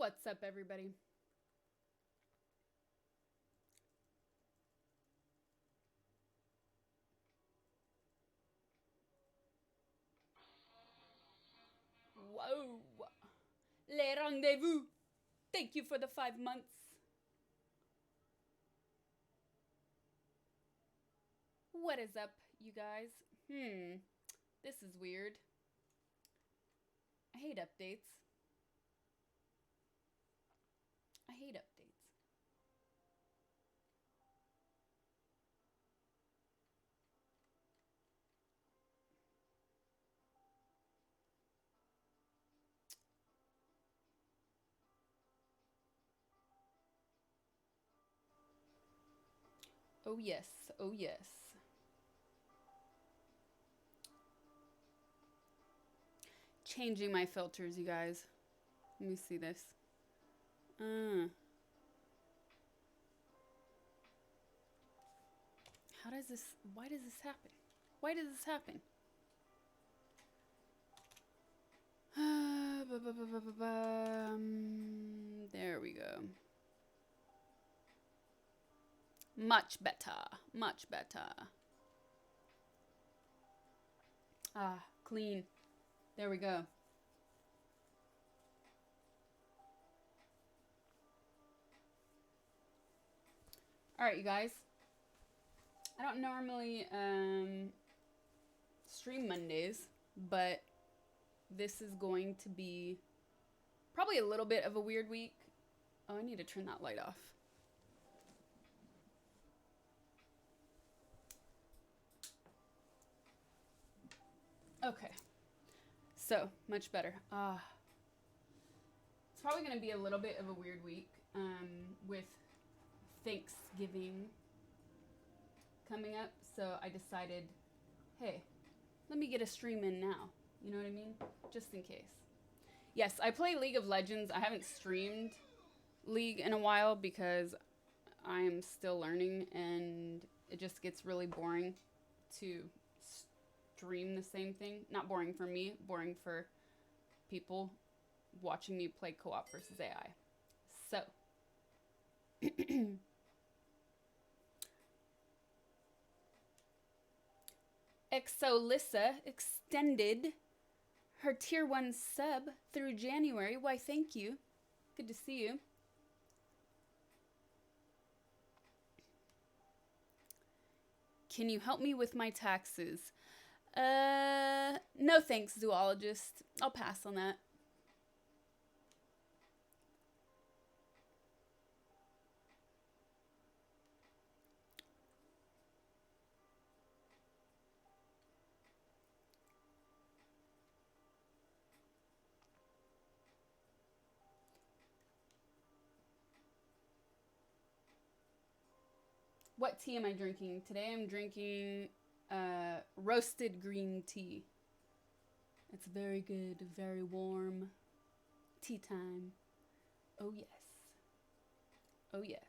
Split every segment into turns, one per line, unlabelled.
What's up, everybody? Whoa! Les rendezvous! Thank you for the 5 months. What is up, you guys? This is weird. I hate updates. I hate updates. Oh yes, oh yes. Changing my filters, you guys. Let me see this. How does this, why does this happen? Why does this happen? There we go. Much better. Much better. Ah, clean. There we go. Alright, you guys. I don't normally stream Mondays, but this is going to be probably a little bit of a weird week. Oh, I need to turn that light off. Okay. So, much better. It's probably going to be a little bit of a weird week with Thanksgiving coming up. So I decided, hey, let me get a stream in now. You know what I mean? Just in case. Yes, I play League of Legends. I haven't streamed League in a while because I am still learning and it just gets really boring to stream the same thing. Not boring for me, boring for people watching me play co-op versus AI. So, Exolissa extended her tier 1 sub through January. Why, thank you. Good to see you. Can you help me with my taxes? No thanks, zoologist. I'll pass on that. What tea am I drinking? Today I'm drinking roasted green tea. It's very good, very warm. Tea time. Oh yes. Oh yes.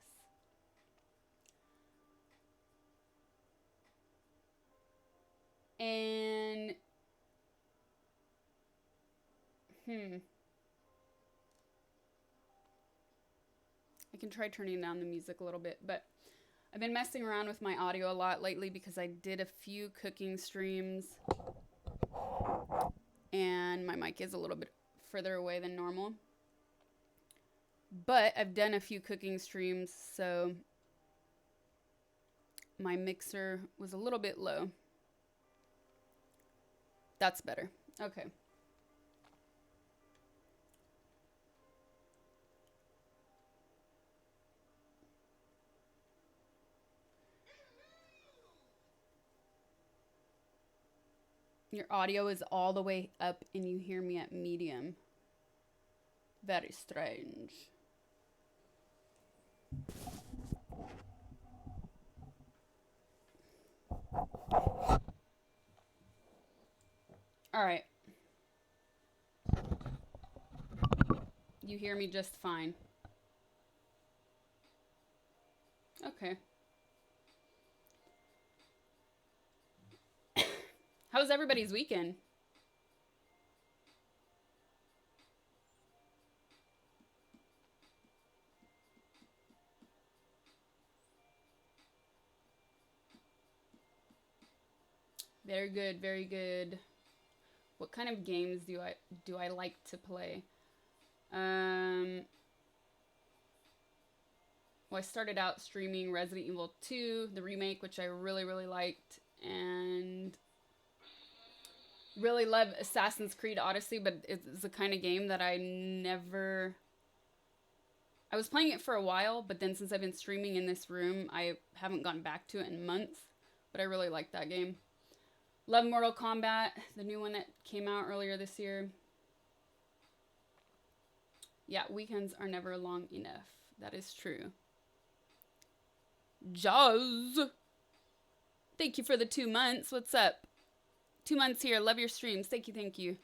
And I can try turning down the music a little bit, but I've been messing around with my audio a lot lately because I did a few cooking streams and my mic is a little bit further away than normal. But I've done a few cooking streams, so my mixer was a little bit low. That's better. Okay. Your audio is all the way up and you hear me at medium. Very strange. All right. You hear me just fine. Okay. How's everybody's weekend? Very good, very good. What kind of games do I like to play? Well, I started out streaming Resident Evil 2, the remake, which I really, really liked, and really love Assassin's Creed Odyssey, but it's the kind of game that I was playing it for a while, but then since I've been streaming in this room, I haven't gone back to it in months, but I really like that game. Love Mortal Kombat, the new one that came out earlier this year. Yeah, weekends are never long enough. That is true. Jaws! Thank you for the 2 months. What's up? 2 months here. Love your streams. Thank you, thank you.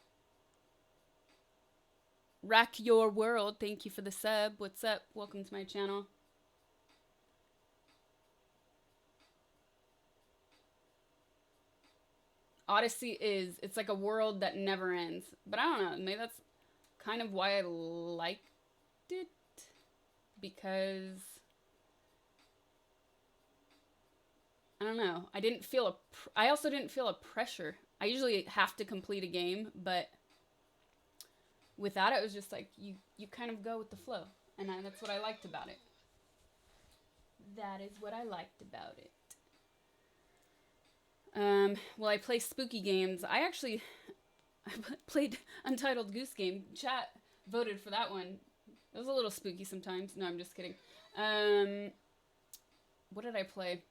Rack Your World. Thank you for the sub. What's up? Welcome to my channel. Odyssey it's like a world that never ends. But I don't know. Maybe that's kind of why I liked it. Because I don't know. I also didn't feel a pressure. I usually have to complete a game, but with that, it was just like you kind of go with the flow, and that's what I liked about it. That is what I liked about it. Well, I play spooky games. I played Untitled Goose Game. Chat voted for that one. It was a little spooky sometimes. No, I'm just kidding. What did I play?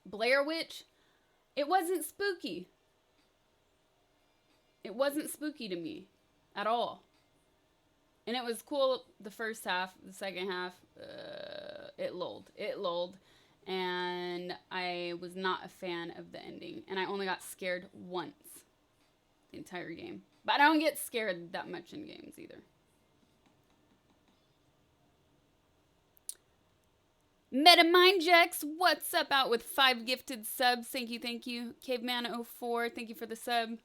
Blair Witch. It wasn't spooky. It wasn't spooky to me at all. And it was cool the first half. The second half, it lulled. It lulled. And I was not a fan of the ending. And I only got scared once the entire game. But I don't get scared that much in games either. MetaMindJax, what's up? Out with 5 gifted subs. Thank you, thank you. Caveman04, thank you for the sub.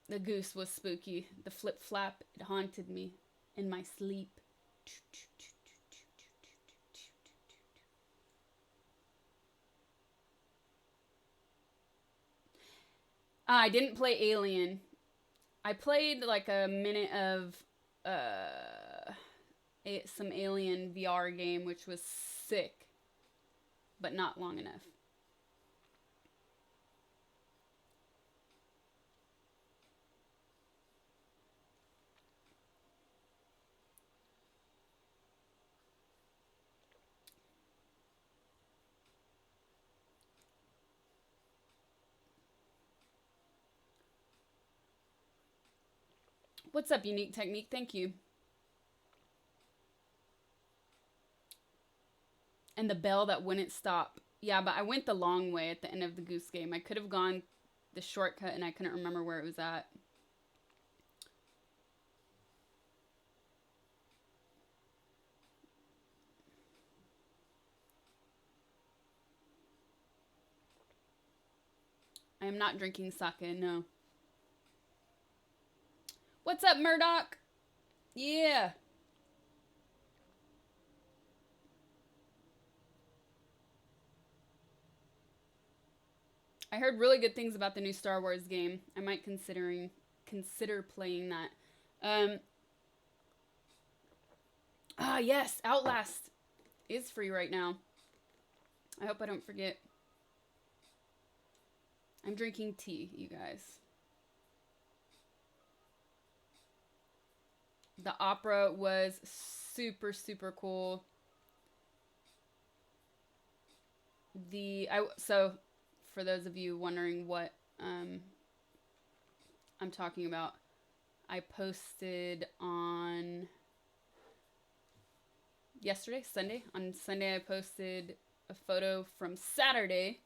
The goose was spooky. The flip flap, it haunted me in my sleep. I didn't play Alien. I played like a minute of some Alien VR game, which was sick, but not long enough. What's up, Unique Technique? Thank you. And the bell that wouldn't stop. Yeah, but I went the long way at the end of the Goose Game. I could have gone the shortcut and I couldn't remember where it was at. I am not drinking sake, no. What's up, Murdoch? Yeah. I heard really good things about the new Star Wars game. I might consider playing that. Yes, Outlast is free right now. I hope I don't forget. I'm drinking tea, you guys. The opera was super, super cool. So for those of you wondering what I'm talking about, I posted on Sunday. On Sunday, I posted a photo from Saturday.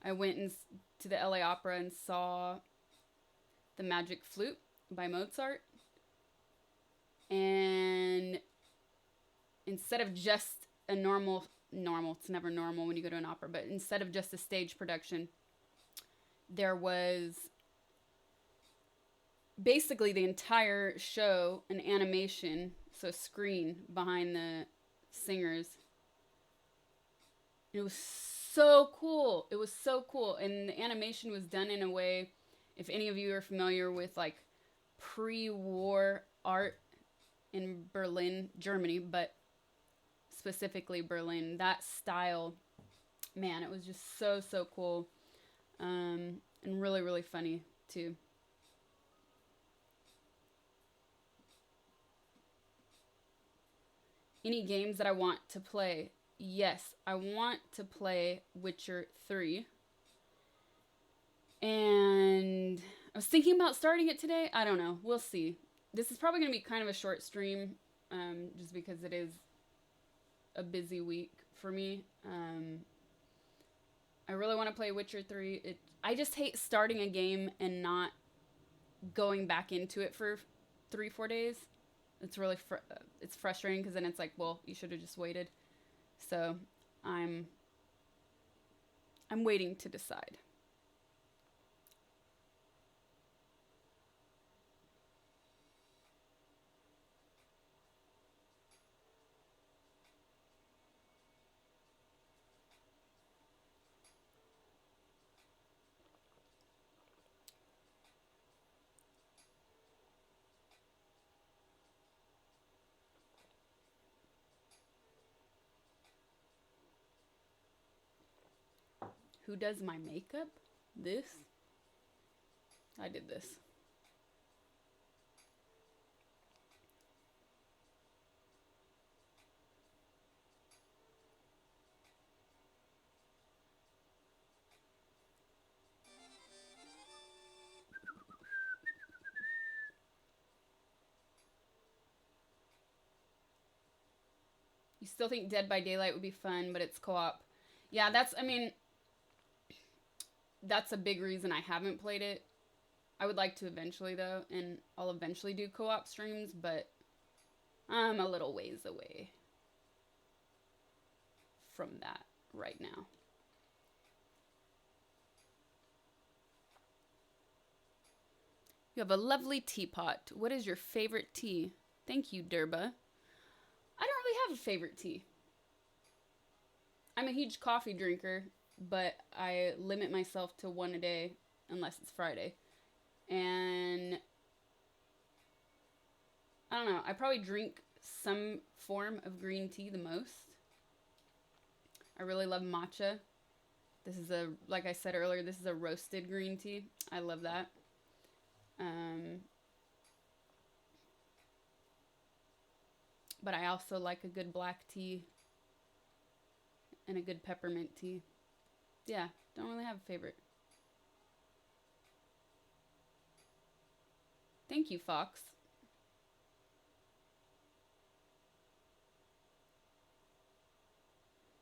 I went to the LA Opera and saw The Magic Flute by Mozart. And instead of just a normal, it's never normal when you go to an opera, but instead of just a stage production, there was basically the entire show, an animation, so a screen behind the singers. It was so cool. It was so cool. And the animation was done in a way, if any of you are familiar with like pre-war art in Berlin, Germany, but specifically Berlin, that style, man, it was just so, so cool. And really, really funny too. Any games that I want to play? Yes, I want to play Witcher 3. And I was thinking about starting it today. I don't know. We'll see. This is probably going to be kind of a short stream, just because it is a busy week for me. I really want to play Witcher 3. I just hate starting a game and not going back into it for 3-4 days. It's really it's frustrating because then it's like, well, you should have just waited. So I'm waiting to decide. Who does my makeup? This? I did this. You still think Dead by Daylight would be fun, but it's co-op. Yeah, that's a big reason I haven't played it. I would like to eventually, though, and I'll eventually do co-op streams, but I'm a little ways away from that right now. You have a lovely teapot. What is your favorite tea? Thank you, Durba. I don't really have a favorite tea. I'm a huge coffee drinker, but I limit myself to one a day unless it's Friday. And I don't know, I probably drink some form of green tea the most. I really love matcha. This is like I said earlier, this is a roasted green tea. I love that. But I also like a good black tea and a good peppermint tea. Yeah, don't really have a favorite. Thank you, Fox.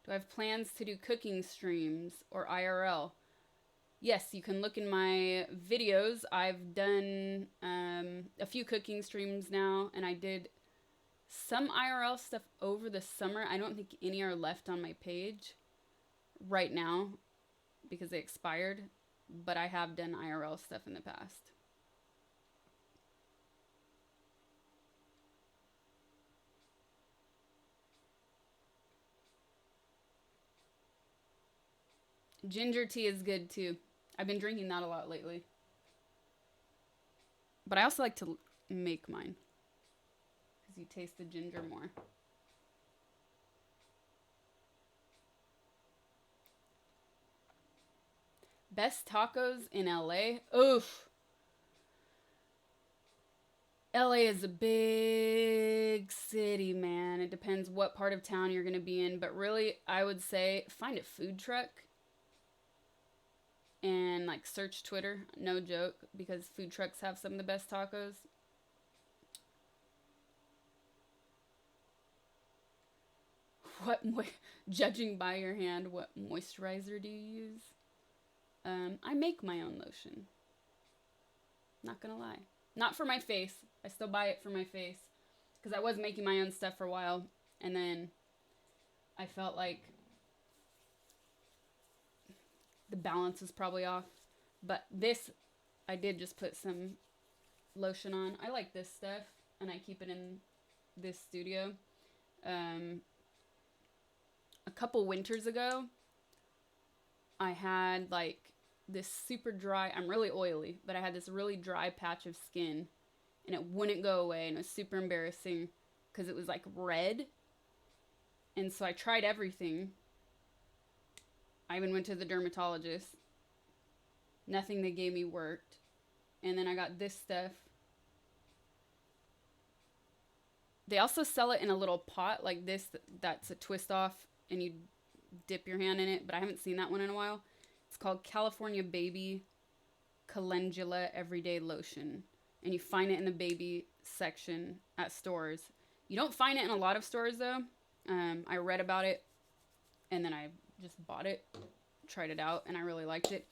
Do I have plans to do cooking streams or IRL? Yes, you can look in my videos. I've done a few cooking streams now, and I did some IRL stuff over the summer. I don't think any are left on my page right now because they expired, but I have done IRL stuff in the past. Ginger tea is good too. I've been drinking that a lot lately. But I also like to make mine because you taste the ginger more. Best tacos in LA? Oof. LA is a big city, man. It depends what part of town you're going to be in. But really, I would say find a food truck and like search Twitter. No joke, because food trucks have some of the best tacos. Judging by your hand, what moisturizer do you use? I make my own lotion. Not gonna lie. Not for my face. I still buy it for my face. Because I was making my own stuff for a while. And then I felt like the balance was probably off. But this, I did just put some lotion on. I like this stuff. And I keep it in this studio. A couple winters ago, I had like this super dry, I'm really oily, but I had this really dry patch of skin and it wouldn't go away, and it was super embarrassing because it was like red. And so I tried everything. I even went to the dermatologist. Nothing they gave me worked. And then I got this stuff. They also sell it in a little pot like this that's a twist off and you dip your hand in it, but I haven't seen that one in a while. It's called California Baby Calendula Everyday Lotion. And you find it in the baby section at stores. You don't find it in a lot of stores though. I read about it and then I just bought it, tried it out, and I really liked it.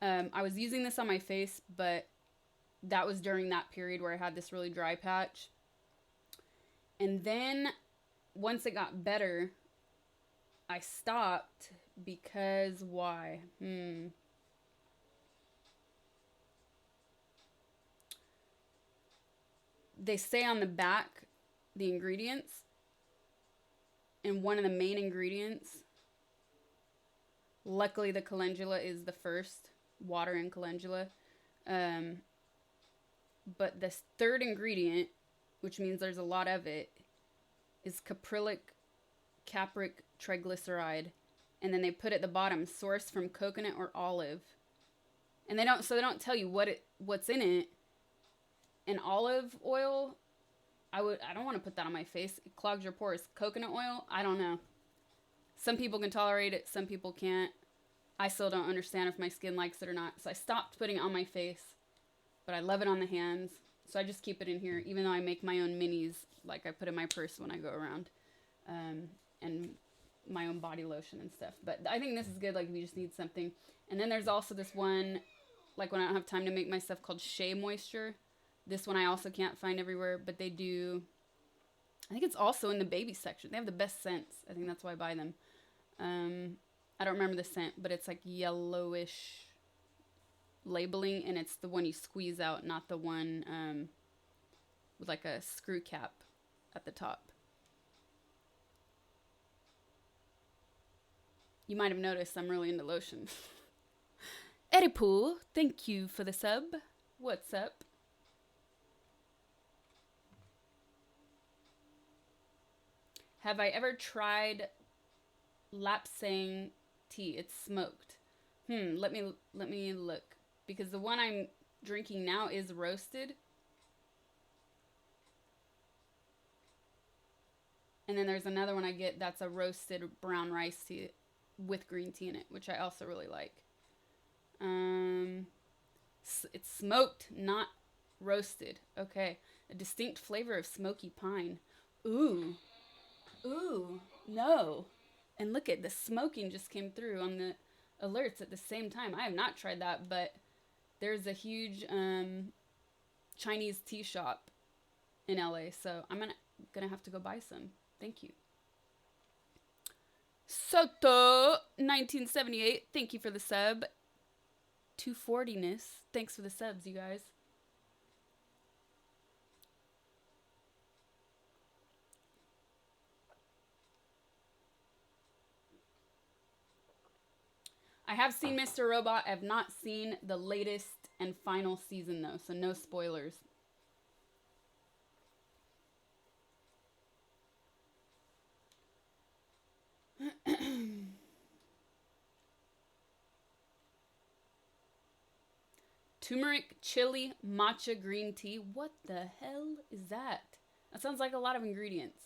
I was using this on my face, but that was during that period where I had this really dry patch. And then once it got better, I stopped because why? They say on the back the ingredients, and one of the main ingredients, luckily the calendula is the first, water and calendula. But this third ingredient, which means there's a lot of it, is caprylic triglyceride. And then they put at the bottom, sourced from coconut or olive. And they don't tell you what's in it. And olive oil, I don't want to put that on my face. It clogs your pores. Coconut oil, I don't know. Some people can tolerate it, some people can't. I still don't understand if my skin likes it or not. So I stopped putting it on my face, but I love it on the hands. So I just keep it in here, even though I make my own minis, like I put in my purse when I go around, and my own body lotion and stuff. But I think this is good, like if you just need something. And then there's also this one, like when I don't have time to make my stuff, called Shea Moisture. This one I also can't find everywhere, but they do. I think it's also in the baby section. They have the best scents. I think that's why I buy them. I don't remember the scent, but it's like yellowish labeling, and it's the one you squeeze out, not the one with like a screw cap at the top. You might have noticed I'm really into lotion. Edipool, thank you for the sub. What's up? Have I ever tried lapsang tea? It's smoked. Let me look, because the one I'm drinking now is roasted. And then there's another one I get that's a roasted brown rice tea with green tea in it, which I also really like. It's smoked, not roasted. Okay. A distinct flavor of smoky pine. Ooh, no. And look at the smoking just came through on the alerts at the same time. I have not tried that, but there's a huge Chinese tea shop in LA, so I'm gonna have to go buy some. Thank you. Soto 1978, thank you for the sub. 240ness, thanks for the subs, you guys. I have seen Mr. Robot. I have not seen the latest and final season though, so no spoilers. Turmeric chili matcha green tea. What the hell is that? That sounds like a lot of ingredients.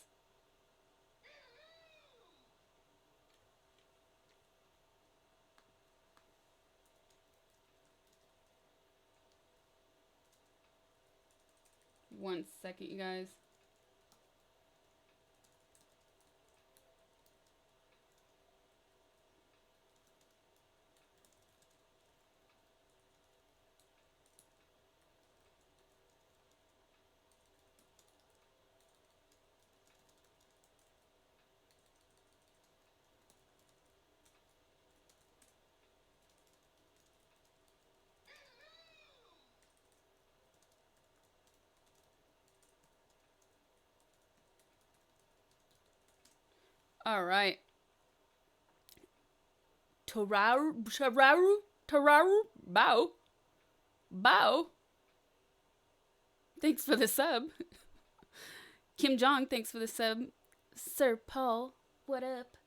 One second, you guys. All right. Tararu, Bao. Thanks for the sub. Kim Jong, thanks for the sub. Sir Paul, what up?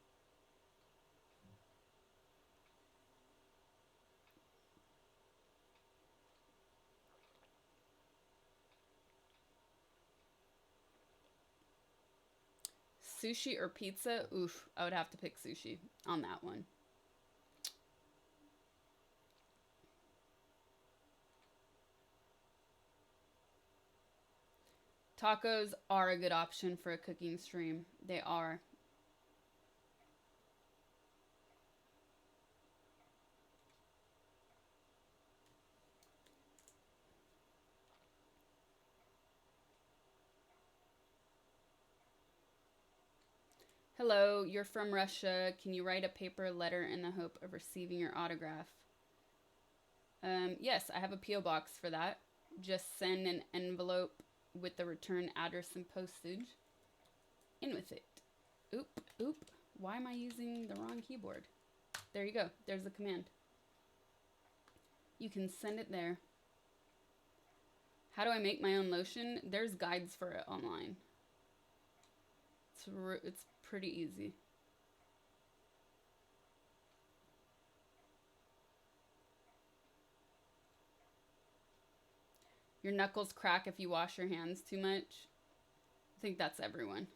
Sushi or pizza? Oof, I would have to pick sushi on that one. Tacos are a good option for a cooking stream. They are. Hello, you're from Russia. Can you write a paper letter in the hope of receiving your autograph? Yes, I have a P.O. box for that. Just send an envelope with the return address and postage. In with it. Oop. Why am I using the wrong keyboard? There you go. There's the command. You can send it there. How do I make my own lotion? There's guides for it online. It's pretty easy. Your knuckles crack if you wash your hands too much. I think that's everyone.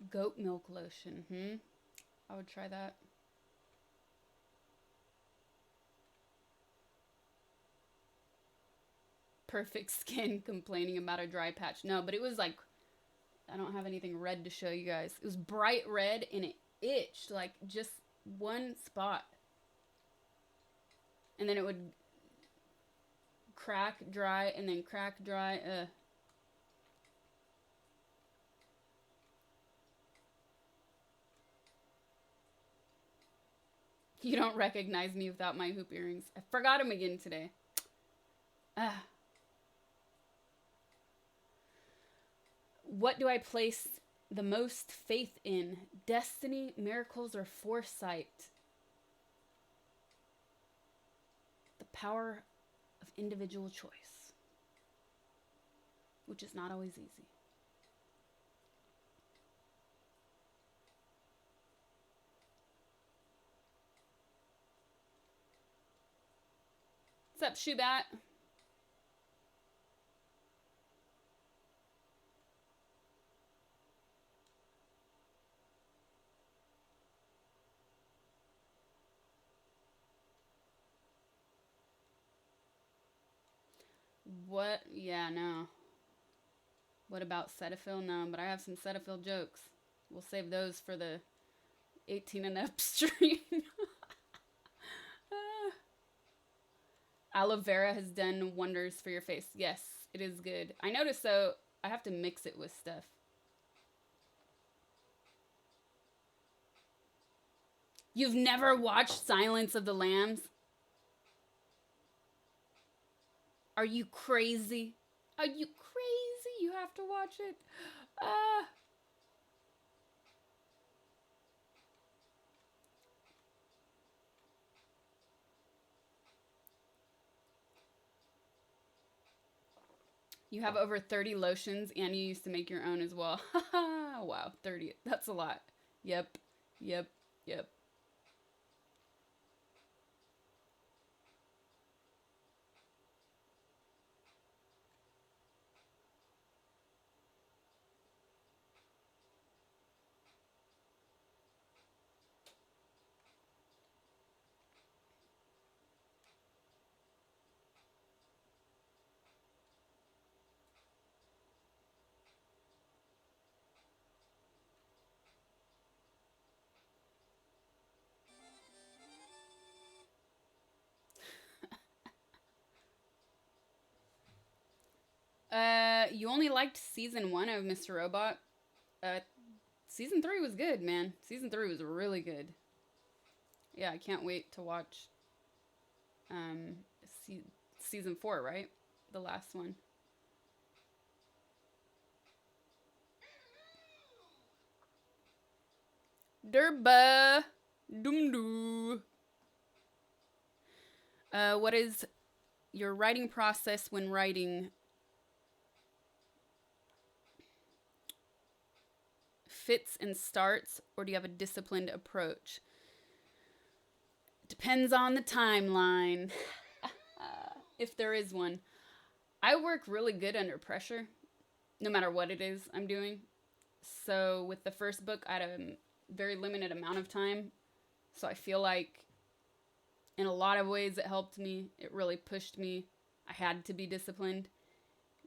Goat milk lotion. I would try that. Perfect skin, complaining about a dry patch. No, but it was like, I don't have anything red to show you guys. It was bright red and it itched like just one spot. And then it would crack, dry, and then crack, dry. You don't recognize me without my hoop earrings. I forgot them again today. What do I place the most faith in? Destiny, miracles, or foresight? The power of individual choice, which is not always easy. What's up, Shubat? What? Yeah, no. What about Cetaphil? No, but I have some Cetaphil jokes. We'll save those for the 18 and up stream. Aloe vera has done wonders for your face. Yes, it is good. I noticed, though, I have to mix it with stuff. You've never watched Silence of the Lambs? Are you crazy? Are you crazy? You have to watch it. You have over 30 lotions and you used to make your own as well. Wow, 30. That's a lot. Yep. You only liked season 1 of Mr. Robot. Season 3 was good, man. Season 3 was really good. Yeah, I can't wait to watch season 4, right? The last one. Derba. Doom-doo. What is your writing process when writing? Fits and starts, or do you have a disciplined approach? Depends on the timeline. If there is one. I work really good under pressure, no matter what it is I'm doing. So with the first book, I had a very limited amount of time. So I feel like in a lot of ways it helped me. It really pushed me. I had to be disciplined.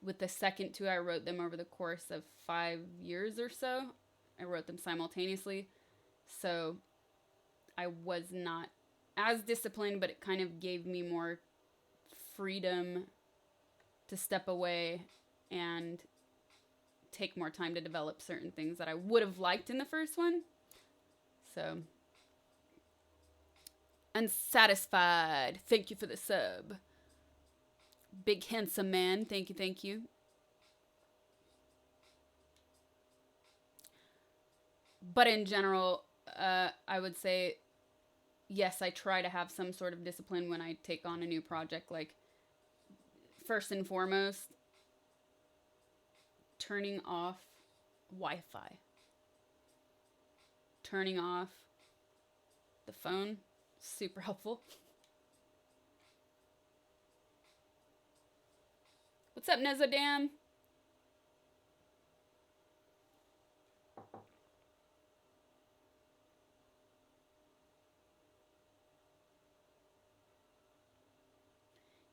With the second 2, I wrote them over the course of 5 years or so. I wrote them simultaneously. So I was not as disciplined, but it kind of gave me more freedom to step away and take more time to develop certain things that I would have liked in the first one. So, Unsatisfied. Thank you for the sub. Big handsome man. Thank you, thank you. But in general, I would say, yes, I try to have some sort of discipline when I take on a new project. Like, first and foremost, turning off Wi-Fi. Turning off the phone. Super helpful. What's up, Nezodam?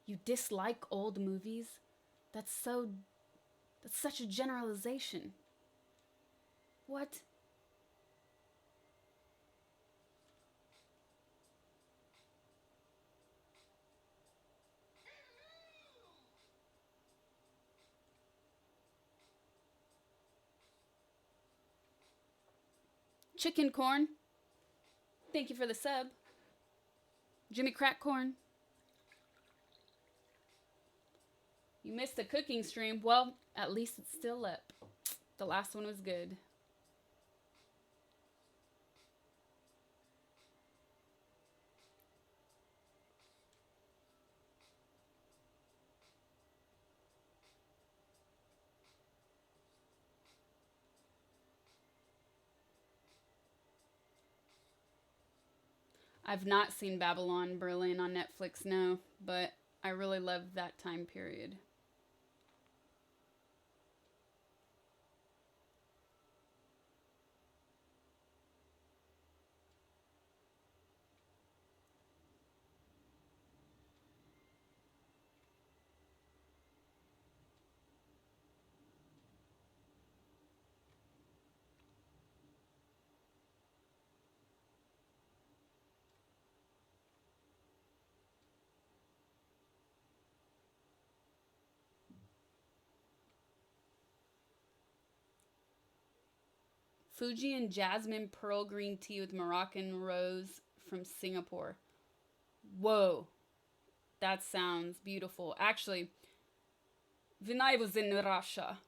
You dislike old movies? That's such a generalization. What? Chicken corn. Thank you for the sub. Jimmy Crack Corn. You missed the cooking stream. Well, at least it's still up. The last one was good. I've not seen Babylon Berlin on Netflix, no, but I really love that time period. Fuji and Jasmine Pearl Green Tea with Moroccan Rose from Singapore. Whoa. That sounds beautiful. Actually, when I was in Russia,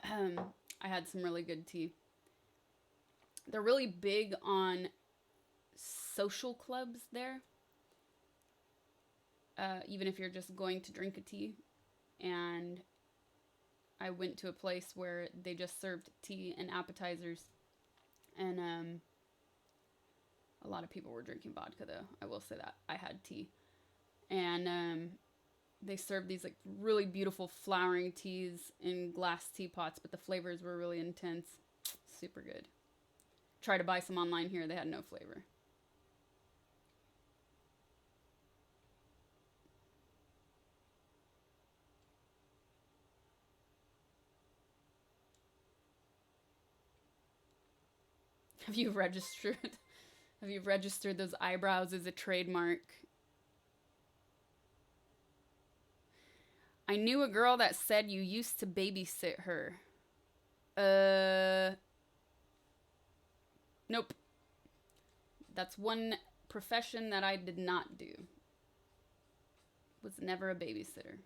I had some really good tea. They're really big on social clubs there. Even if you're just going to drink a tea. And I went to a place where they just served tea and appetizers. And a lot of people were drinking vodka, though. I will say that. I had tea. And they served these like really beautiful flowering teas in glass teapots, but the flavors were really intense. Super good. Tried to buy some online here. They had no flavor. Have you registered those eyebrows as a trademark? I knew a girl that said you used to babysit her. Nope. That's one profession that I did not do. Was never a babysitter.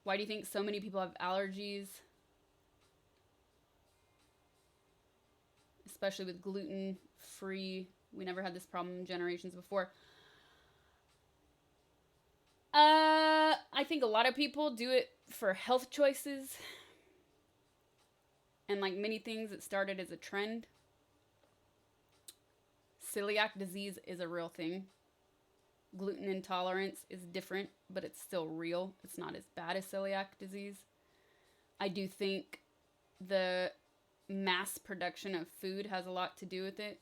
Why do you think so many people have allergies? Especially with gluten-free. We never had this problem generations before. I think a lot of people do it for health choices. And like many things, it started as a trend. Celiac disease is a real thing. Gluten intolerance is different, but it's still real. It's not as bad as celiac disease. I do think the mass production of food has a lot to do with it,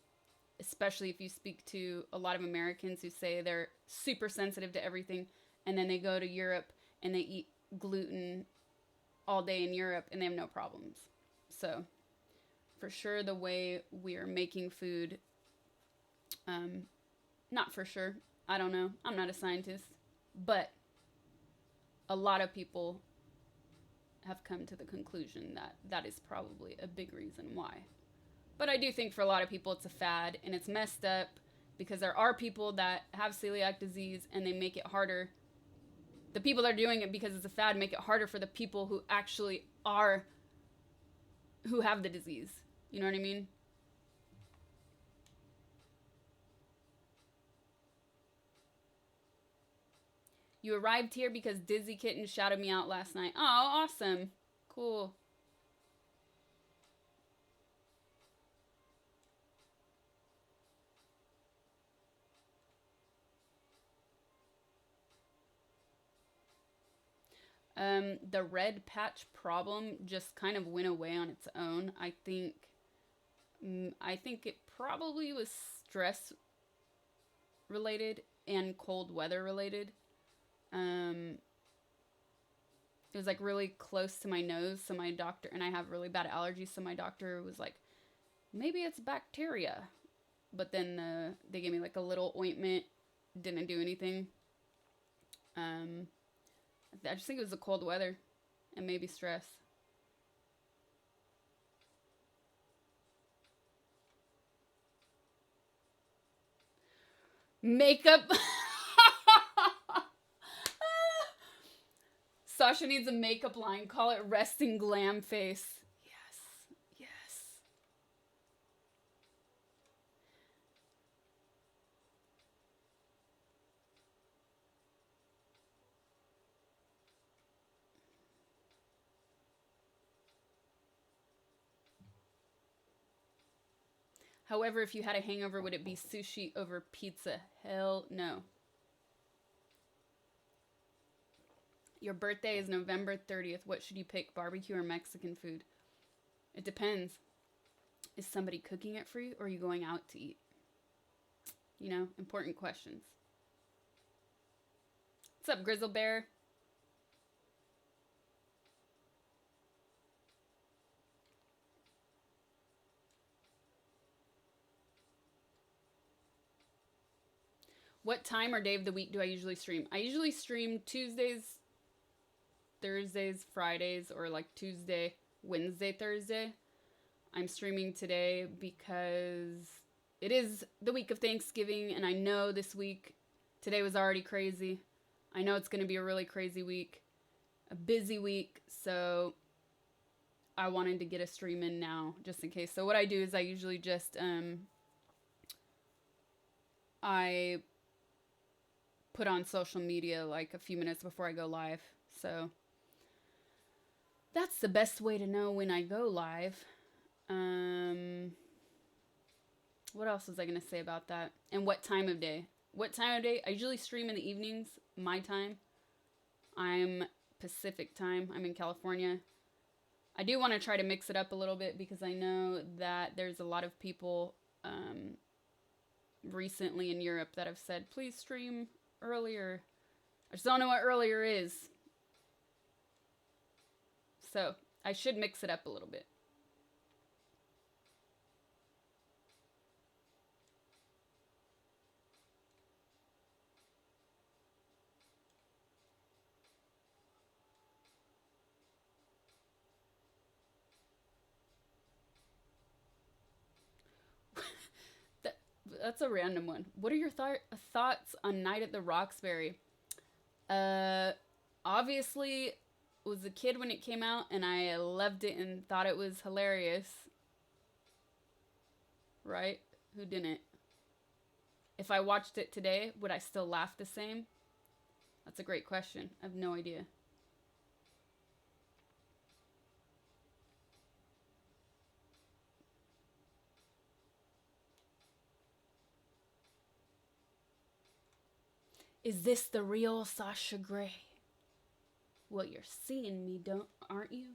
especially if you speak to a lot of Americans who say they're super sensitive to everything, and then they go to Europe and they eat gluten all day in Europe and they have no problems. So for sure the way we are making food, not for sure, I don't know, I'm not a scientist, but a lot of people have come to the conclusion that that is probably a big reason why. But I do think for a lot of people it's a fad, and it's messed up because there are people that have celiac disease and they make it harder. The people that are doing it because it's a fad make it harder for the people who actually are, who have the disease. You know what I mean? You arrived here because Dizzy Kitten shouted me out last night. Oh, awesome. Cool. The red patch problem just kind of went away on its own. I think it probably was stress related and cold weather related. It was like really close to my nose, so my doctor, and I have really bad allergies, so my doctor was like, maybe it's bacteria. But then they gave me like a little ointment, didn't do anything. I just think it was the cold weather and maybe stress. Makeup. Sasha needs a makeup line. Call it resting glam face. Yes. Yes. However, if you had a hangover, would it be sushi over pizza? Hell no. Your birthday is November 30th. What should you pick, barbecue or Mexican food? It depends. Is somebody cooking it for you, or are you going out to eat? You know, important questions. What's up, Grizzle Bear? What time or day of the week do I usually stream? I usually stream Tuesdays, Thursdays, Fridays, or like Tuesday, Wednesday, Thursday. I'm streaming today because it is the week of Thanksgiving, and I know this week, today was already crazy. I know it's going to be a really crazy week, a busy week, so I wanted to get a stream in now, just in case. So what I do is I usually just, I put on social media like a few minutes before I go live. So that's the best way to know when I go live. What else was I going to say about that? And what time of day? What time of day? I usually stream in the evenings, my time. I'm Pacific time. I'm in California. I do want to try to mix it up a little bit because I know that there's a lot of people recently in Europe that have said, please stream earlier. I just don't know what earlier is. So I should mix it up a little bit. that's a random one. What are your thoughts on Night at the Roxbury? Obviously was a kid when it came out, and I loved it and thought it was hilarious. Right? Who didn't? If I watched it today, would I still laugh the same? That's a great question. I have no idea. Is this the real Sasha Grey? Well, you're seeing me, aren't you?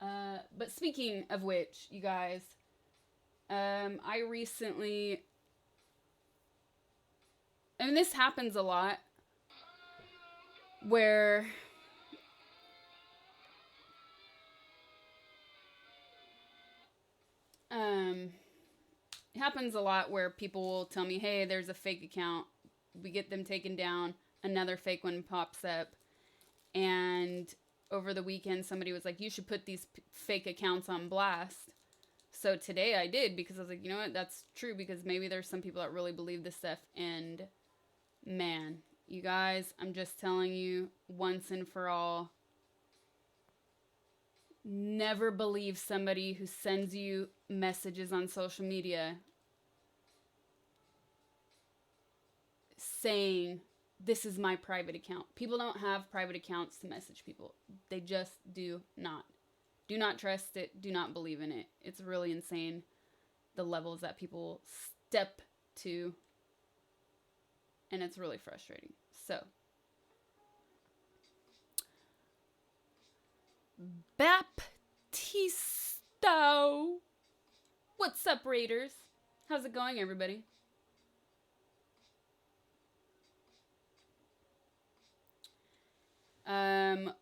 But speaking of which, you guys, I recently, and this happens a lot, where it happens a lot where people will tell me, hey, there's a fake account. We get them taken down. Another fake one pops up. And over the weekend, somebody was like, you should put these fake accounts on blast. So today I did, because I was like, you know what? That's true, because maybe there's some people that really believe this stuff. And man, you guys, I'm just telling you once and for all, never believe somebody who sends you messages on social media saying, this is my private account. People don't have private accounts to message people. They just do not. Do not trust it. Do not believe in it. It's really insane, the levels that people step to. And it's really frustrating. So, Baptisto. What's up, Raiders? How's it going, everybody?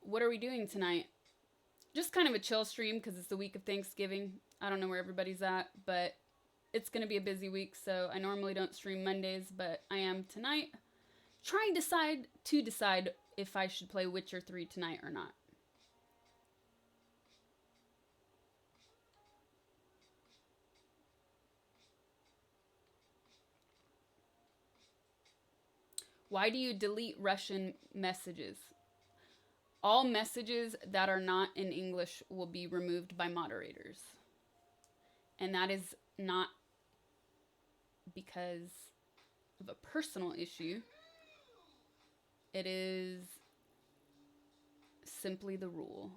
What are we doing tonight? Just kind of a chill stream, because it's the week of Thanksgiving. I don't know where everybody's at, but it's going to be a busy week, so I normally don't stream Mondays, but I am tonight. Trying to decide if I should play Witcher 3 tonight or not. Why do you delete Russian messages? All messages that are not in English will be removed by moderators. And that is not because of a personal issue. It is simply the rule.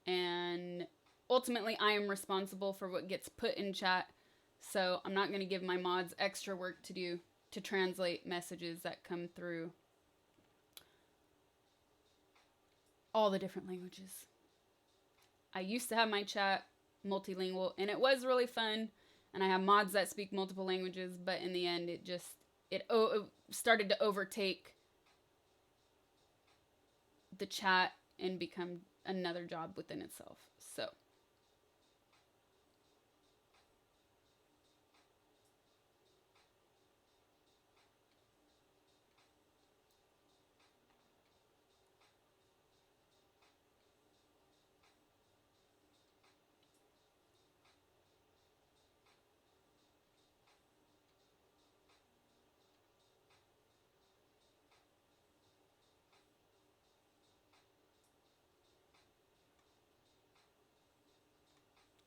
And ultimately, I am responsible for what gets put in chat. So I'm not going to give my mods extra work to do to translate messages that come through all the different languages. I used to have my chat multilingual, and it was really fun, and I have mods that speak multiple languages, but in the end it started to overtake the chat and become another job within itself. So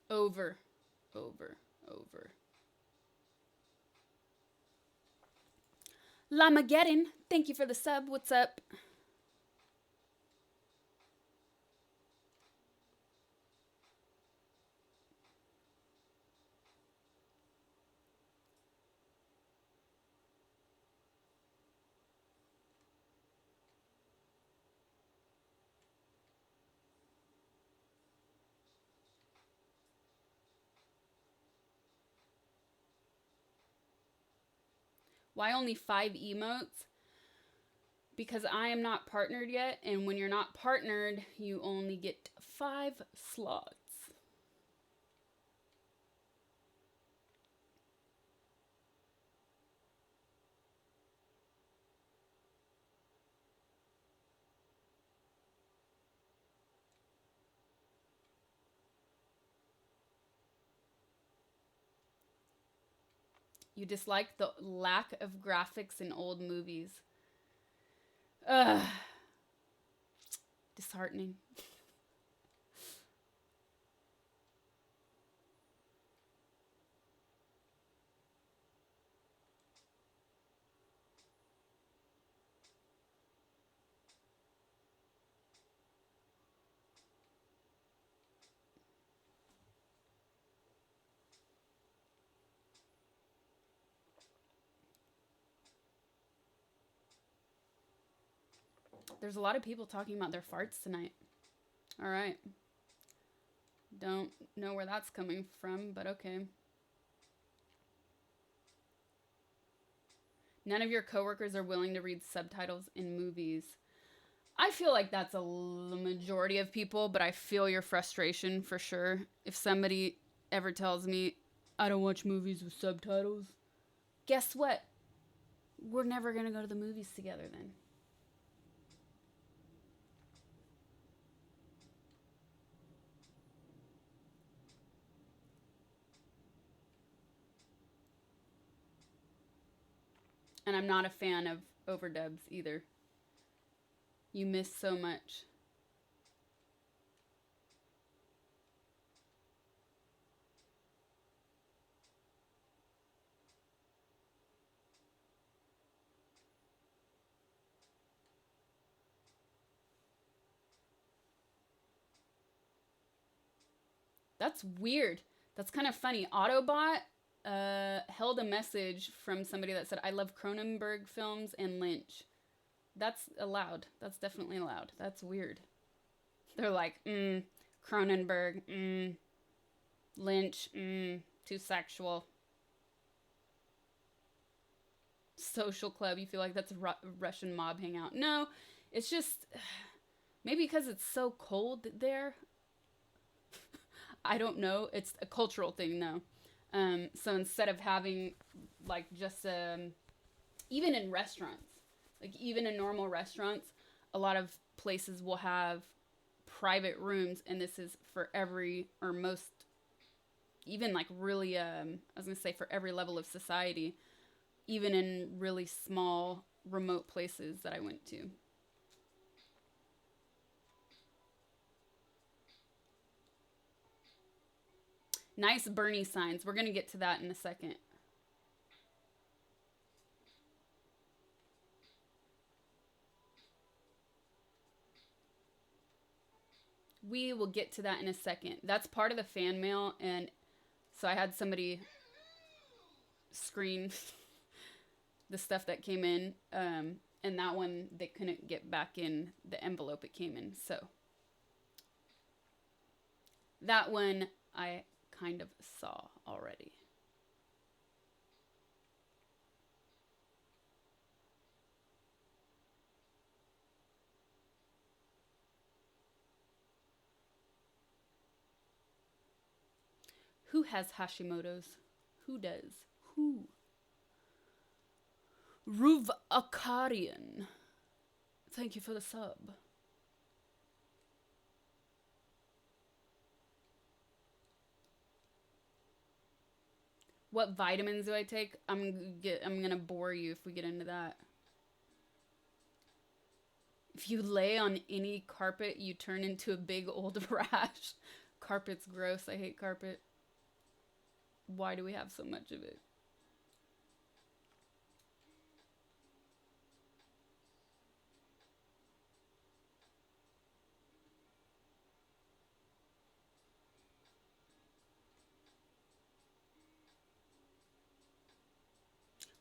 over. Lamageddon, thank you for the sub. What's up? Why only 5 emotes? Because I am not partnered yet, and when you're not partnered, you only get 5 slots. You dislike the lack of graphics in old movies. Ugh. Disheartening. There's a lot of people talking about their farts tonight. All right. Don't know where that's coming from, but okay. None of your coworkers are willing to read subtitles in movies. I feel like that's the majority of people, but I feel your frustration for sure. If somebody ever tells me, I don't watch movies with subtitles, guess what? We're never going to go to the movies together then. And I'm not a fan of overdubs either. You miss so much. That's weird. That's kind of funny. Autobot held a message from somebody that said, I love Cronenberg films and Lynch. That's allowed. That's definitely allowed. That's weird. They're like, Cronenberg, Lynch, too sexual. Social club, you feel like that's a Russian mob hangout. No, it's just, maybe because it's so cold there. I don't know. It's a cultural thing, though. So instead of having, like, just, even in restaurants, like, even in normal restaurants, a lot of places will have private rooms, and this is for every, or most, even, like, really, I was going to say for every level of society, even in really small, remote places that I went to. Nice Bernie signs. We're going to get to that in a second. We will get to that in a second. That's part of the fan mail, and so I had somebody screen the stuff that came in, and that one they couldn't get back in the envelope it came in. So that one I kind of saw already. Who has Hashimoto's? Who does? Who? Ruv Akarian. Thank you for the sub. What vitamins do I take? I'm gonna bore you if we get into that. If you lay on any carpet, you turn into a big old rash. Carpet's gross. I hate carpet. Why do we have so much of it?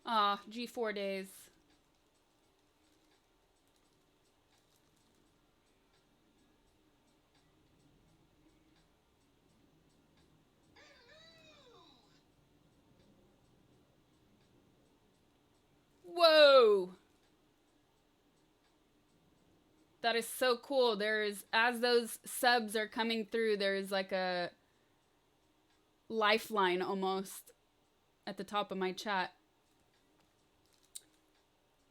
Ah, G4 days. Whoa! That is so cool. There's, as those subs are coming through, there's like a lifeline almost at the top of my chat.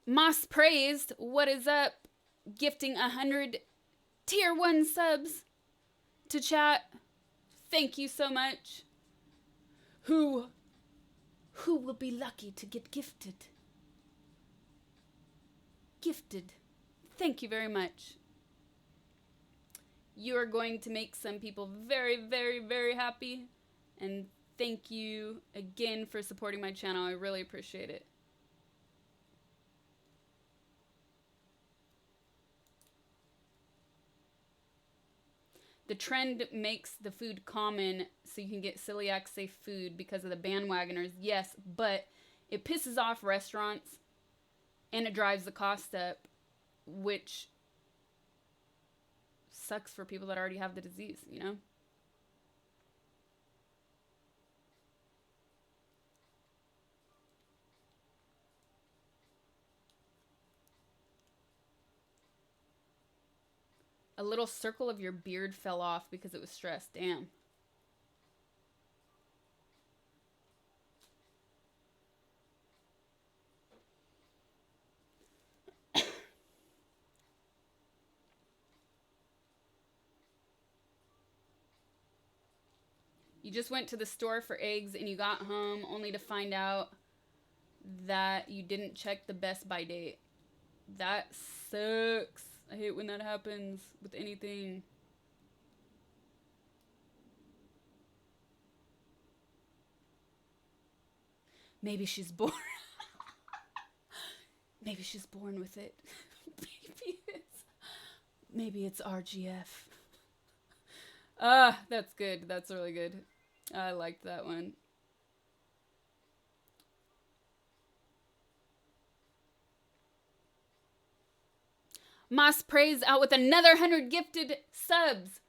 Moss Praised, what is up? Gifting 100 tier 1 subs to chat. Thank you so much. Who Who will be lucky to get gifted? Gifted. Thank you very much. You are going to make some people very, very, very happy. And thank you again for supporting my channel. I really appreciate it. The trend makes the food common so you can get celiac safe food because of the bandwagoners. Yes, but it pisses off restaurants and it drives the cost up, which sucks for people that already have the disease, you know? A little circle of your beard fell off because it was stressed. Damn. You just went to the store for eggs and you got home only to find out that you didn't check the Best By date. That sucks. I hate when that happens with anything. Maybe she's born. Maybe she's born with it. Maybe it's RGF. Ah, that's good. That's really good. I liked that one. Moss Praise out with another 100 gifted subs.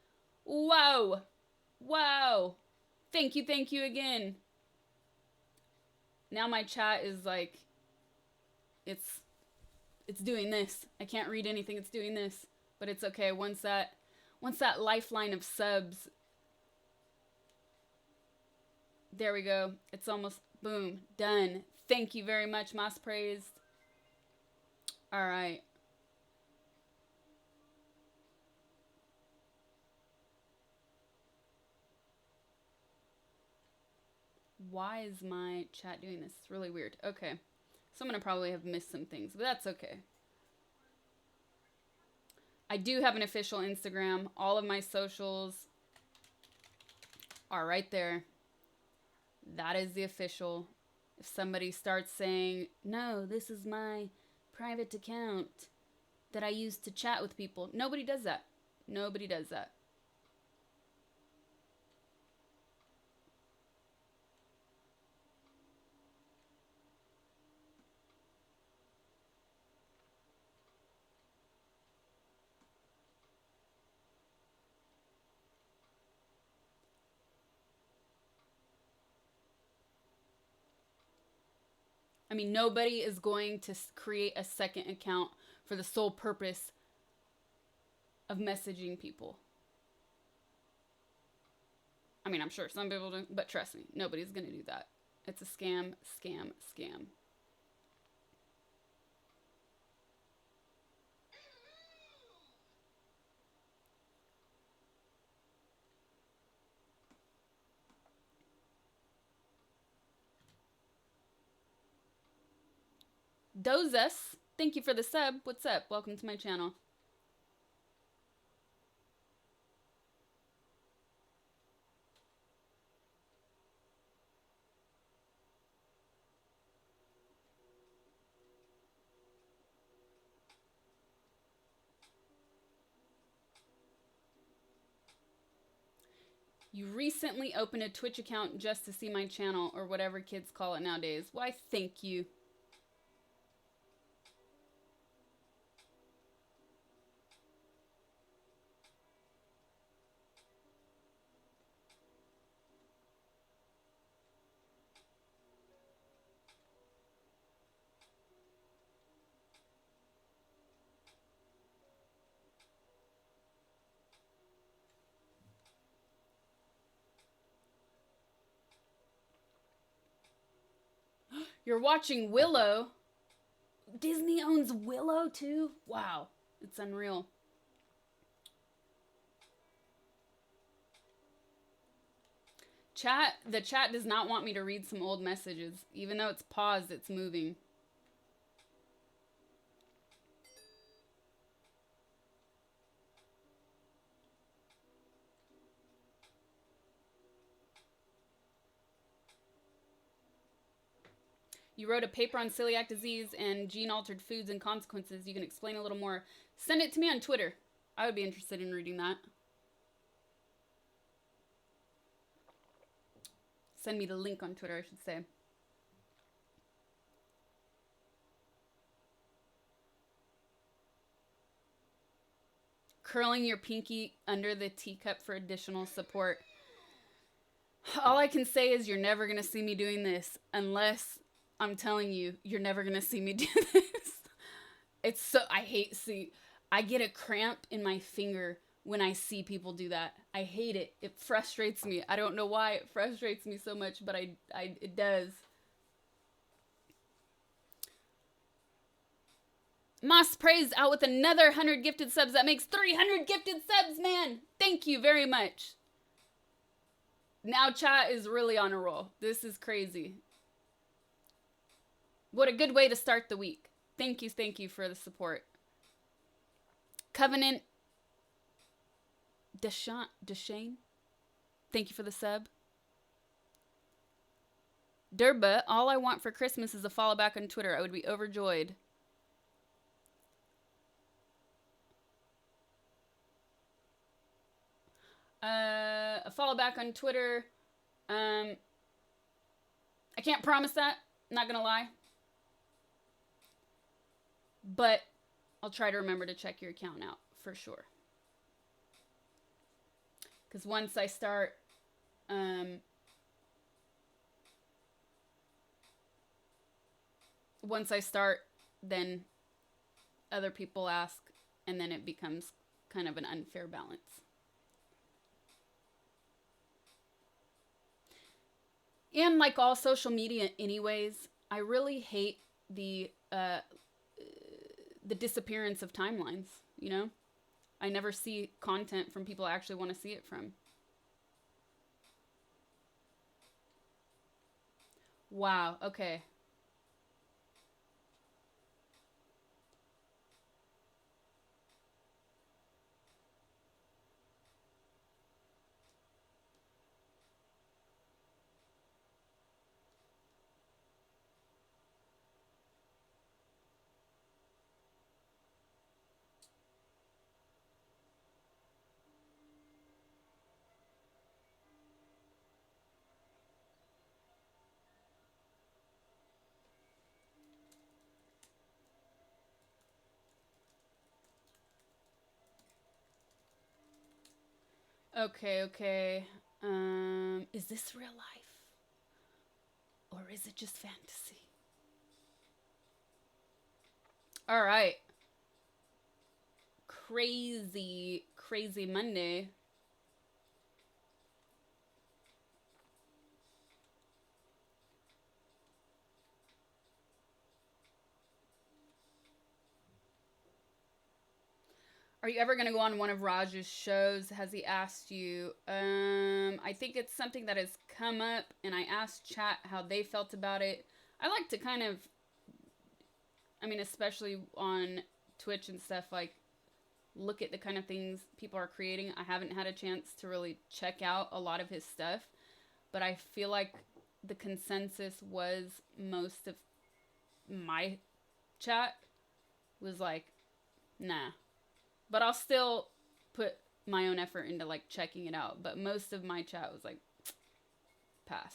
Wow. Wow. Thank you again. Now my chat is like, it's doing this. I can't read anything. It's doing this, but it's okay. Once that lifeline of subs, there we go. It's almost, boom, done. Thank you very much, Moss Praised. All right. Why is my chat doing this? It's really weird. Okay. So I'm going to probably have missed some things, but that's okay. I do have an official Instagram. All of my socials are right there. That is the official. If somebody starts saying, no, this is my private account that I use to chat with people. Nobody does that. Nobody does that. I mean, nobody is going to create a second account for the sole purpose of messaging people. I mean, I'm sure some people do, but trust me, nobody's going to do that. It's a scam, scam, scam. Dozus, thank you for the sub. What's up? Welcome to my channel. You recently opened a Twitch account just to see my channel, or whatever kids call it nowadays. Why, thank you. You're watching Willow. Disney owns Willow too? Wow, it's unreal. The chat does not want me to read some old messages. Even though it's paused, it's moving. You wrote a paper on celiac disease and gene-altered foods and consequences. You can explain a little more. Send it to me on Twitter. I would be interested in reading that. Send me the link on Twitter, I should say. Curling your pinky under the teacup for additional support. All I can say is you're never going to see me doing this unless I'm telling you, you're never going to see me do this. It's so, I get a cramp in my finger when I see people do that. I hate it. It frustrates me. I don't know why it frustrates me so much, but it does. Moss Praise out with another 100 gifted subs. That makes 300 gifted subs, man. Thank you very much. Now chat is really on a roll. This is crazy. What a good way to start the week. Thank you for the support. Covenant Deshane, thank you for the sub. Durba, all I want for Christmas is a follow back on Twitter. I would be overjoyed. A follow back on Twitter. I can't promise that. Not gonna lie. But I'll try to remember to check your account out for sure. Because once I start, then other people ask, and then it becomes kind of an unfair balance. And like all social media anyways, I really hate the disappearance of timelines, you know? I never see content from people I actually want to see it from. Wow, okay. Okay. Is this real life? Or is it just fantasy? All right. Crazy Monday. Are you ever going to go on one of Raj's shows? Has he asked you? I think it's something that has come up, and I asked chat how they felt about it. I like to kind of, I mean, especially on Twitch and stuff, like, look at the kind of things people are creating. I haven't had a chance to really check out a lot of his stuff, but I feel like the consensus was most of my chat was like, nah. But I'll still put my own effort into, like, checking it out. But most of my chat was like, pass.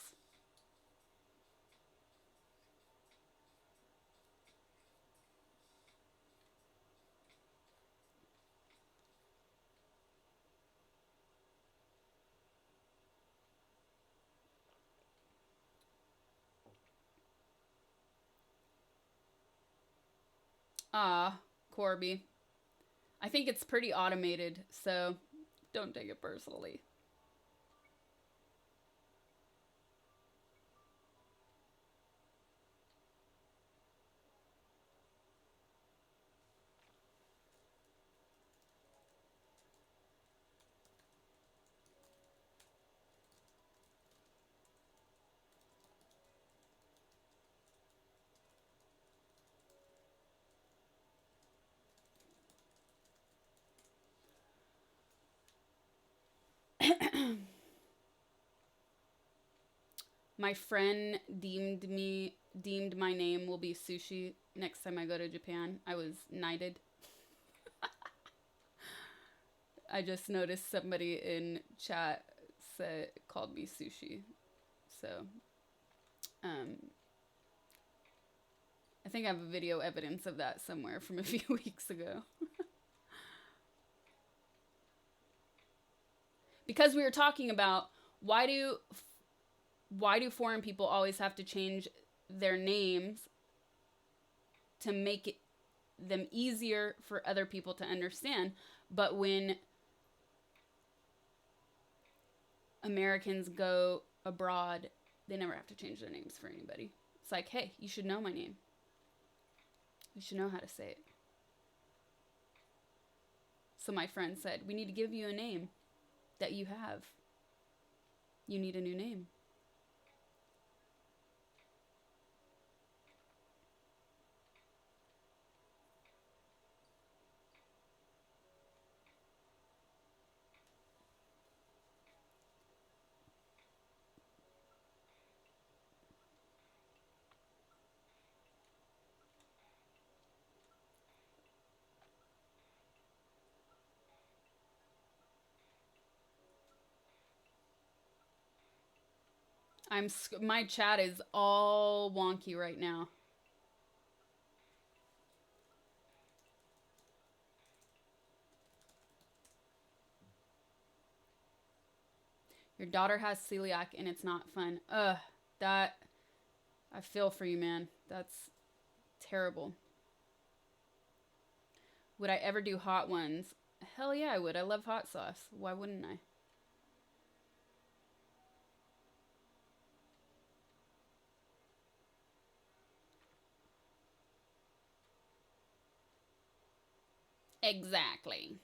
Ah, Corby. I think it's pretty automated, so don't take it personally. My friend deemed my name will be Sushi next time I go to Japan. I was knighted. I just noticed somebody in chat called me Sushi. So, I think I have a video evidence of that somewhere from a few weeks ago. Because we were talking about why do foreign people always have to change their names to make them easier for other people to understand, but when Americans go abroad, they never have to change their names for anybody. It's like, hey, you should know my name. You should know how to say it. So my friend said, we need to give you a name that you have. You need a new name. My chat is all wonky right now. Your daughter has celiac and it's not fun. That I feel for you, man. That's terrible. Would I ever do hot ones? Hell yeah, I would. I love hot sauce. Why wouldn't I? Exactly.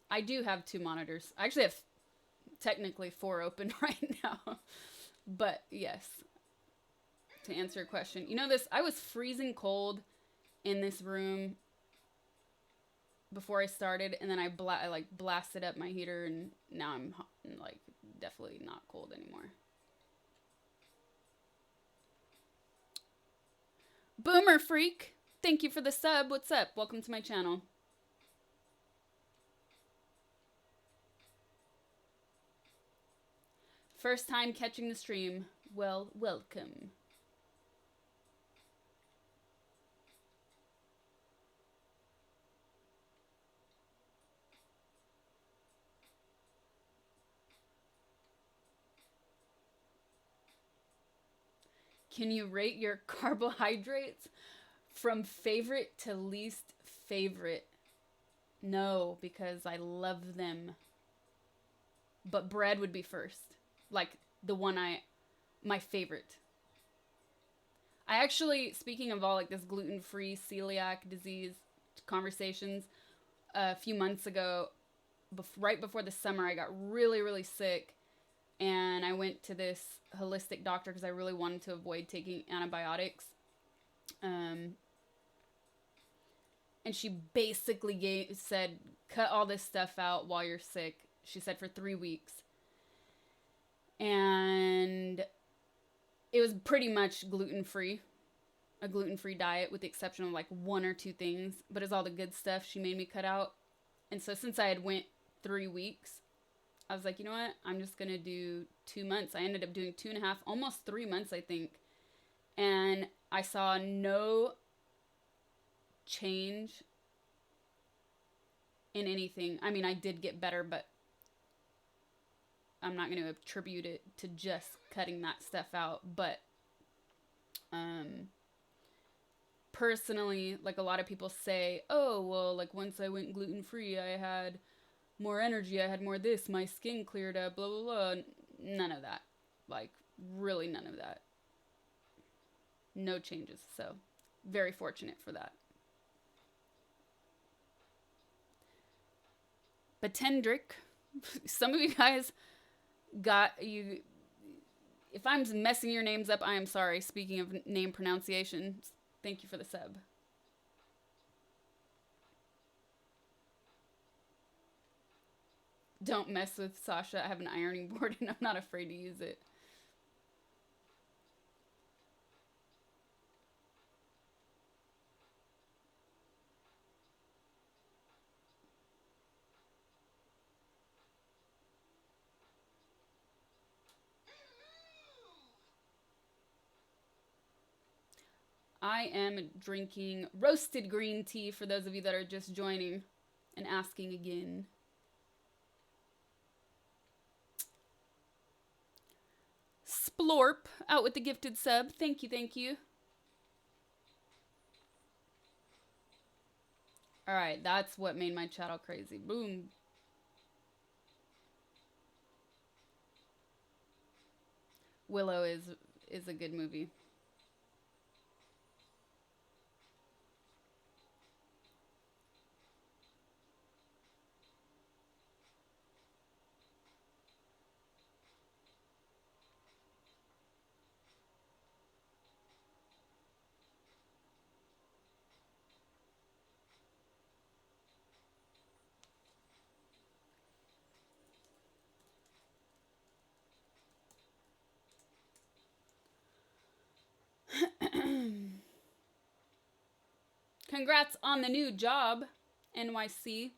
I do have 2 monitors. I actually have technically 4 open right now. But yes, to answer your question. You know this, I was freezing cold in this room before I started, and then I blasted up my heater, and now I'm like definitely not cold anymore. Boomer Freak, thank you for the sub. What's up? Welcome to my channel. First time catching the stream. Well, welcome. Can you rate your carbohydrates from favorite to least favorite? No, because I love them. But bread would be first. Like the one my favorite. I actually, speaking of all like this gluten-free celiac disease conversations, a few months ago, right before the summer, I got really, really sick. And I went to this holistic doctor because I really wanted to avoid taking antibiotics. And she basically said, cut all this stuff out while you're sick. She said for 3 weeks. And it was pretty much gluten-free. A gluten-free diet with the exception of like 1 or 2 things. But it's all the good stuff she made me cut out. And so since I had went 3 weeks, I was like, you know what? I'm just going to do 2 months. I ended up doing 2.5, almost 3 months, I think. And I saw no change in anything. I mean, I did get better, but I'm not going to attribute it to just cutting that stuff out. But personally, like a lot of people say, oh, well, like once I went gluten-free, I had more energy, I had more this, my skin cleared up, blah, blah, blah. None of that. Like, really none of that. No changes. So, very fortunate for that. But Tendrick, some of you guys got you. If I'm messing your names up, I am sorry. Speaking of name pronunciations, thank you for the sub. Don't mess with Sasha. I have an ironing board and I'm not afraid to use it. I am drinking roasted green tea for those of you that are just joining and asking again. Splorp out with the gifted sub. Thank you, thank you. Alright, that's what made my chat all crazy. Boom. Willow is a good movie. Congrats on the new job, NYC.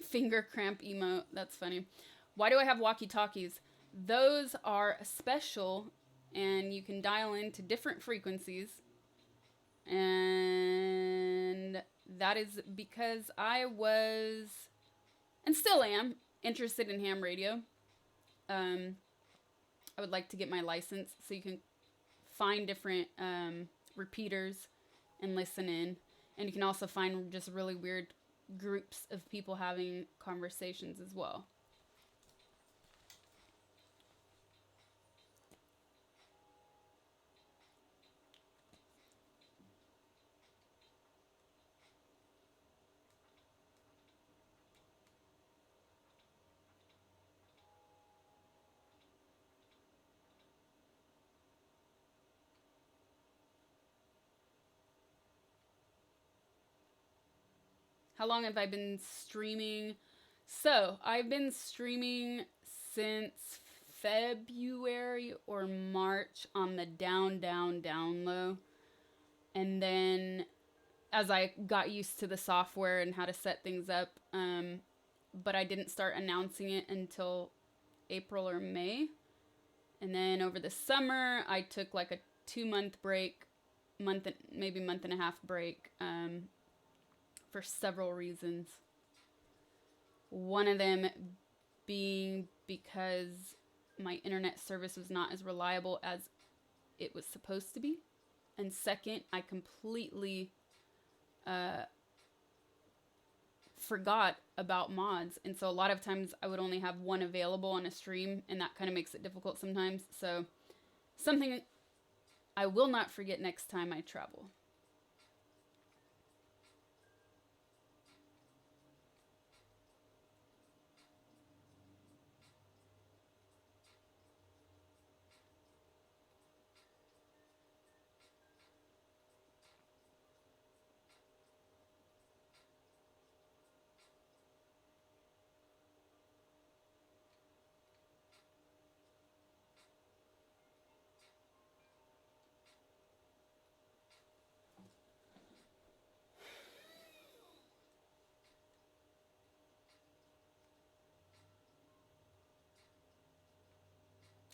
Finger cramp emote. That's funny. Why do I have walkie-talkies? Those are special, and you can dial into different frequencies. And that is because I was, and still am, interested in ham radio. I would like to get my license so you can find different repeaters and listen in. And you can also find just really weird groups of people having conversations as well. How long have I been streaming? So, I've been streaming since February or March on the down low. And then as I got used to the software and how to set things up, but I didn't start announcing it until April or May. And then over the summer, I took like a 2-month break, maybe month and a half break, for several reasons. One of them being because my internet service was not as reliable as it was supposed to be. And second, I completely forgot about mods. And so a lot of times I would only have one available on a stream, and that kind of makes it difficult sometimes. So something I will not forget next time I travel.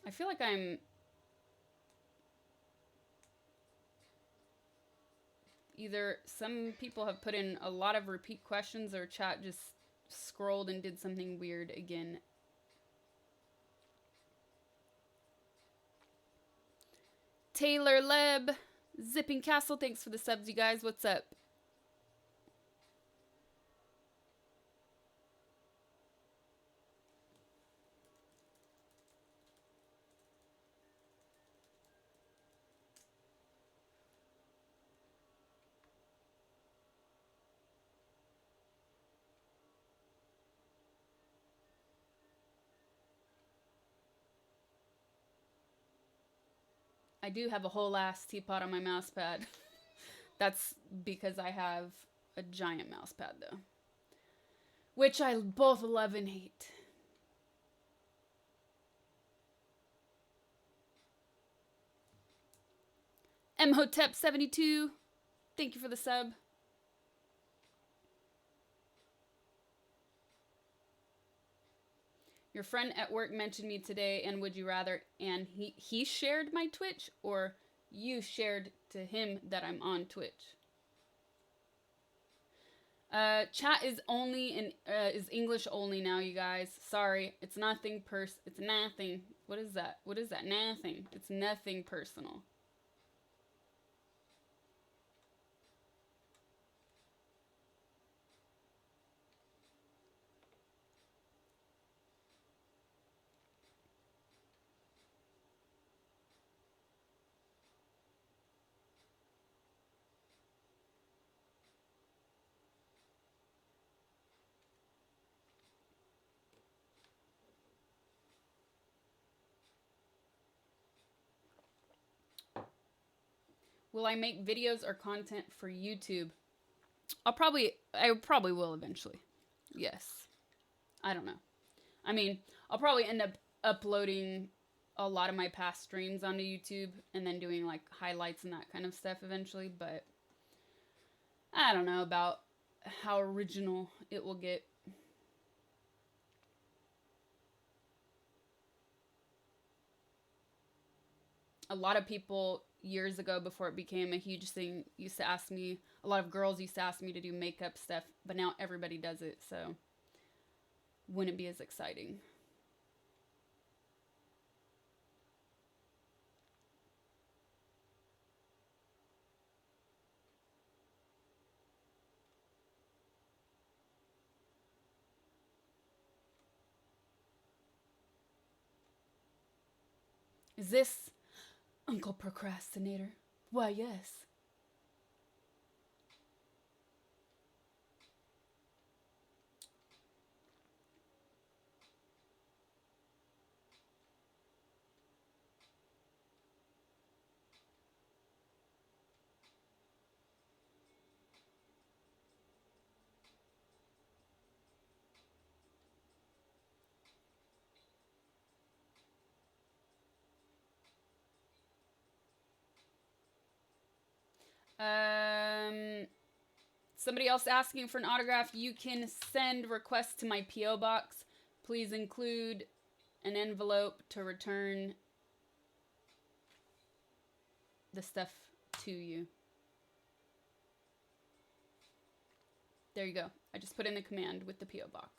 I feel like I'm either some people have put in a lot of repeat questions or chat just scrolled and did something weird again. Taylor Leb, Zipping Castle, thanks for the subs, you guys. What's up? I do have a whole ass teapot on my mouse pad. That's because I have a giant mouse pad though, which I both love and hate. Mhotep72, thank you for the sub. Your friend at work mentioned me today, and would you rather, and he shared my Twitch, or you shared to him that I'm on Twitch? Chat is only is English only now, you guys. Sorry, it's nothing it's nothing. What is that? What is that? Nothing. It's nothing personal. Will I make videos or content for YouTube? I probably will eventually. Yes. I don't know. I mean, I'll probably end up uploading a lot of my past streams onto YouTube and then doing like highlights and that kind of stuff eventually, but I don't know about how original it will get. A lot of people years ago, before it became a huge thing, used to ask me, a lot of girls used to ask me to do makeup stuff, but now everybody does it, so wouldn't be as exciting. Is this Uncle Procrastinator? Why, yes. Somebody else asking for an autograph. You can send requests to my P.O. box. Please include an envelope to return the stuff to you. There you go. I just put in the command with the P.O. box.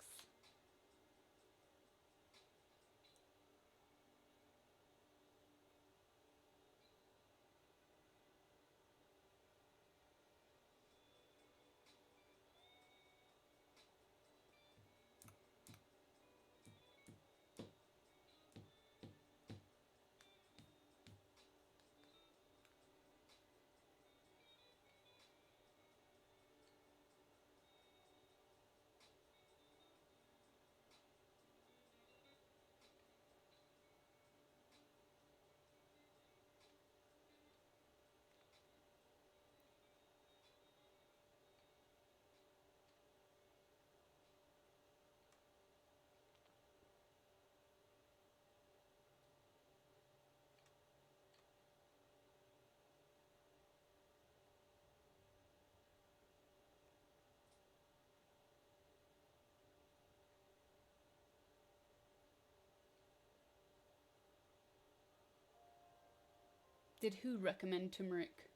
Did who recommend turmeric?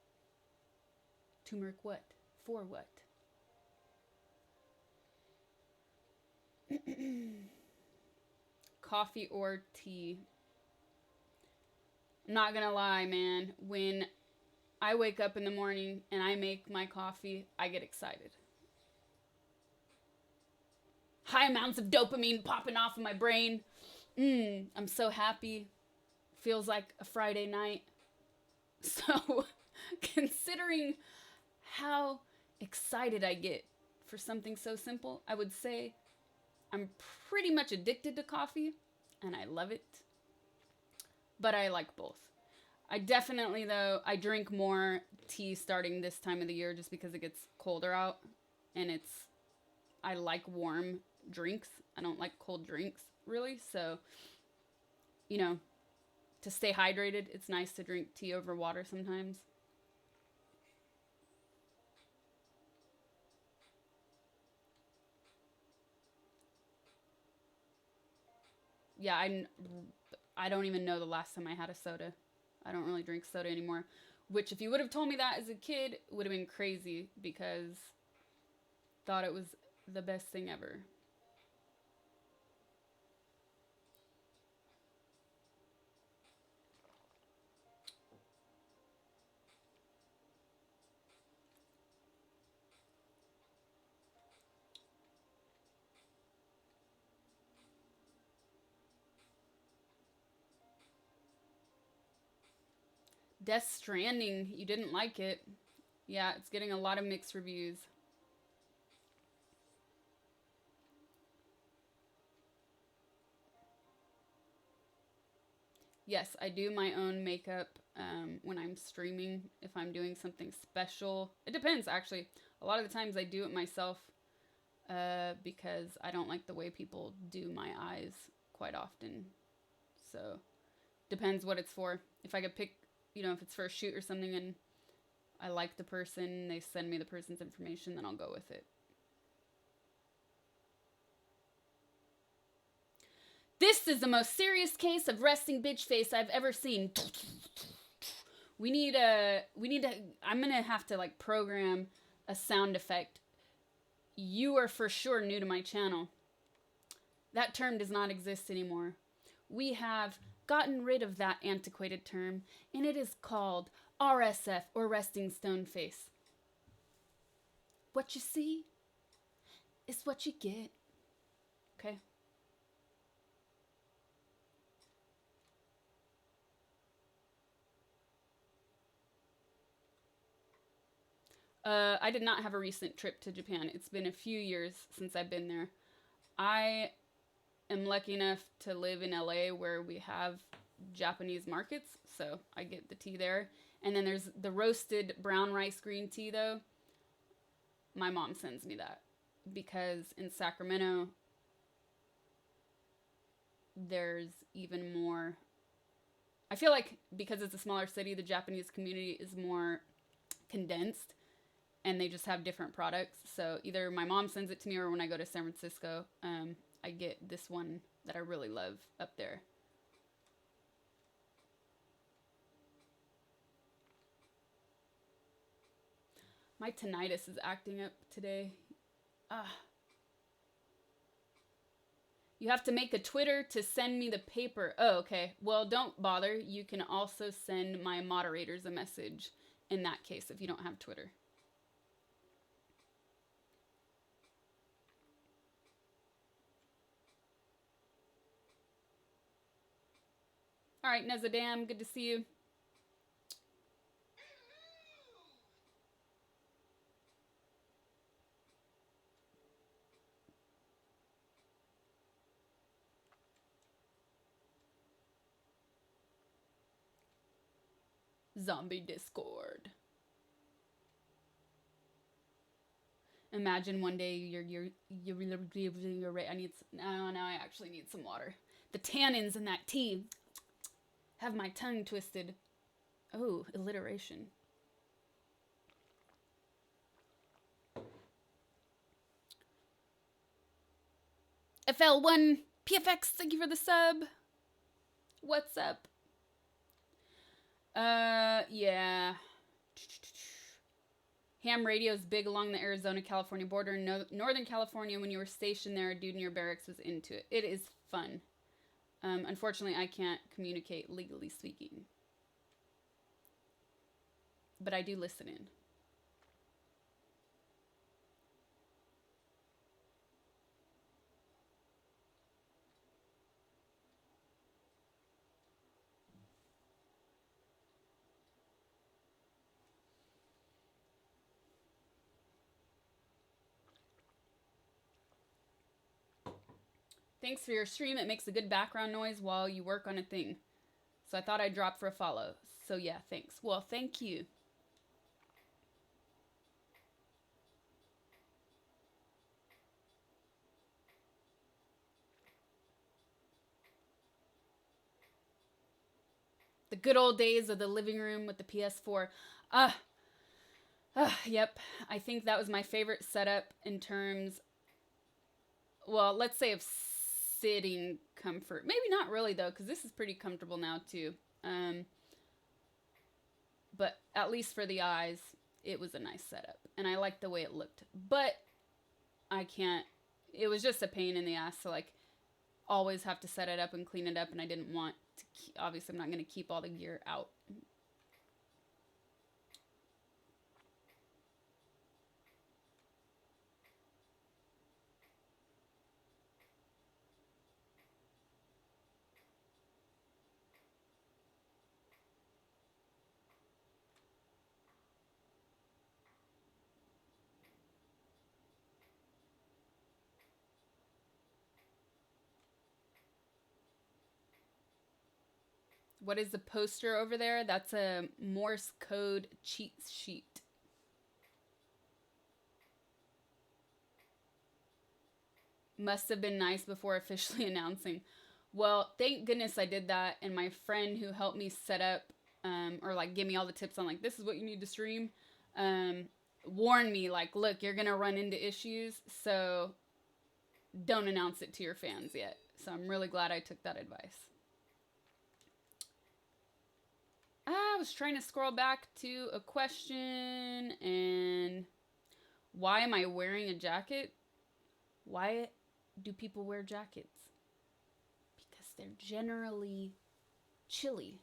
Turmeric what? For what? Coffee or tea? I'm not gonna lie, man. When I wake up in the morning and I make my coffee, I get excited. High amounts of dopamine popping off in my brain. I'm so happy. Feels like a Friday night. So, considering how excited I get for something so simple, I would say I'm pretty much addicted to coffee, and I love it. But I like both. I definitely, though, I drink more tea starting this time of the year just because it gets colder out. And I like warm drinks. I don't like cold drinks, really. So, you know, to stay hydrated, it's nice to drink tea over water sometimes. Yeah, I don't even know the last time I had a soda. I don't really drink soda anymore. Which, if you would have told me that as a kid, would have been crazy because thought it was the best thing ever. Death Stranding, you didn't like it. Yeah, it's getting a lot of mixed reviews. Yes, I do my own makeup when I'm streaming, if I'm doing something special. It depends, actually. A lot of the times I do it myself because I don't like the way people do my eyes quite often. So, depends what it's for. If I could pick, if it's for a shoot or something and I like the person, they send me the person's information, then I'll go with it. This is the most serious case of resting bitch face I've ever seen. I'm gonna have to program a sound effect. You are for sure new to my channel. That term does not exist anymore. We have gotten rid of that antiquated term, and it is called RSF, or resting stone face. What you see is what you get. Okay? I did not have a recent trip to Japan. It's been a few years since I've been there. I am lucky enough to live in LA where we have Japanese markets, so I get the tea there. And then there's the roasted brown rice green tea, though. My mom sends me that because in Sacramento, there's even more. I feel like because it's a smaller city, the Japanese community is more condensed and they just have different products. So either my mom sends it to me or when I go to San Francisco, I get this one that I really love up there. My tinnitus is acting up today. You have to make a Twitter to send me the paper. Oh, okay. Well, don't bother. You can also send my moderators a message in that case if you don't have Twitter. All right, Nezadam, good to see you. Zombie Discord. Imagine one day you're right. Now I actually need some water. The tannins in that tea have my tongue twisted. Oh, alliteration. FL1 PFX, thank you for the sub. What's up? Yeah. Ham radio's big along the Arizona-California border. In Northern California, when you were stationed there, a dude in your barracks was into it. It is fun. Unfortunately, I can't communicate legally speaking. But I do listen in. Thanks for your stream. It makes a good background noise while you work on a thing. So I thought I'd drop for a follow. So yeah, thanks. Well, thank you. The good old days of the living room with the PS4. Ah, yep. I think that was my favorite setup in terms, well, let's say of sitting comfort. Maybe not really though, because this is pretty comfortable now too. But at least for the eyes, it was a nice setup, and I liked the way it looked. But I can't. It was just a pain in the ass to like always have to set it up and clean it up, and I didn't want to. Obviously, I'm not going to keep all the gear out. What is the poster over there? That's a Morse code cheat sheet. Must have been nice before officially announcing. Well, thank goodness I did that. And my friend who helped me set up, or like give me all the tips on like, this is what you need to stream, warned me like, look, you're going to run into issues. So don't announce it to your fans yet. So I'm really glad I took that advice. I was trying to scroll back to a question, and why am I wearing a jacket? Why do people wear jackets? Because they're generally chilly.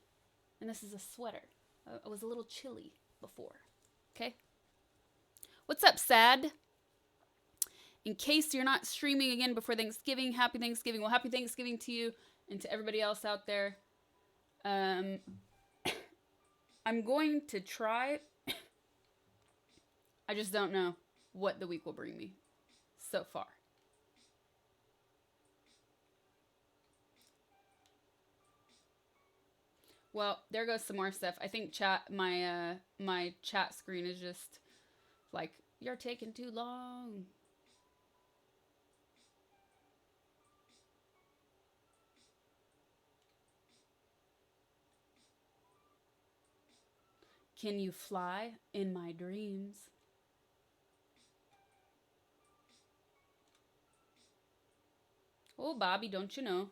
And this is a sweater. I was a little chilly before. Okay? What's up, Sad? In case you're not streaming again before Thanksgiving, happy Thanksgiving. Well, happy Thanksgiving to you and to everybody else out there. I'm going to try. I just don't know what the week will bring me so far. Well, there goes some more stuff. I think my chat screen is just like, you're taking too long. Can you fly in my dreams? Oh, Bobby, don't you know?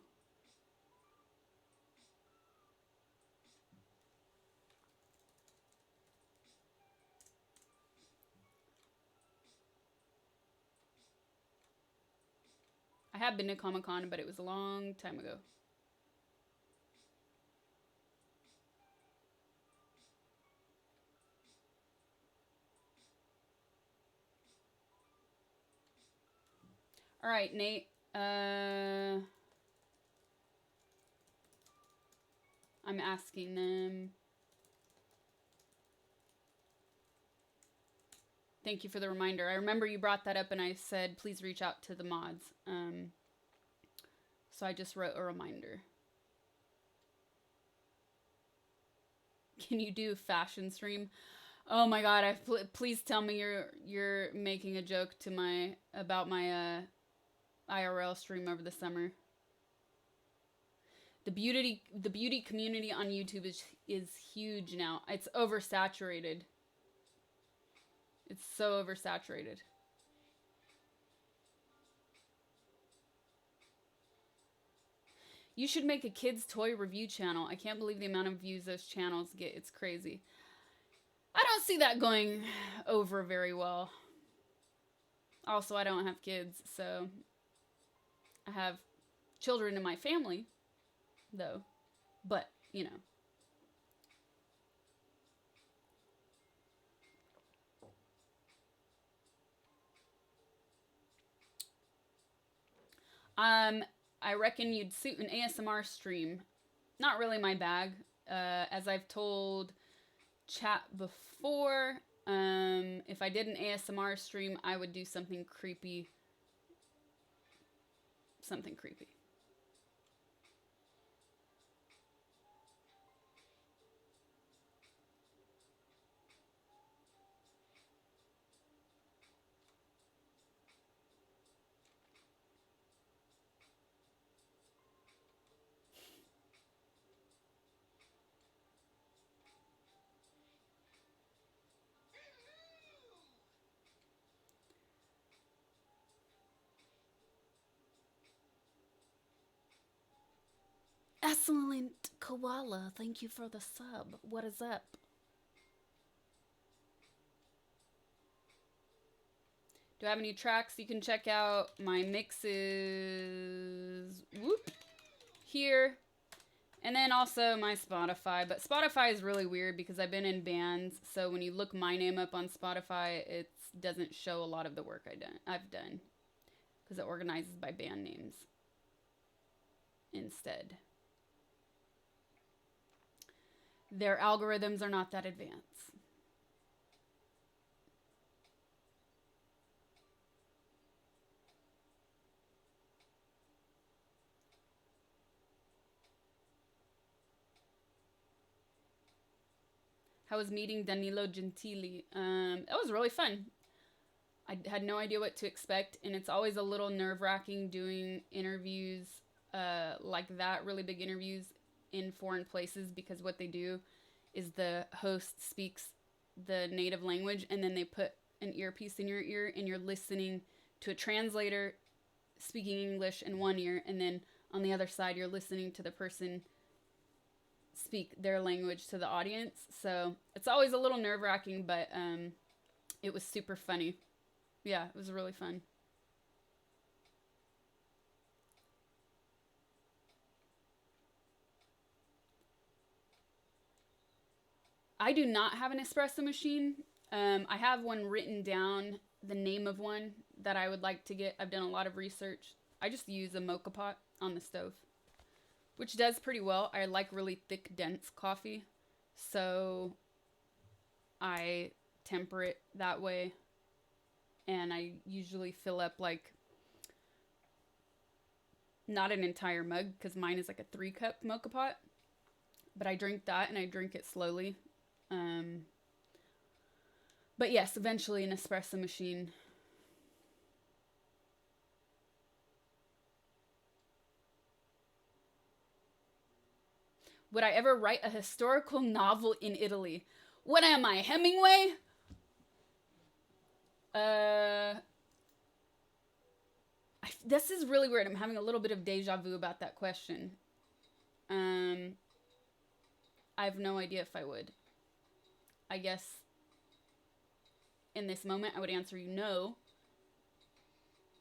I have been to Comic-Con, but it was a long time ago. All right, Nate. I'm asking them. Thank you for the reminder. I remember you brought that up and I said, please reach out to the mods. So I just wrote a reminder. Can you do fashion stream? Oh my god, please tell me you're making a joke to about my IRL stream over the summer. The beauty community on YouTube is huge now. It's oversaturated. It's so oversaturated. You should make a kids toy review channel. I can't believe the amount of views those channels get. It's crazy. I don't see that going over very well. Also, I don't have kids, so I have children in my family, though. But, you know. I reckon you'd suit an ASMR stream. Not really my bag. As I've told chat before, if I did an ASMR stream, I would do something creepy. Something creepy. Excellent Koala, thank you for the sub. What is up? Do I have any tracks? You can check out my mixes here. And then also my Spotify. But Spotify is really weird because I've been in bands. So when you look my name up on Spotify, it doesn't show a lot of the work I've done. Because it organizes by band names instead. Their algorithms are not that advanced. How was meeting Danilo Gentili? It was really fun. I had no idea what to expect, and it's always a little nerve-wracking doing interviews like that, really big interviews in foreign places, because what they do is the host speaks the native language, and then they put an earpiece in your ear, and you're listening to a translator speaking English in one ear, and then on the other side, you're listening to the person speak their language to the audience. So it's always a little nerve-wracking, but it was super funny. Yeah, it was really fun. I do not have an espresso machine. I have one written down, the name of one that I would like to get. I've done a lot of research. I just use a mocha pot on the stove, which does pretty well. I like really thick, dense coffee, so I temper it that way. And I usually fill up like not an entire mug, because mine is like a 3-cup mocha pot, but I drink that and I drink it slowly. But yes, eventually an espresso machine. Would I ever write a historical novel in Italy? What am I, Hemingway? This is really weird. I'm having a little bit of deja vu about that question. I have no idea if I would. I guess in this moment I would answer you no.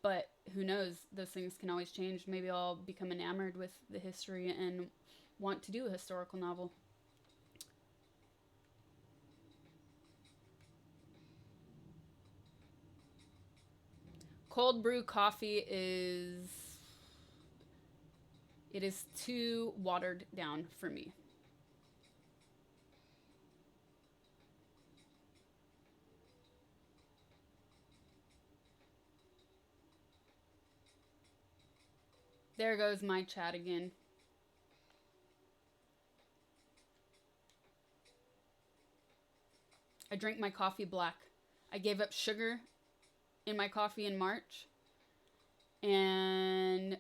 But who knows? Those things can always change. Maybe I'll become enamored with the history and want to do a historical novel. Cold brew coffee is too watered down for me. There goes my chat again. I drink my coffee black. I gave up sugar in my coffee in March. And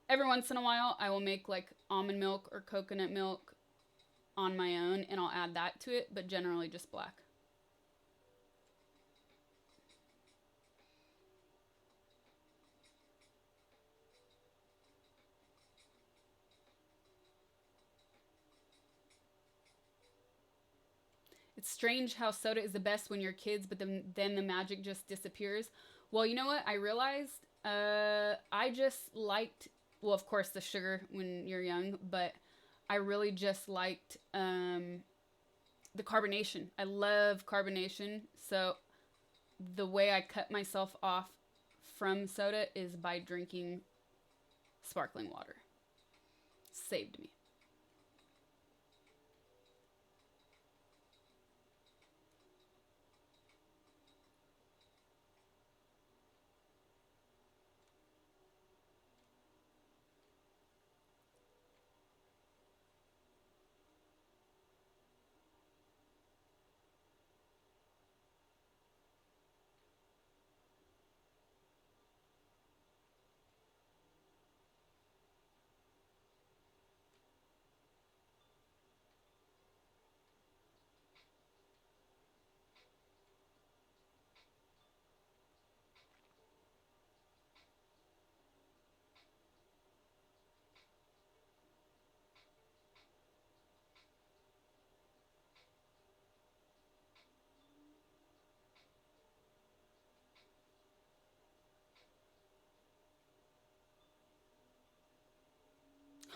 every once in a while, I will make like almond milk or coconut milk on my own, and I'll add that to it, but generally just black. It's strange how soda is the best when you're kids, but then the magic just disappears. Well, you know what? I realized I just liked, well, of course, the sugar when you're young, but I really just liked the carbonation. I love carbonation. So the way I cut myself off from soda is by drinking sparkling water. Saved me.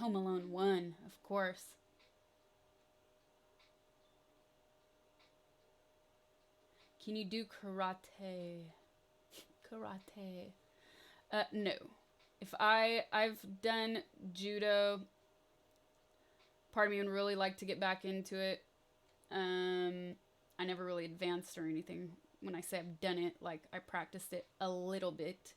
Home Alone 1, of course. Can you do karate? Karate. No. If I've done judo. Part of me would really like to get back into it. I never really advanced or anything. When I say I've done it, like I practiced it a little bit.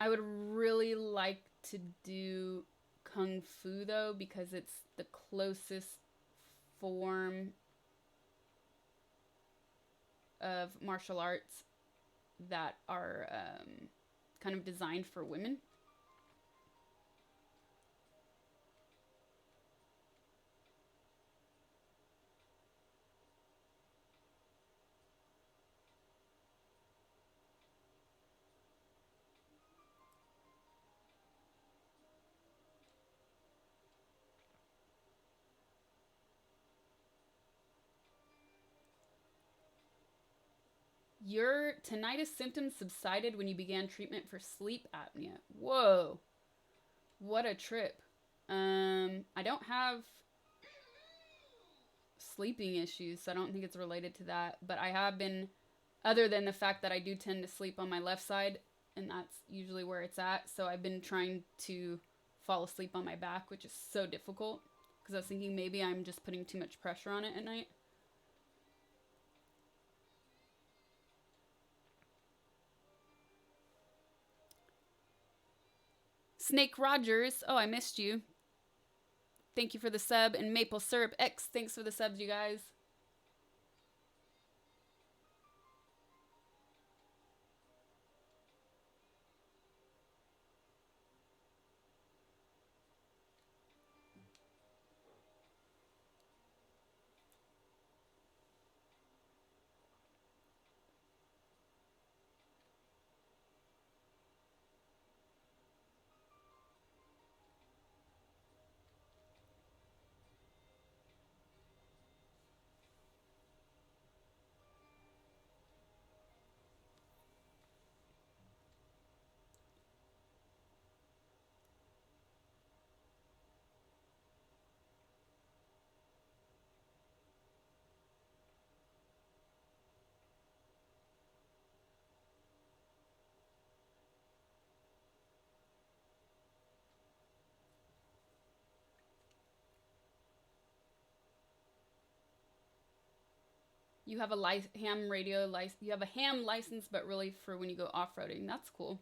I would really like to do Kung Fu though, because it's the closest form of martial arts that are kind of designed for women. Your tinnitus symptoms subsided when you began treatment for sleep apnea. Whoa. What a trip. I don't have sleeping issues, so I don't think it's related to that. But I have been, other than the fact that I do tend to sleep on my left side, and that's usually where it's at. So I've been trying to fall asleep on my back, which is so difficult. Because I was thinking maybe I'm just putting too much pressure on it at night. Snake Rogers. Oh, I missed you. Thank you for the sub. And Maple Syrup X. Thanks for the subs, you guys. You have a ham radio license. You have a ham license, but really for when you go off-roading. That's cool.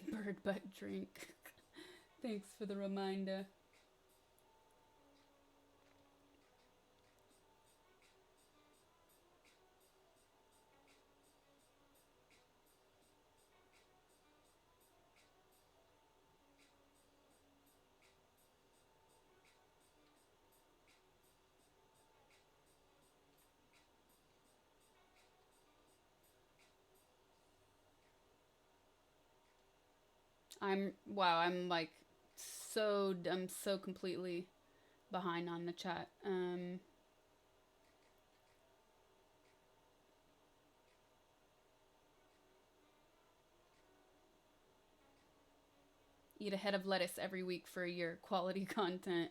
Bird butt drink. Thanks for the reminder. I'm like I'm so completely behind on the chat. Eat a head of lettuce every week for a year. Quality content.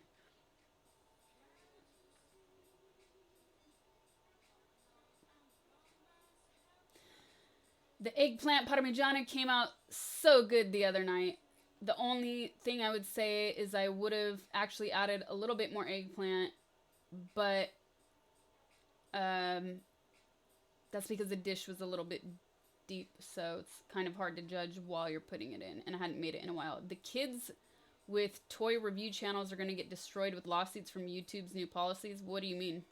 The eggplant parmigiana came out so good the other night. The only thing I would say is I would have actually added a little bit more eggplant, but that's because the dish was a little bit deep, so it's kind of hard to judge while you're putting it in, and I hadn't made it in a while. The kids with toy review channels are going to get destroyed with lawsuits from YouTube's new policies. What do you mean?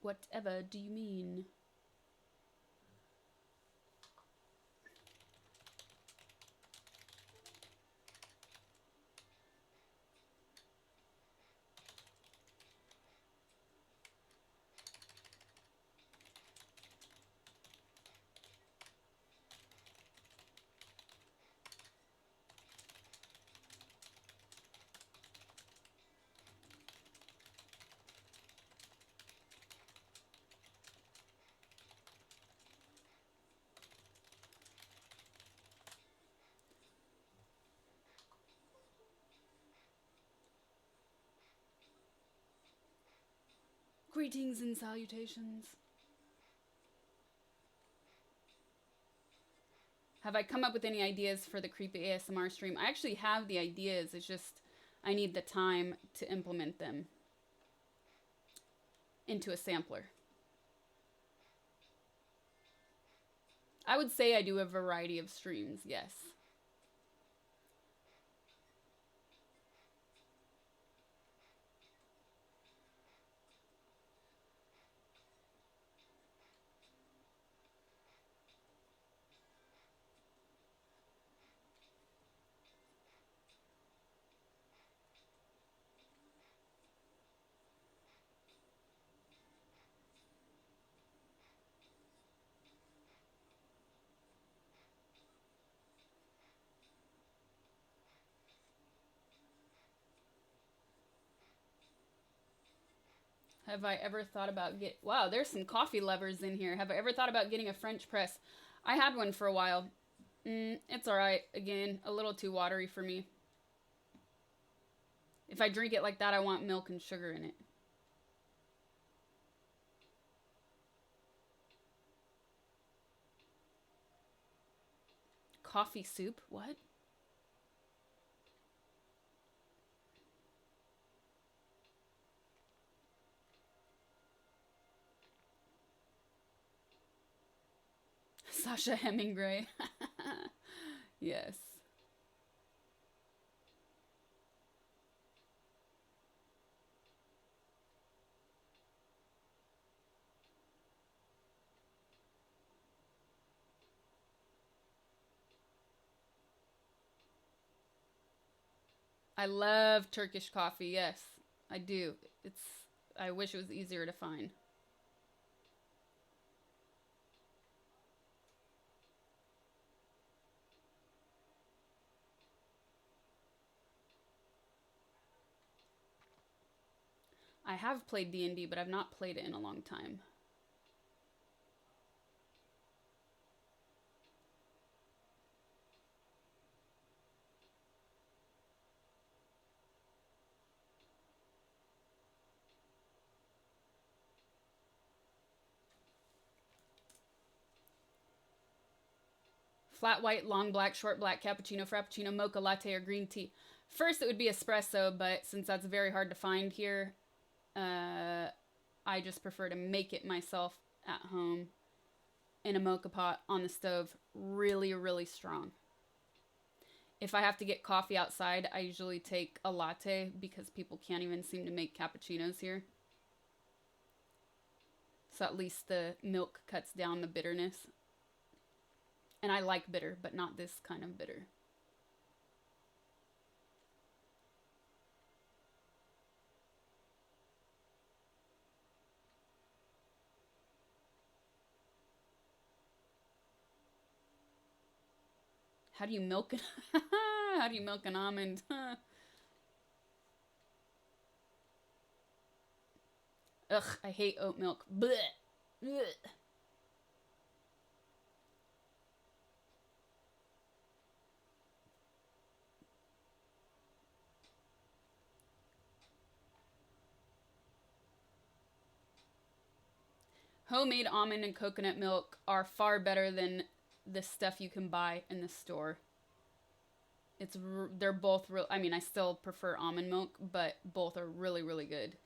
Whatever do you mean? Greetings and salutations. Have I come up with any ideas for the creepy ASMR stream? I actually have the ideas. It's just I need the time to implement them into a sampler. I would say I do a variety of streams, yes. Have I ever thought about wow, there's some coffee lovers in here. Have I ever thought about getting a French press? I had one for a while. It's alright. Again, a little too watery for me. If I drink it like that, I want milk and sugar in it. Coffee soup? What? Sasha Hemingway. Yes. I love Turkish coffee. Yes, I do. I wish it was easier to find. I have played D&D, but I've not played it in a long time. Flat white, long black, short black, cappuccino, frappuccino, mocha, latte, or green tea. First, it would be espresso, but since that's very hard to find here, I just prefer to make it myself at home in a mocha pot on the stove. Really, really strong. If I have to get coffee outside, I usually take a latte because people can't even seem to make cappuccinos here. So at least the milk cuts down the bitterness. And I like bitter, but not this kind of bitter. How do you milk it? How do you milk an almond? Ugh, I hate oat milk. Blech. Blech. Homemade almond and coconut milk are far better than the stuff you can buy in the store. They're both real. I mean, I still prefer almond milk, but both are really, really good.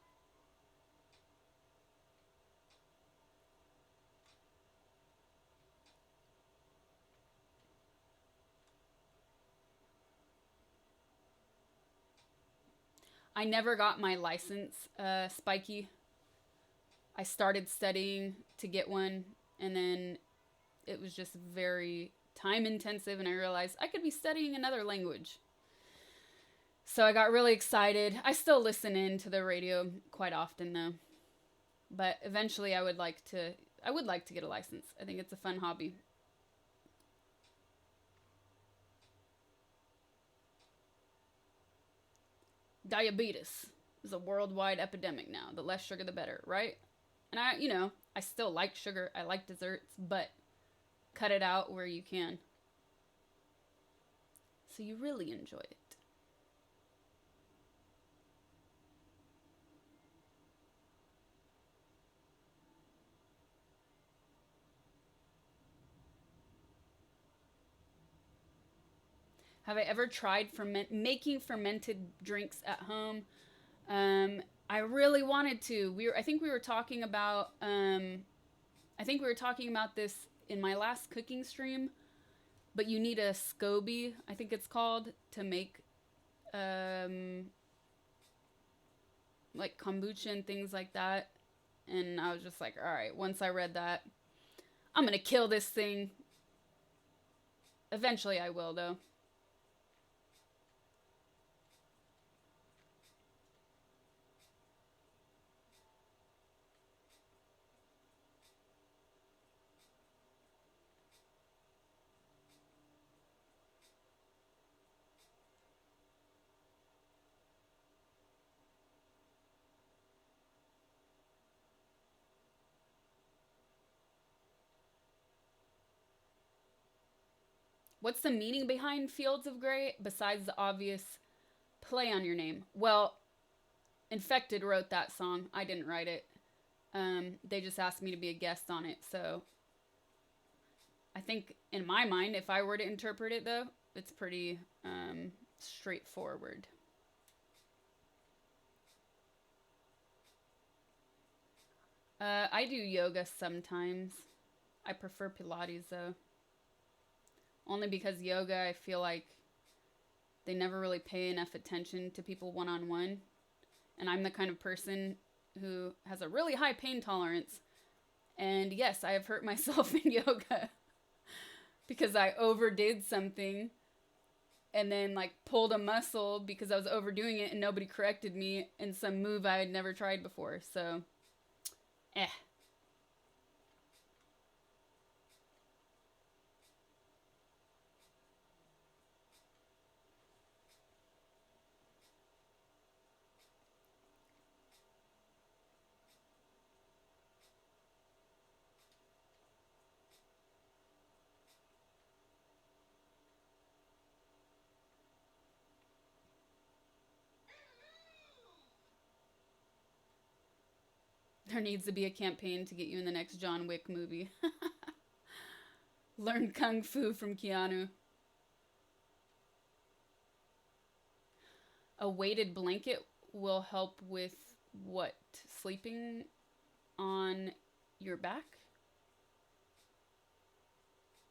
I never got my license, Spiky. I started studying to get one, and then it was just very time intensive, and I realized I could be studying another language. So I got really excited. I still listen in to the radio quite often though. But eventually I would like to get a license. I think it's a fun hobby. Diabetes is a worldwide epidemic now. The less sugar the better, right? And I still like sugar. I like desserts, but cut it out where you can. So you really enjoy it. Have I ever tried making fermented drinks at home? I really wanted to. I think we were talking about this in my last cooking stream, but you need a SCOBY, I think it's called, to make like kombucha and things like that. And I was just like, all right, once I read that, I'm gonna kill this thing. Eventually I will, though. What's the meaning behind Fields of Grey besides the obvious play on your name? Well, Infected wrote that song. I didn't write it. They just asked me to be a guest on it. So I think in my mind, if I were to interpret it, though, it's pretty straightforward. I do yoga sometimes. I prefer Pilates, though. Only because yoga, I feel like they never really pay enough attention to people one-on-one. And I'm the kind of person who has a really high pain tolerance. And yes, I have hurt myself in yoga because I overdid something and then like pulled a muscle because I was overdoing it and nobody corrected me in some move I had never tried before. So, There needs to be a campaign to get you in the next John Wick movie. Learn Kung Fu from Keanu. A weighted blanket will help with what? Sleeping on your back?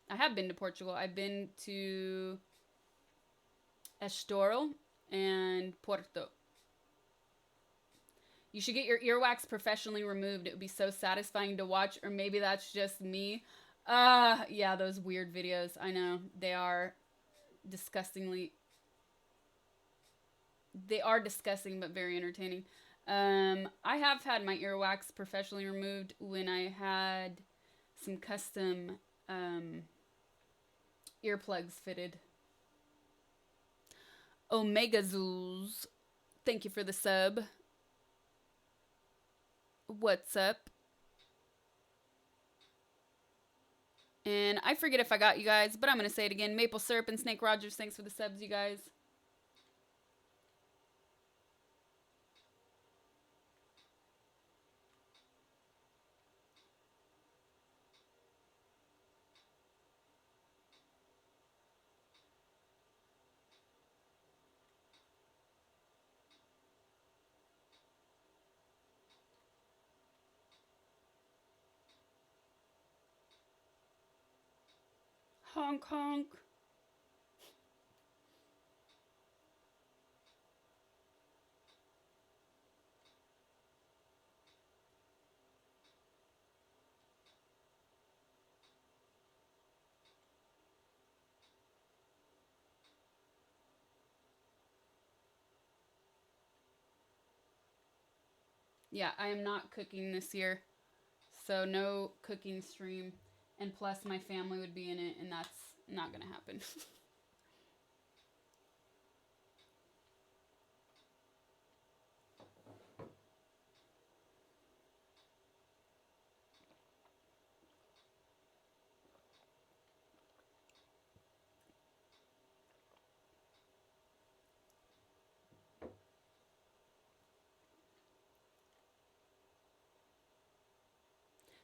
I have been to Portugal. I've been to Estoril and Porto. You should get your earwax professionally removed. It would be so satisfying to watch, or maybe that's just me. Yeah, those weird videos. I know. They are disgusting, but very entertaining. I have had my earwax professionally removed when I had some custom earplugs fitted. Omega Zoos, thank you for the sub. What's up? And I forget if I got you guys, but I'm going to say it again. Maple Syrup and Snake Rogers, thanks for the subs, you guys. Honk honk. Yeah, I am not cooking this year. So no cooking stream. And plus my family would be in it, and that's not going to happen.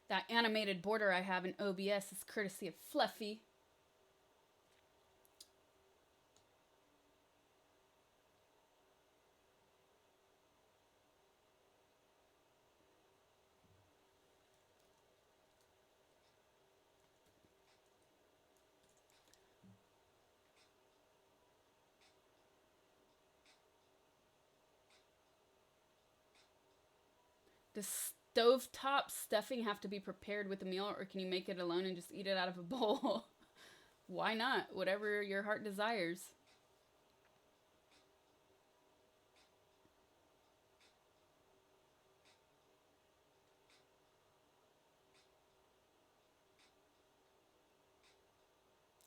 That animated border I have in OBS is courtesy of Fluffy. Does stovetop stuffing have to be prepared with a meal, or can you make it alone and just eat it out of a bowl? Why not? Whatever your heart desires.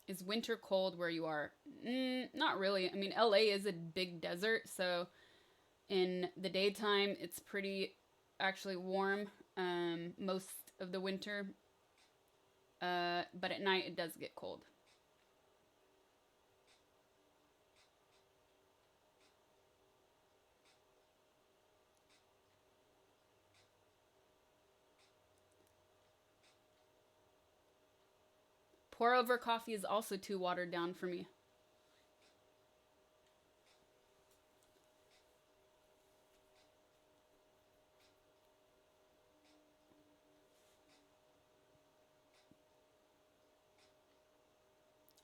Is winter cold where you are? Not really. I mean, LA is a big desert, so in the daytime it's pretty actually warm most of the winter. But at night it does get cold. Pour over coffee is also too watered down for me.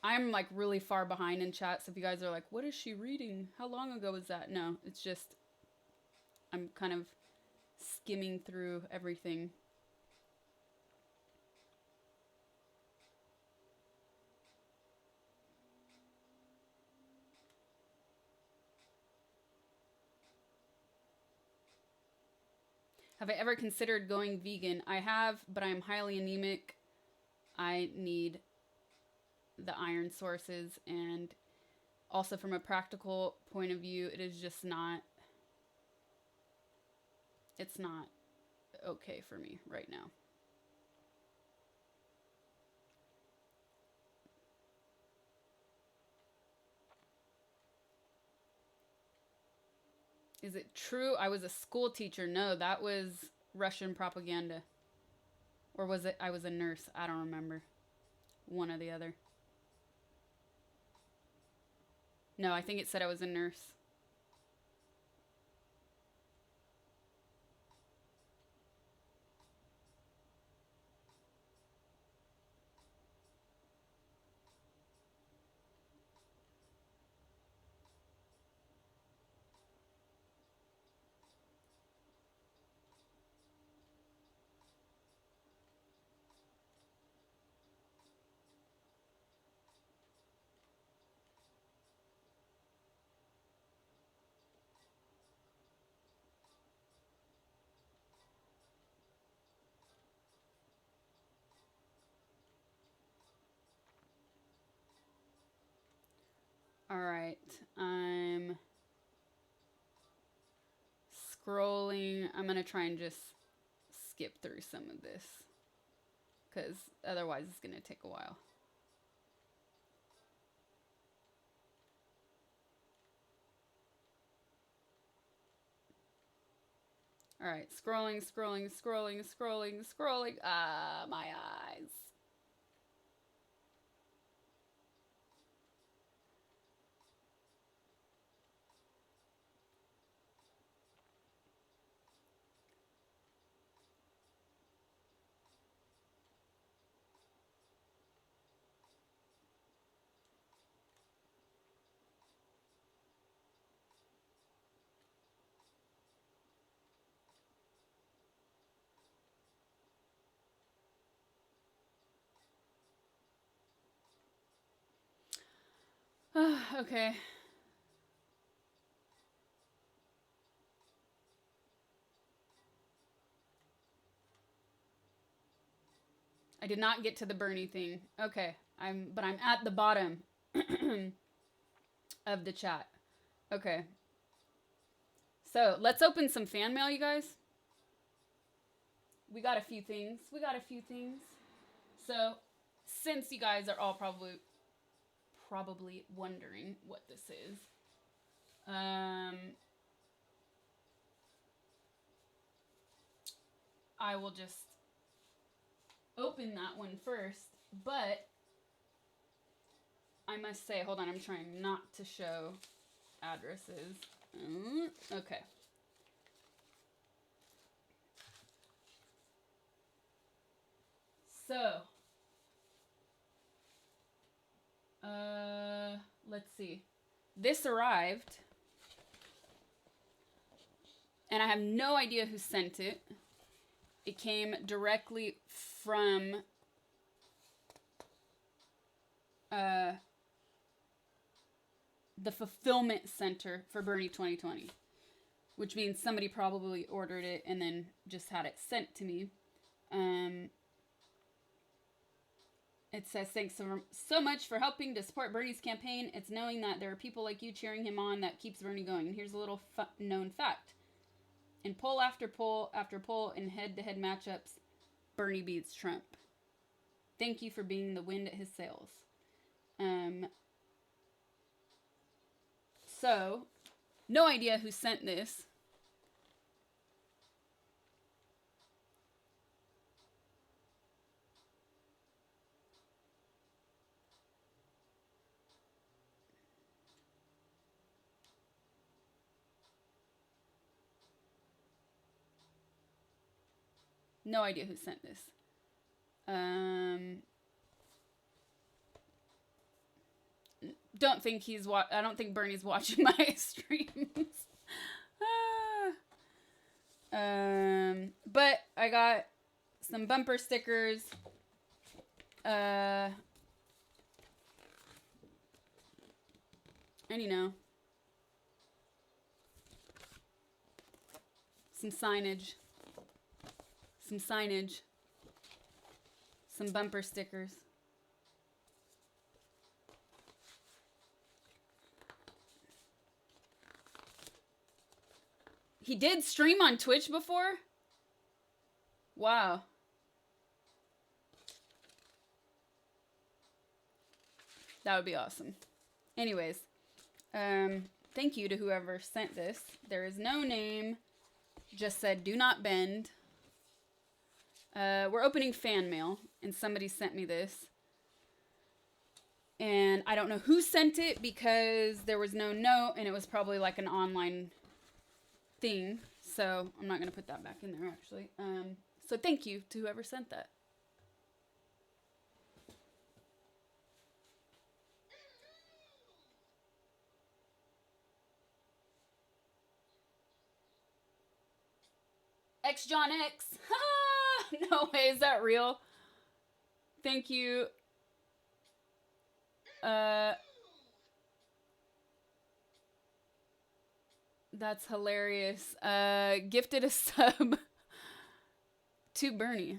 I'm like really far behind in chat, so if you guys are like, what is she reading? How long ago was that? No, it's just I'm kind of skimming through everything. Have I ever considered going vegan? I have, but I'm highly anemic. I need the iron sources, and also from a practical point of view, it is just not, it's not okay for me right now. Is it true I was a school teacher? No, that was Russian propaganda. Or was it I was a nurse? I don't remember. One or the other. No, I think it said I was a nurse. All right, I'm scrolling. I'm gonna try and just skip through some of this, because otherwise it's gonna take a while. All right, scrolling. Ah, my eyes. Okay. I did not get to the Bernie thing. Okay. I'm at the bottom of the chat. Okay. So, let's open some fan mail, you guys. We got a few things. So, since you guys are all probably wondering what this is, I will just open that one first, but I must say, hold on, I'm trying not to show addresses. Okay. So, let's see. This arrived, and I have no idea who sent it. It came directly from the fulfillment center for Bernie 2020, which means somebody probably ordered it and then just had it sent to me. It says, thanks so much for helping to support Bernie's campaign. It's knowing that there are people like you cheering him on that keeps Bernie going. And here's a little known fact. In poll after poll after poll in head-to-head matchups, Bernie beats Trump. Thank you for being the wind at his sails. So, no idea who sent this. No idea who sent this. Don't think I don't think Bernie's watching my streams. But I got some bumper stickers. And you know, some signage. Some bumper stickers. He did stream on Twitch before? Wow. That would be awesome. Anyways, thank you to whoever sent this. There is no name. Just said, do not bend. We're opening fan mail, and somebody sent me this. And I don't know who sent it because there was no note, and it was probably like an online thing. So I'm not going to put that back in there, actually. So thank you to whoever sent that. X John X. No way, is that real? Thank you. That's hilarious. Gifted a sub to Bernie.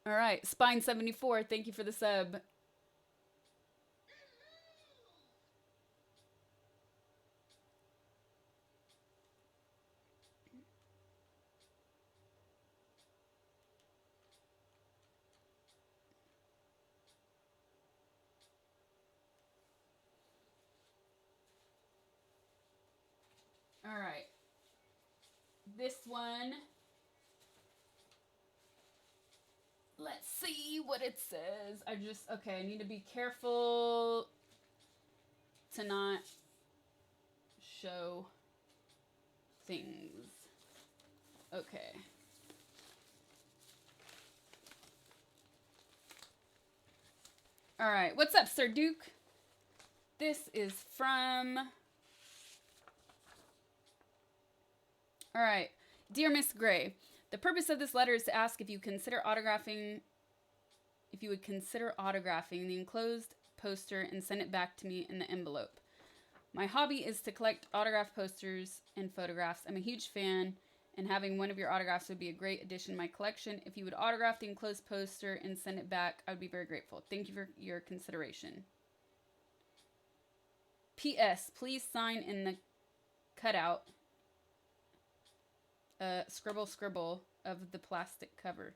All right, Spine74, thank you for the sub. All right. This one. Let's see what it says. I need to be careful to not show things. Okay. All right. What's up, Sir Duke? This is from... All right. Dear Miss Gray, the purpose of this letter is to ask if you would consider autographing the enclosed poster and send it back to me in the envelope. My hobby is to collect autographed posters and photographs. I'm a huge fan, and having one of your autographs would be a great addition to my collection. If you would autograph the enclosed poster and send it back, I would be very grateful. Thank you for your consideration. P.S. Please sign in the cutout. Scribble of the plastic cover.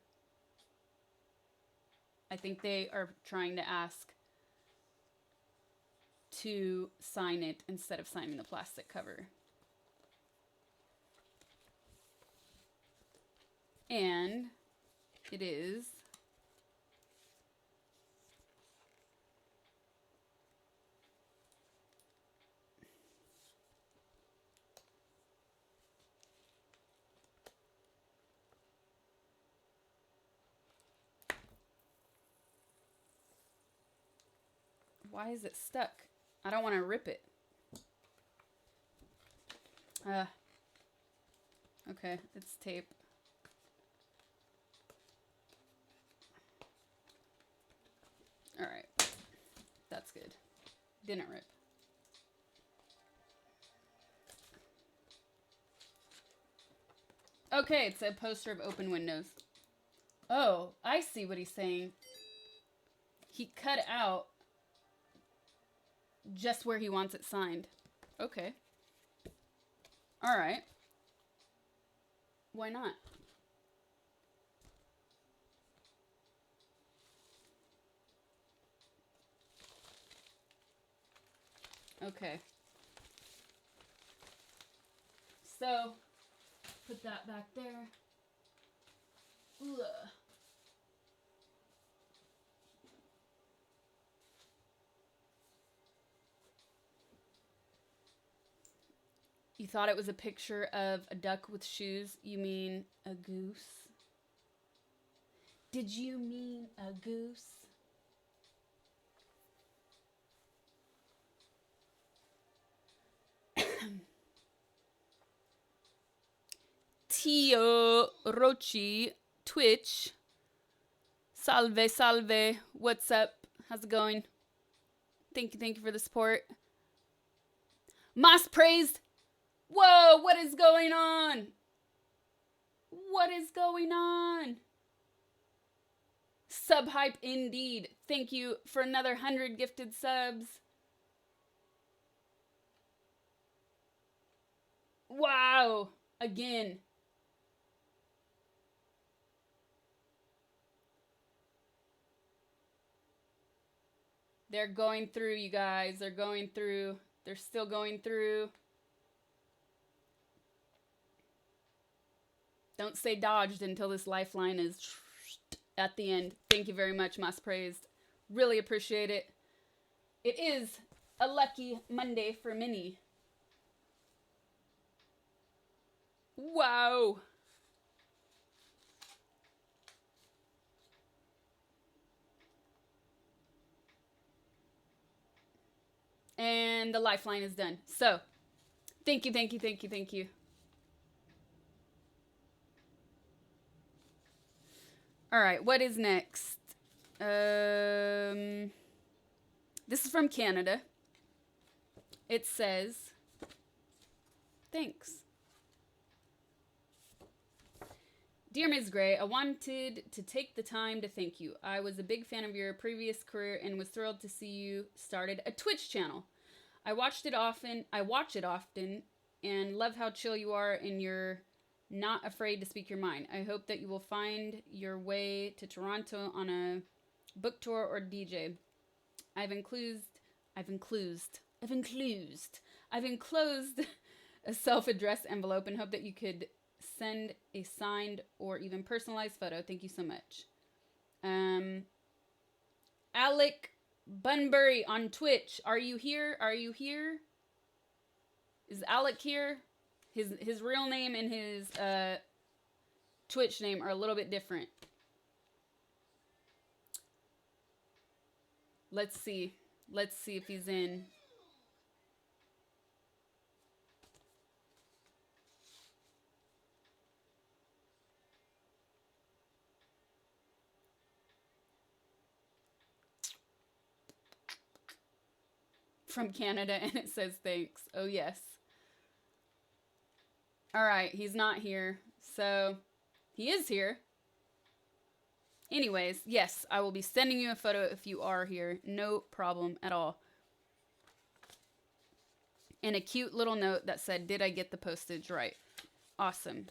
I think they are trying to ask to sign it instead of signing the plastic cover. And it is why is it stuck? I don't want to rip it. Okay, it's tape. did. Didn't rip. Okay, it's a poster of open windows. Oh, I see what he's saying. He cut out just where he wants it signed. Okay. All right. Why not? Okay. So, put that back there. Ugh. You thought it was a picture of a duck with shoes? You mean a goose? Did you mean a goose? Tio Rochi, Twitch. Salve, salve. What's up? How's it going? Thank you for the support. Moss praised. Whoa, what is going on? What is going on? Sub hype indeed. Thank you for another 100 gifted subs. Wow. Again. They're going through, you guys. They're going through. They're still going through. Don't say dodged until this lifeline is at the end. Thank you very much, Moss Praised. Really appreciate it. It is a lucky Monday for Minnie. Wow. And the lifeline is done. So, thank you. All right, what is next? This is from Canada. It says, thanks. Dear Ms. Gray, I wanted to take the time to thank you. I was a big fan of your previous career and was thrilled to see you started a Twitch channel. I watch it often and love how chill you are and you're not afraid to speak your mind. I hope that you will find your way to Toronto on a book tour or DJ. I've enclosed a self-addressed envelope and hope that you could send a signed or even personalized photo. Thank you so much. Alec Bunbury on Twitch. Are you here? Is Alec here? His real name and his Twitch name are a little bit different. Let's see if he's in. From Canada, and it says thanks. Oh, yes. All right, he's not here. So, he is here. Anyways, yes, I will be sending you a photo if you are here. No problem at all. And a cute little note that said, did I get the postage right? Awesome.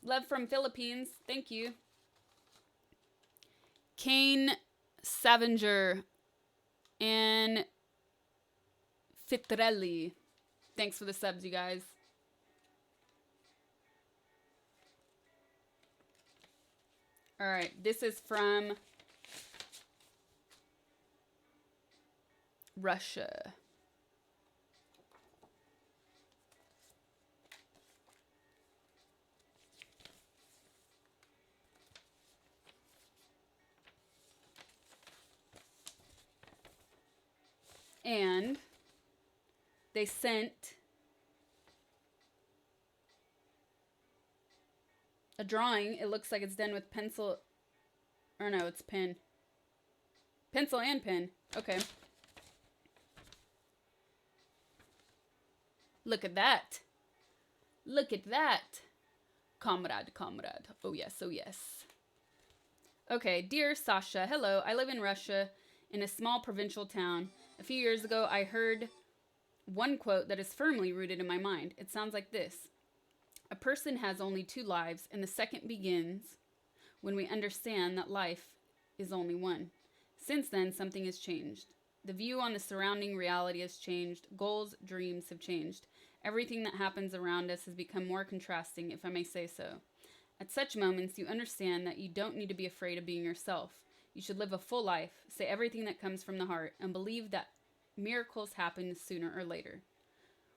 Love from Philippines. Thank you. Kane Savinger and Fitrelli. Thanks for the subs, you guys. All right, this is from Russia. And they sent a drawing. It looks like it's done with pencil. Or no, it's pen. Pencil and pen. Okay. Look at that. Look at that. Comrade, comrade. Oh yes, oh yes. Okay, dear Sasha, hello. I live in Russia in a small provincial town. A few years ago, I heard one quote that is firmly rooted in my mind. It sounds like this. A person has only 2 lives, and the second begins when we understand that life is only one. Since then, something has changed. The view on the surrounding reality has changed. Goals, dreams have changed. Everything that happens around us has become more contrasting, if I may say so. At such moments, you understand that you don't need to be afraid of being yourself. You should live a full life, say everything that comes from the heart, and believe that miracles happen sooner or later.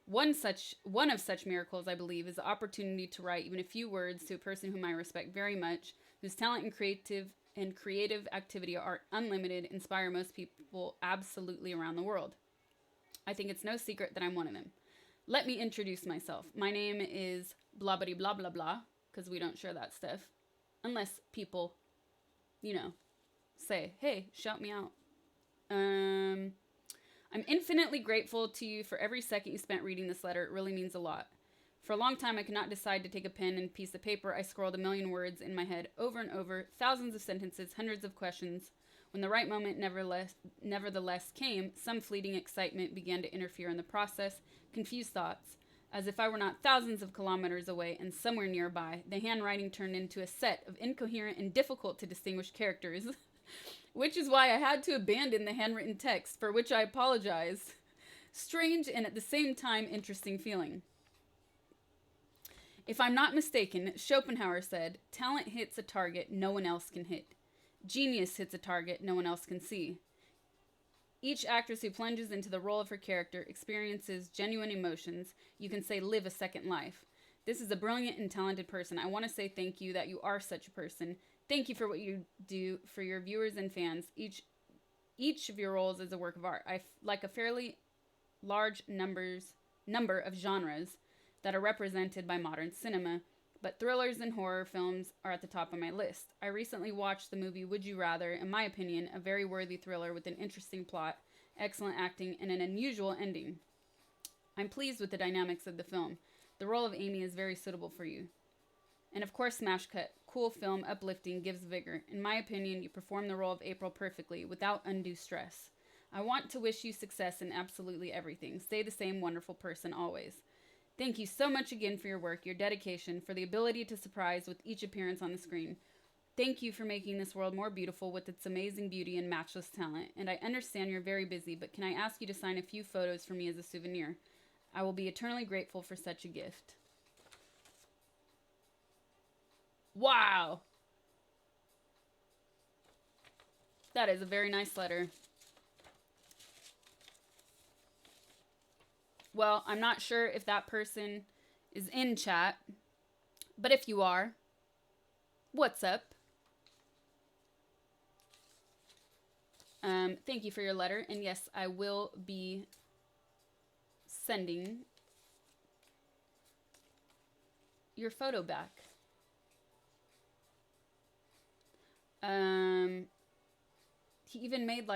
One of such miracles, I believe, is the opportunity to write even a few words to a person whom I respect very much, whose talent and creative activity are unlimited, inspire most people absolutely around the world. I think it's no secret that I'm one of them. Let me introduce myself. My name is blah blah blah blah blah, because we don't share that stuff. Unless people, say, hey, shout me out. I'm infinitely grateful to you for every second you spent reading this letter. It really means a lot. For a long time, I could not decide to take a pen and piece of paper. I scrolled a million words in my head over and over, thousands of sentences, hundreds of questions. When the right moment nevertheless came, some fleeting excitement began to interfere in the process, confused thoughts. As if I were not thousands of kilometers away and somewhere nearby, the handwriting turned into a set of incoherent and difficult to distinguish characters, which is why I had to abandon the handwritten text, for which I apologize. Strange and at the same time interesting feeling. If I'm not mistaken, Schopenhauer said, talent hits a target no one else can hit. Genius hits a target no one else can see. Each actress who plunges into the role of her character experiences genuine emotions. You can say live a second life. This is a brilliant and talented person. I want to say thank you that you are such a person. Thank you for what you do for your viewers and fans. Each of your roles is a work of art. I like a fairly large number of genres that are represented by modern cinema, but thrillers and horror films are at the top of my list. I recently watched the movie Would You Rather, in my opinion, a very worthy thriller with an interesting plot, excellent acting, and an unusual ending. I'm pleased with the dynamics of the film. The role of Amy is very suitable for you. And of course, Smash Cut. Cool film, uplifting, gives vigor. In my opinion, you perform the role of April perfectly, without undue stress. I want to wish you success in absolutely everything. Stay the same wonderful person always. Thank you so much again for your work, your dedication, for the ability to surprise with each appearance on the screen. Thank you for making this world more beautiful with its amazing beauty and matchless talent. And I understand you're very busy, but can I ask you to sign a few photos for me as a souvenir? I will be eternally grateful for such a gift. Wow! That is a very nice letter. Well, I'm not sure if that person is in chat, but if you are, what's up? Thank you for your letter, and yes, I will be sending your photo back. He even made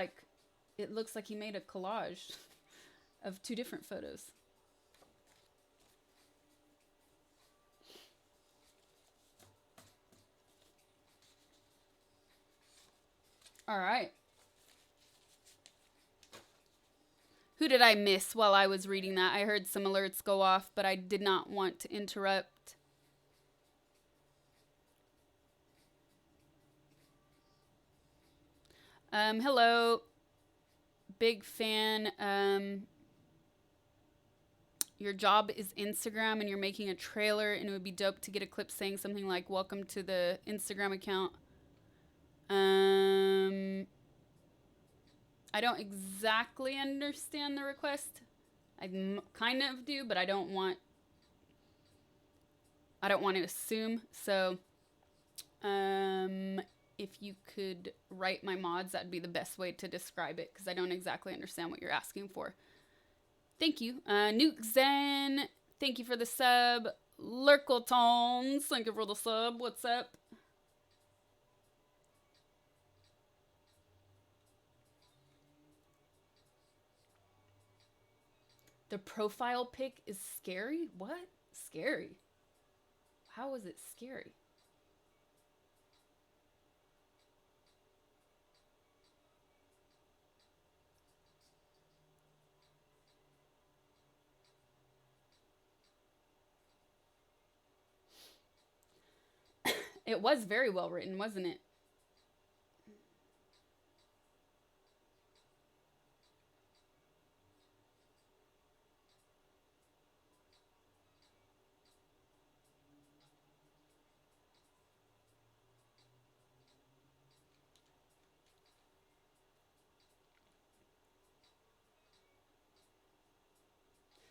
it looks like he made a collage of 2 different photos. All right. Who did I miss while I was reading that? I heard some alerts go off, but I did not want to interrupt. Hello. Big fan. Your job is Instagram and you're making a trailer, and it would be dope to get a clip saying something like, welcome to the Instagram account. I don't exactly understand the request. I kind of do, but I don't want to assume. So, if you could write my mods, that'd be the best way to describe it, because I don't exactly understand what you're asking for. Thank you. Nuke Zen, thank you for the sub. Lurkletones, thank you for the sub. What's up? The profile pic is scary? What? Scary? How is it scary? It was very well written, wasn't it?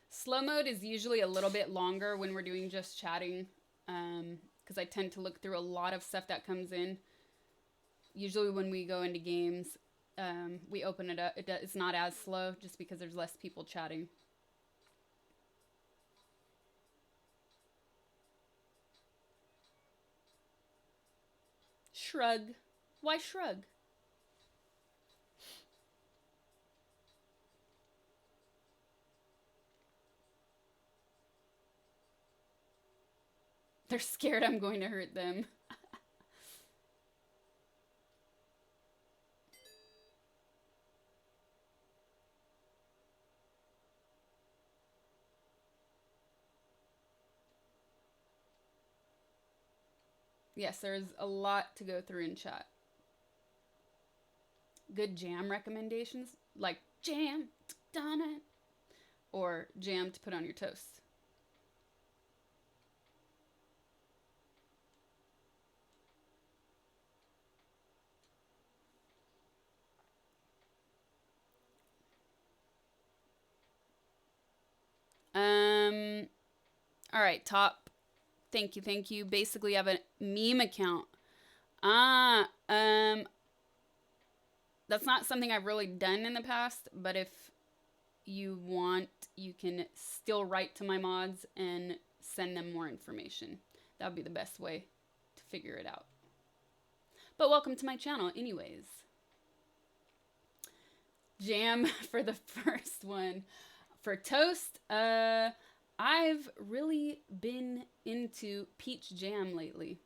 Slow mode is usually a little bit longer when we're doing just chatting, because I tend to look through a lot of stuff that comes in. Usually when we go into games, we open it up. It's not as slow just because there's less people chatting. Shrug. Why shrug? They're scared I'm going to hurt them. Yes, there's a lot to go through in chat. Good jam recommendations, like jam on it, or jam to put on your toast. All right, top. Thank you. Basically, I have a meme account. That's not something I've really done in the past, but if you want, you can still write to my mods and send them more information. That would be the best way to figure it out. But welcome to my channel anyways. Jam for the first one. For toast, I've really been into peach jam lately.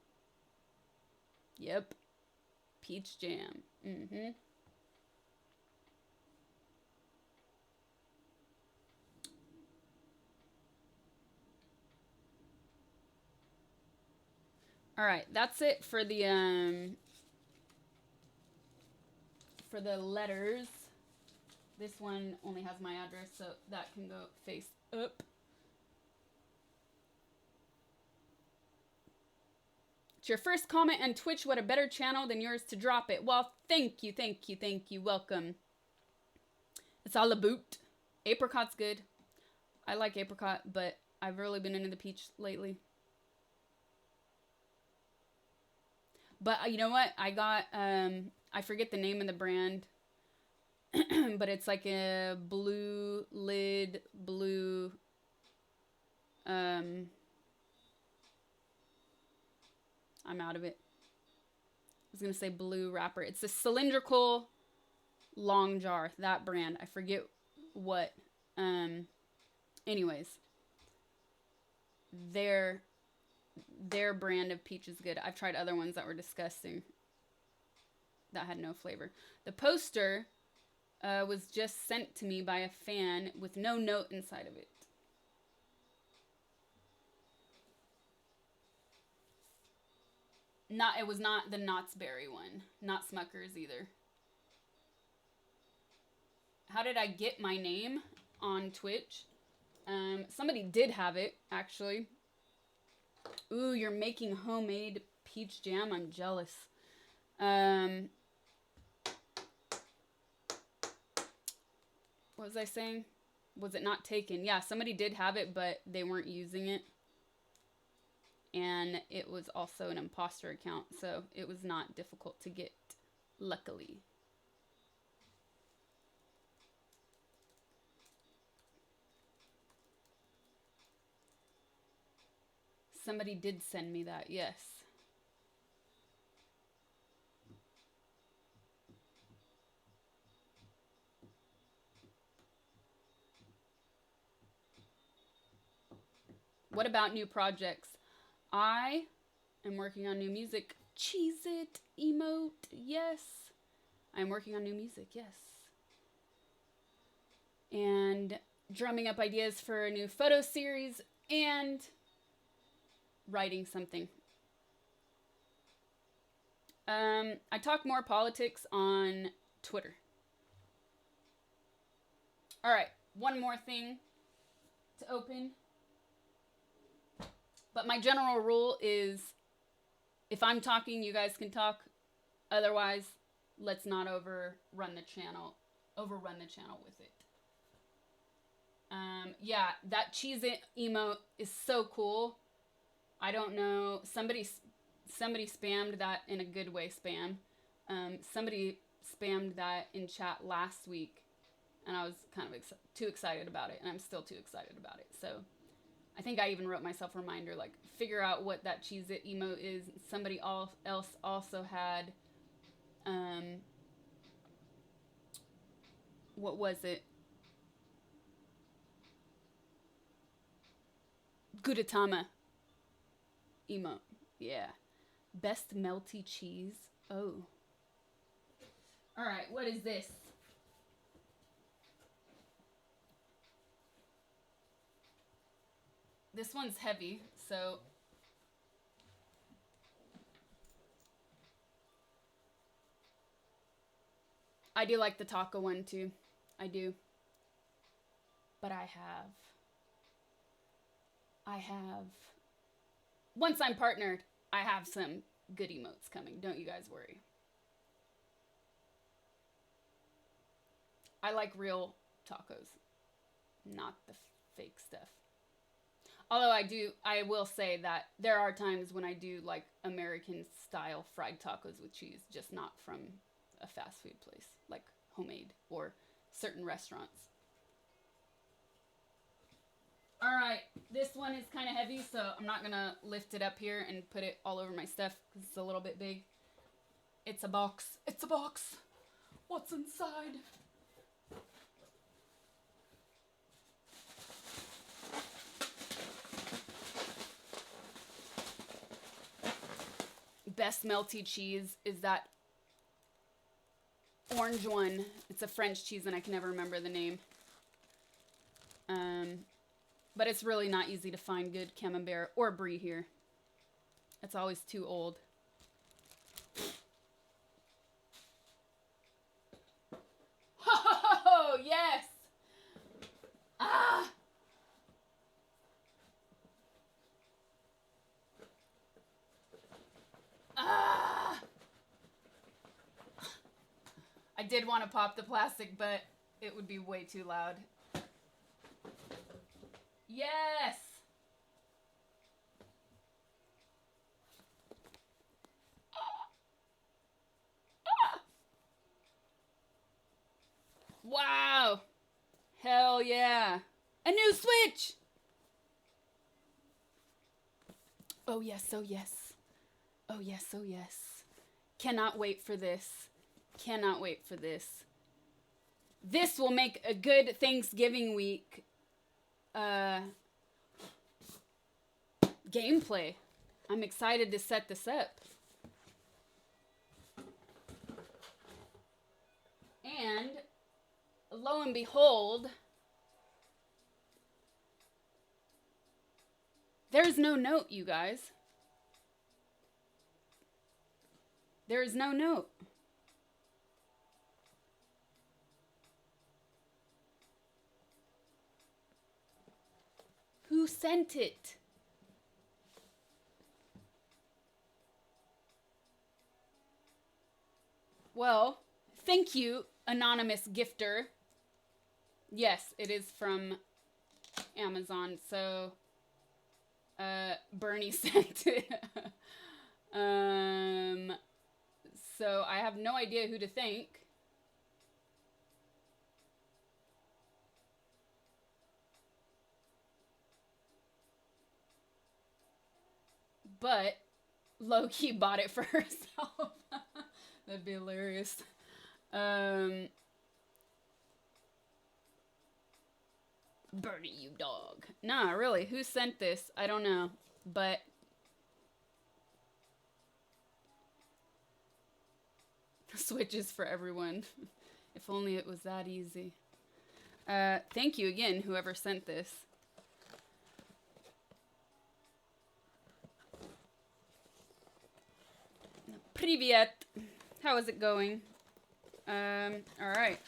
Yep. Peach jam. All right, that's it for the letters. This one only has my address, so that can go face up. It's your first comment on Twitch. What a better channel than yours to drop it. Well, thank you. Welcome. It's all a boot. Apricot's good. I like apricot, but I've really been into the peach lately. But you know what? I got, I forget the name of the brand, but it's like a blue lid, blue, I'm out of it. I was going to say blue wrapper. It's a cylindrical long jar, that brand. I forget what. Anyways, their brand of peach is good. I've tried other ones that were disgusting, that had no flavor. The poster was just sent to me by a fan with no note inside of it. It was not the Knott's Berry one. Not Smucker's either. How did I get my name on Twitch? Somebody did have it, actually. Ooh, you're making homemade peach jam. I'm jealous. What was I saying? Was it not taken? Yeah, somebody did have it, but they weren't using it. And it was also an imposter account, so it was not difficult to get, luckily. Somebody did send me that, yes. What about new projects? I am working on new music. Cheese it emote, yes. I'm working on new music, yes. And drumming up ideas for a new photo series and writing something. I talk more politics on Twitter. All right, one more thing to open. But my general rule is if I'm talking, you guys can talk. Otherwise, let's not overrun the channel with it. Yeah, that cheese it emote is so cool. I don't know. Somebody spammed that in a good way, spam. Somebody spammed that in chat last week, and I was kind of too excited about it, and I'm still too excited about it. So I think I even wrote myself a reminder, like, figure out what that cheese it emote is. Somebody else also had, what was it? Gudetama emote. Yeah. Best melty cheese. Oh. All right, what is this? This one's heavy, so I do like the taco one too. I do. But I have, once I'm partnered, I have some good emotes coming. Don't you guys worry. I like real tacos, not the fake stuff. Although I will say that there are times when I do like American style fried tacos with cheese, just not from a fast food place, like homemade or certain restaurants. All right, this one is kind of heavy, so I'm not gonna lift it up here and put it all over my stuff because it's a little bit big. It's a box. It's a box. What's inside? Best melty cheese is that orange one. It's a French cheese and I can never remember the name. But it's really not easy to find good camembert or brie here. It's always too old. Oh, yes! Ah! Ah! I did want to pop the plastic, but it would be way too loud. Yes! Wow! Hell yeah! A new Switch! Oh yes, oh yes. Oh yes, oh yes. Cannot wait for this. Cannot wait for this. This will make a good Thanksgiving week gameplay. I'm excited to set this up. And lo and behold, there's no note, you guys. There is no note. Who sent it? Well, thank you, anonymous gifter. Yes, it is from Amazon, so Bernie sent it. So I have no idea who to thank. but low-key bought it for herself. That'd be hilarious. Bernie, you dog. Nah, really, who sent this? I don't know, but Switches for everyone. If only it was that easy. Thank you again, whoever sent this. Привет. How is it going? Alright.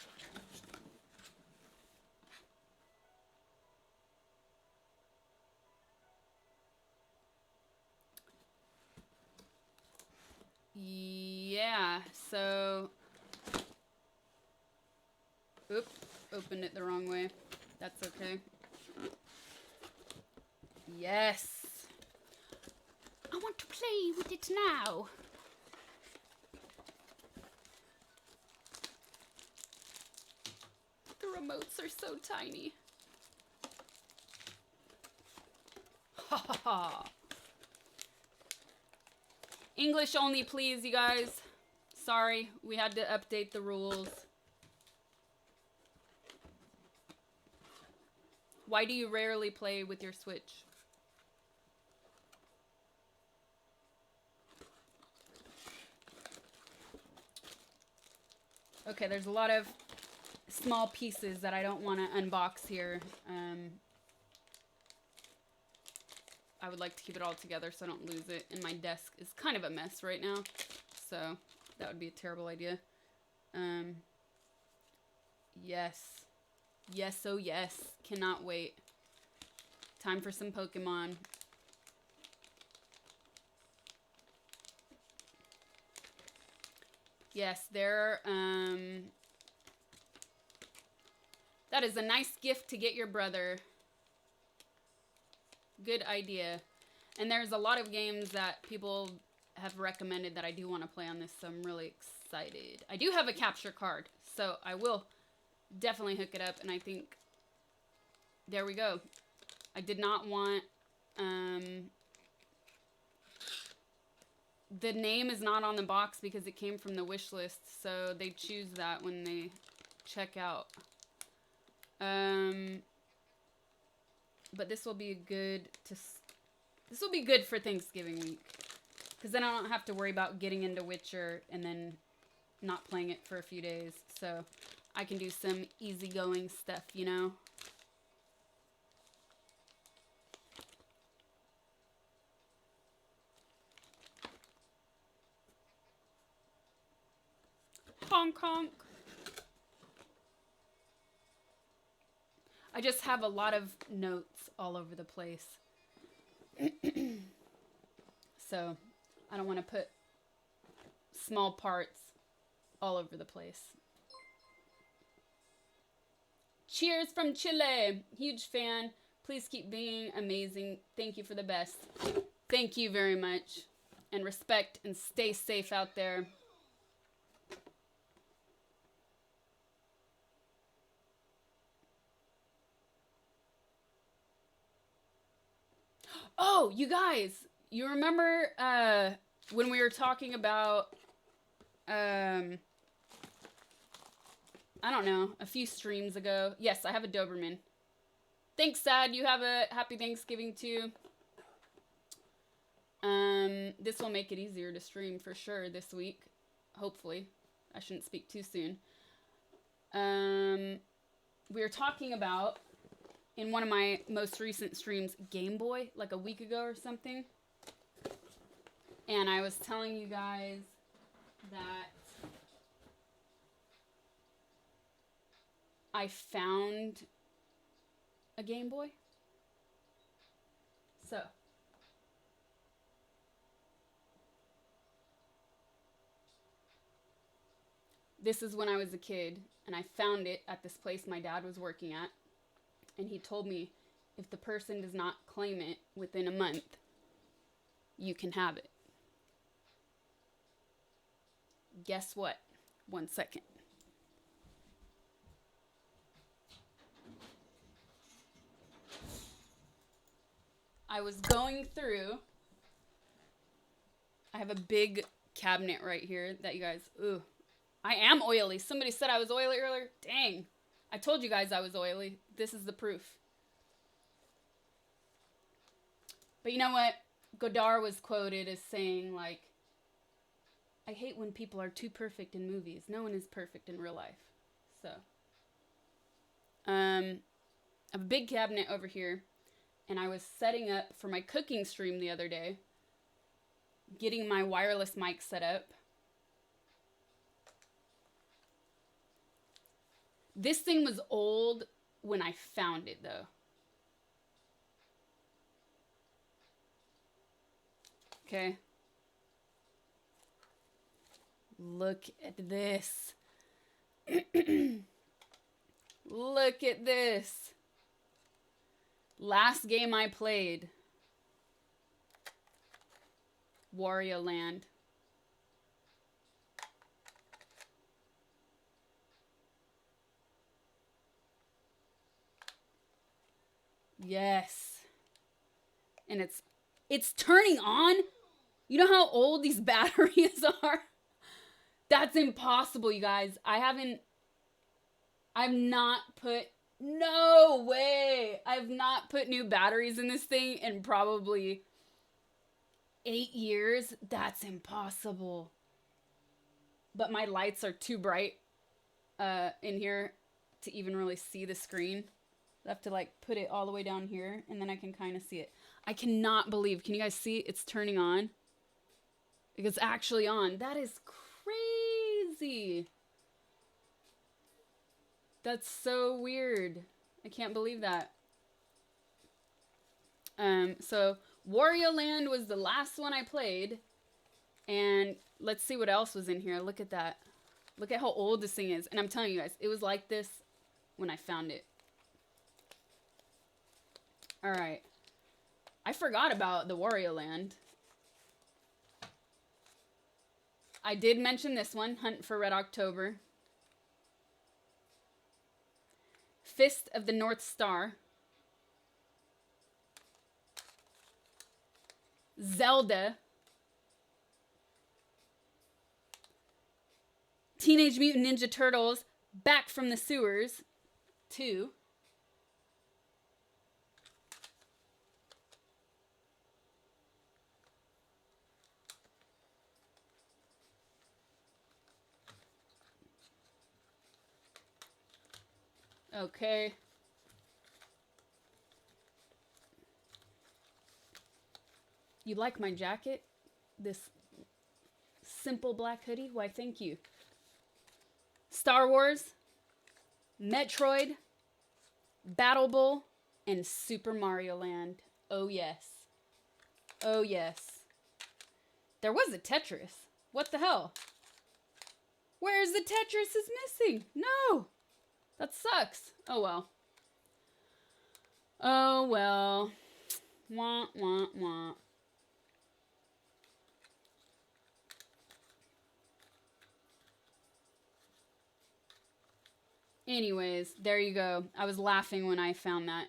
Yeah, so... Oop, opened it the wrong way. That's okay. Yes! I want to play with it now! The remotes are so tiny. Ha ha ha! English only, please, you guys. Sorry, we had to update the rules. Why do you rarely play with your Switch? Okay, there's a lot of small pieces that I don't want to unbox here. I would like to keep it all together so I don't lose it. And my desk is kind of a mess right now. So that would be a terrible idea. Yes. Yes, oh yes. Cannot wait. Time for some Pokemon. Yes, there, that is a nice gift to get your brother. Good idea. And there's a lot of games that people have recommended that I do want to play on this, so I'm really excited. I do have a capture card, so I will definitely hook it up, and I think... There we go. I did not want... The name is not on the box because it came from the wish list, so they choose that when they check out. But this will be good to... This will be good for Thanksgiving week. Because then I don't have to worry about getting into Witcher and then not playing it for a few days. So I can do some easygoing stuff, you know? Honk honk. I just have a lot of notes all over the place. So I don't want to put small parts all over the place. Cheers from Chile. Huge fan. Please keep being amazing. Thank you for the best. Thank you very much. And respect and stay safe out there. Oh, you guys, you remember when we were talking about, I don't know, a few streams ago. Yes, I have a Doberman. Thanks, Sad. You have a happy Thanksgiving, too. This will make it easier to stream for sure this week. Hopefully. I shouldn't speak too soon. We were talking about... in one of my most recent streams, Game Boy, like a week ago or something. And I was telling you guys that I found a Game Boy. So. This is when I was a kid, and I found it at this place my dad was working at. And he told me, if the person does not claim it within a month, you can have it. Guess what? 1 second. I was going through I have a big cabinet right here that you guys, ooh, I am oily. Somebody said I was oily earlier. Dang. I told you guys I was oily. This is the proof. But you know what? Godard was quoted as saying, like, I hate when people are too perfect in movies. No one is perfect in real life. So, I have a big cabinet over here, and I was setting up for my cooking stream the other day, getting my wireless mic set up. This thing was old when I found it, though. Okay. Look at this. Look at this. Last game I played. Wario Land. Yes. And it's turning on. You know how old these batteries are? That's impossible, you guys. I've not put, no way. I've not put new batteries in this thing in probably 8 years. That's impossible. But my lights are too bright in here to even really see the screen. I have to like put it all the way down here and then I can kind of see it. I cannot believe, can you guys see it's turning on? It's actually on. That is crazy. That's so weird. I can't believe that. So Wario Land was the last one I played. And let's see what else was in here. Look at that. Look at how old this thing is. And I'm telling you guys, it was like this when I found it. Alright. I forgot about the Wario Land. I did mention this one, Hunt for Red October. Fist of the North Star. Zelda. Teenage Mutant Ninja Turtles, Back from the Sewers 2. Okay. You like my jacket? This simple black hoodie? Why, thank you. Star Wars, Metroid, Battle Bowl, and Super Mario Land. Oh, yes. Oh, yes. There was a Tetris. What the hell? Where's the Tetris is missing? No. That sucks. Oh, well. Oh, well. Wah, wah, wah. Anyways, there you go. I was laughing when I found that.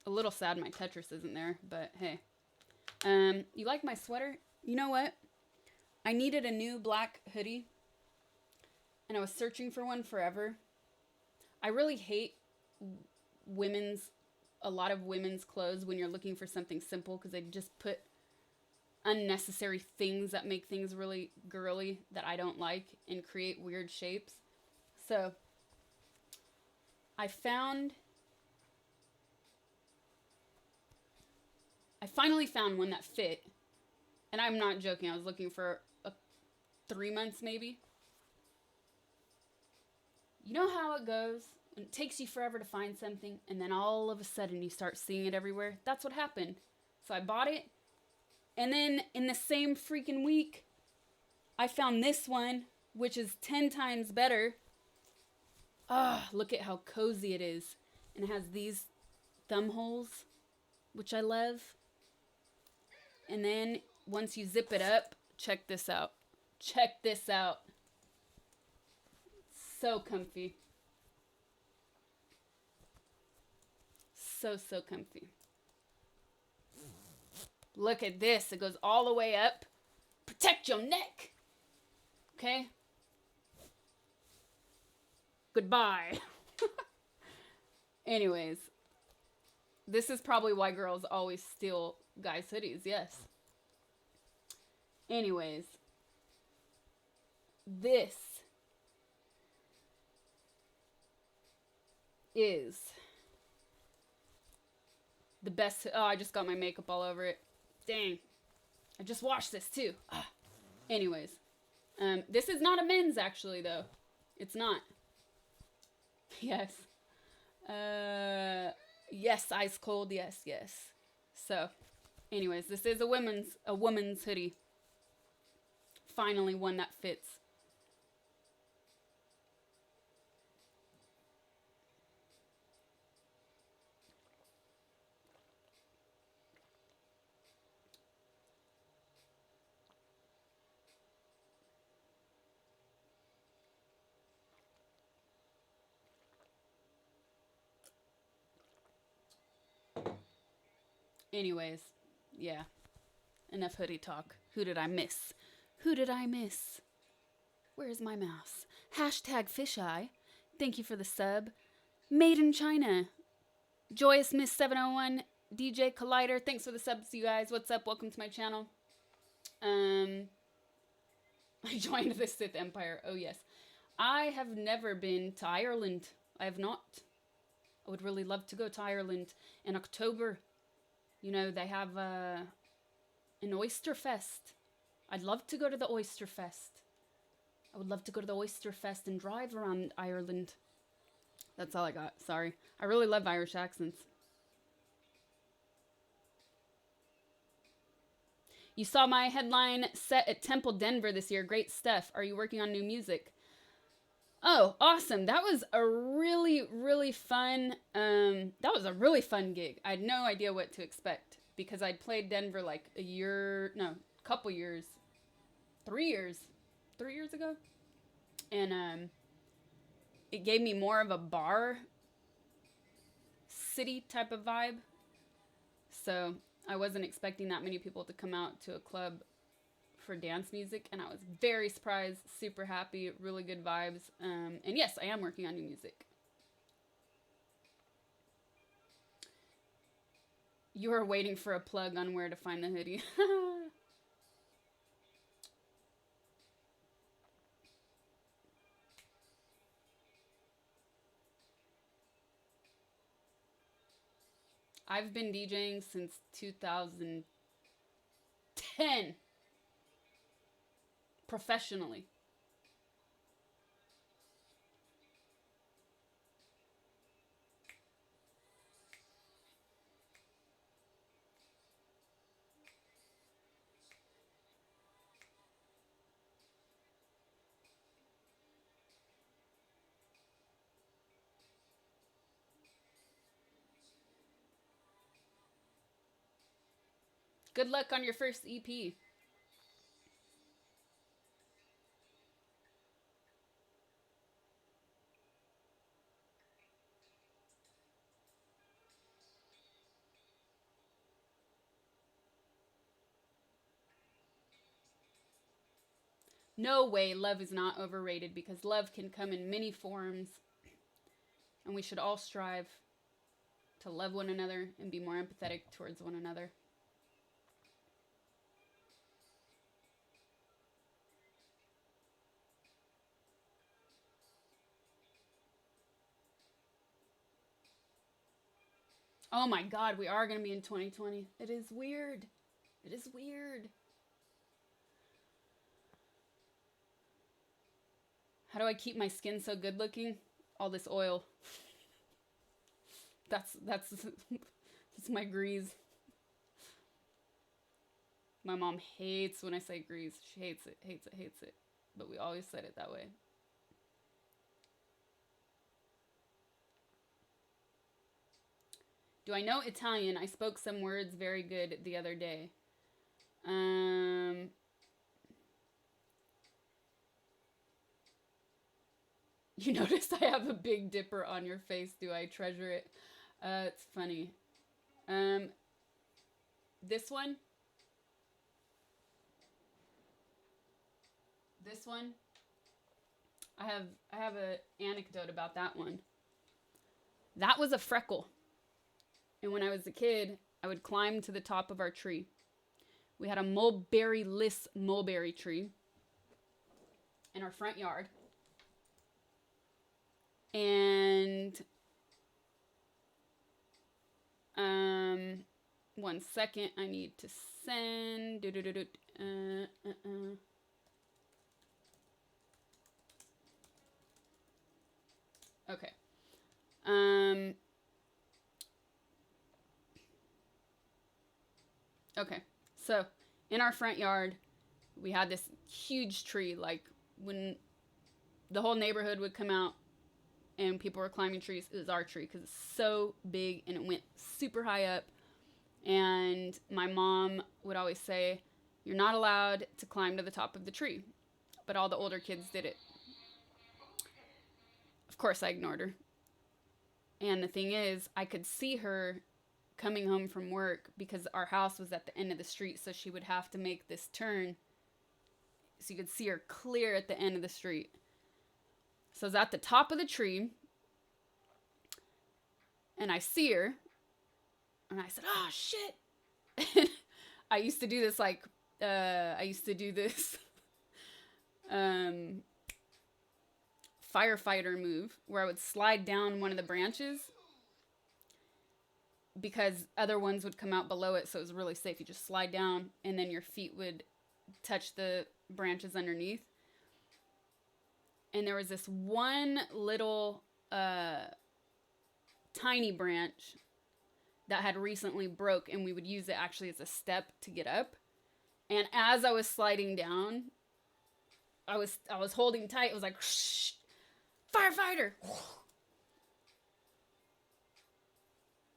A little sad my Tetris isn't there, but hey. You like my sweater? You know what? I needed a new black hoodie, and I was searching for one forever. I really hate a lot of women's clothes when you're looking for something simple because they just put unnecessary things that make things really girly that I don't like and create weird shapes. So I finally found one that fit, and I'm not joking. I was looking for 3 months maybe. You know how it goes when it takes you forever to find something and then all of a sudden you start seeing it everywhere? That's what happened. So I bought it. And then in the same freaking week, I found this one, which is 10 times better. Ah, look at how cozy it is. And it has these thumb holes, which I love. And then once you zip it up, check this out. Check this out. So comfy. So comfy. Look at this. It goes all the way up. Protect your neck. Okay? Goodbye. Anyways. This is probably why girls always steal guys' hoodies. Yes. Anyways. This is the best. Oh, I just got my makeup all over it. Dang. I just washed this too. Anyways. This is not a men's actually though. It's not. Yes. Yes, ice cold. Yes, yes. So, anyways, this is a woman's hoodie. Finally one that fits. Anyways, yeah. Enough hoodie talk. Who did I miss? Who did I miss? Where's my mouse? Hashtag fisheye. Thank you for the sub. Made in China. Joyous Miss 701. DJ Collider. Thanks for the subs, you guys. What's up? Welcome to my channel. I joined the Sith Empire. Oh, yes. I have never been to Ireland. I have not. I would really love to go to Ireland in October. You know, they have an Oyster Fest. I'd love to go to the Oyster Fest. I would love to go to the Oyster Fest and drive around Ireland. That's all I got. Sorry. I really love Irish accents. You saw my headline set at Temple Denver this year. Great stuff. Are you working on new music? Oh, awesome. That was a really, really fun, gig. I had no idea what to expect because I'd played Denver like couple years, 3 years ago. And, it gave me more of a bar city type of vibe. So I wasn't expecting that many people to come out to a club for dance music, and I was very surprised, super happy, really good vibes. And yes, I am working on new music. You are waiting for a plug on where to find the hoodie. I've been DJing since 2010. Professionally. Good luck on your first EP. No way love is not overrated, because love can come in many forms, and we should all strive to love one another and be more empathetic towards one another. Oh my God, we are going to be in 2020. It is weird. It is weird. How do I keep my skin so good looking? All this oil. That's my grease. My mom hates when I say grease. She hates it, hates it, hates it. But we always said it that way. Do I know Italian? I spoke some words very good the other day. You noticed I have a Big Dipper on your face. Do I treasure it? It's funny. This one, This one, I have a anecdote about that one. That was a freckle. And when I was a kid, I would climb to the top of our tree. We had a mulberry-less mulberry tree in our front yard. And one second, I need to send. Okay. Okay. So, in our front yard, we had this huge tree. Like, when the whole neighborhood would come out and people were climbing trees, it was our tree because it's so big and it went super high up. And my mom would always say, "You're not allowed to climb to the top of the tree." But all the older kids did it. Of course, I ignored her. And the thing is, I could see her coming home from work because our house was at the end of the street, so she would have to make this turn so you could see her clear at the end of the street. So I was at the top of the tree, and I see her, and I said, "Oh, shit." I used to do this, firefighter move where I would slide down one of the branches because other ones would come out below it, so it was really safe. You just slide down, and then your feet would touch the branches underneath. And there was this one little tiny branch that had recently broke, and we would use it actually as a step to get up. And as I was sliding down, I was holding tight. It was like, "Shh, firefighter!"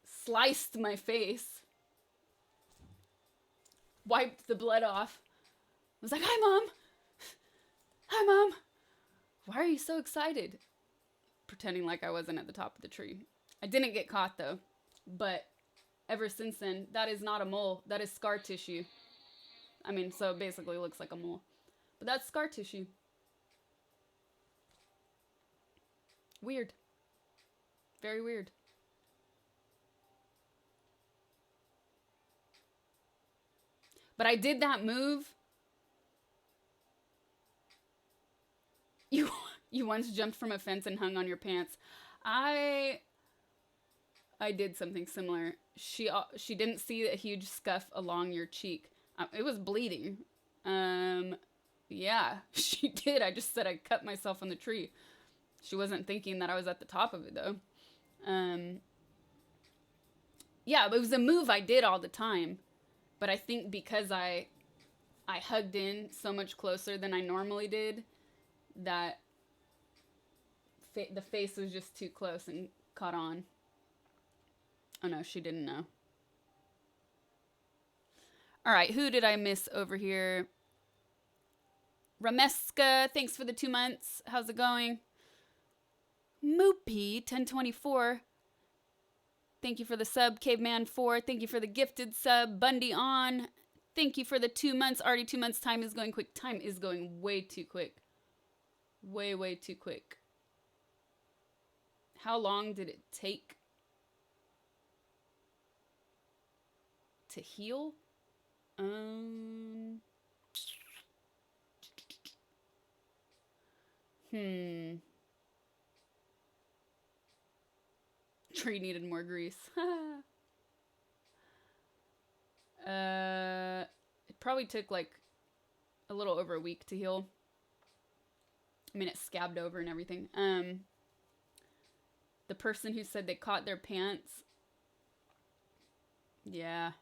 Sliced my face, wiped the blood off. I was like, "Hi, Mom. Hi, Mom. Why are you so excited?" Pretending like I wasn't at the top of the tree. I didn't get caught, though. But ever since then, that is not a mole. That is scar tissue. I mean, so it basically looks like a mole. But that's scar tissue. Weird. Very weird. But I did that move. You once jumped from a fence and hung on your pants. I did something similar. She didn't see a huge scuff along your cheek. It was bleeding. Yeah, she did. I just said I cut myself on the tree. She wasn't thinking that I was at the top of it, though. Yeah, it was a move I did all the time. But I think because I hugged in so much closer than I normally did, that the face was just too close and caught on. Oh no, she didn't know. All right, who did I miss over here? Rameska, thanks for the 2 months. How's it going? Moopy 1024. Thank you for the sub. Caveman 4. Thank you for the gifted sub. Bundy on. Thank you for the 2 months. Already 2 months. Time is going quick. Time is going way too quick. Way, way too quick. How long did it take to heal? Tree needed more grease. It probably took like a little over a week to heal. I mean, it scabbed over and everything. The person who said they caught their pants. Yeah.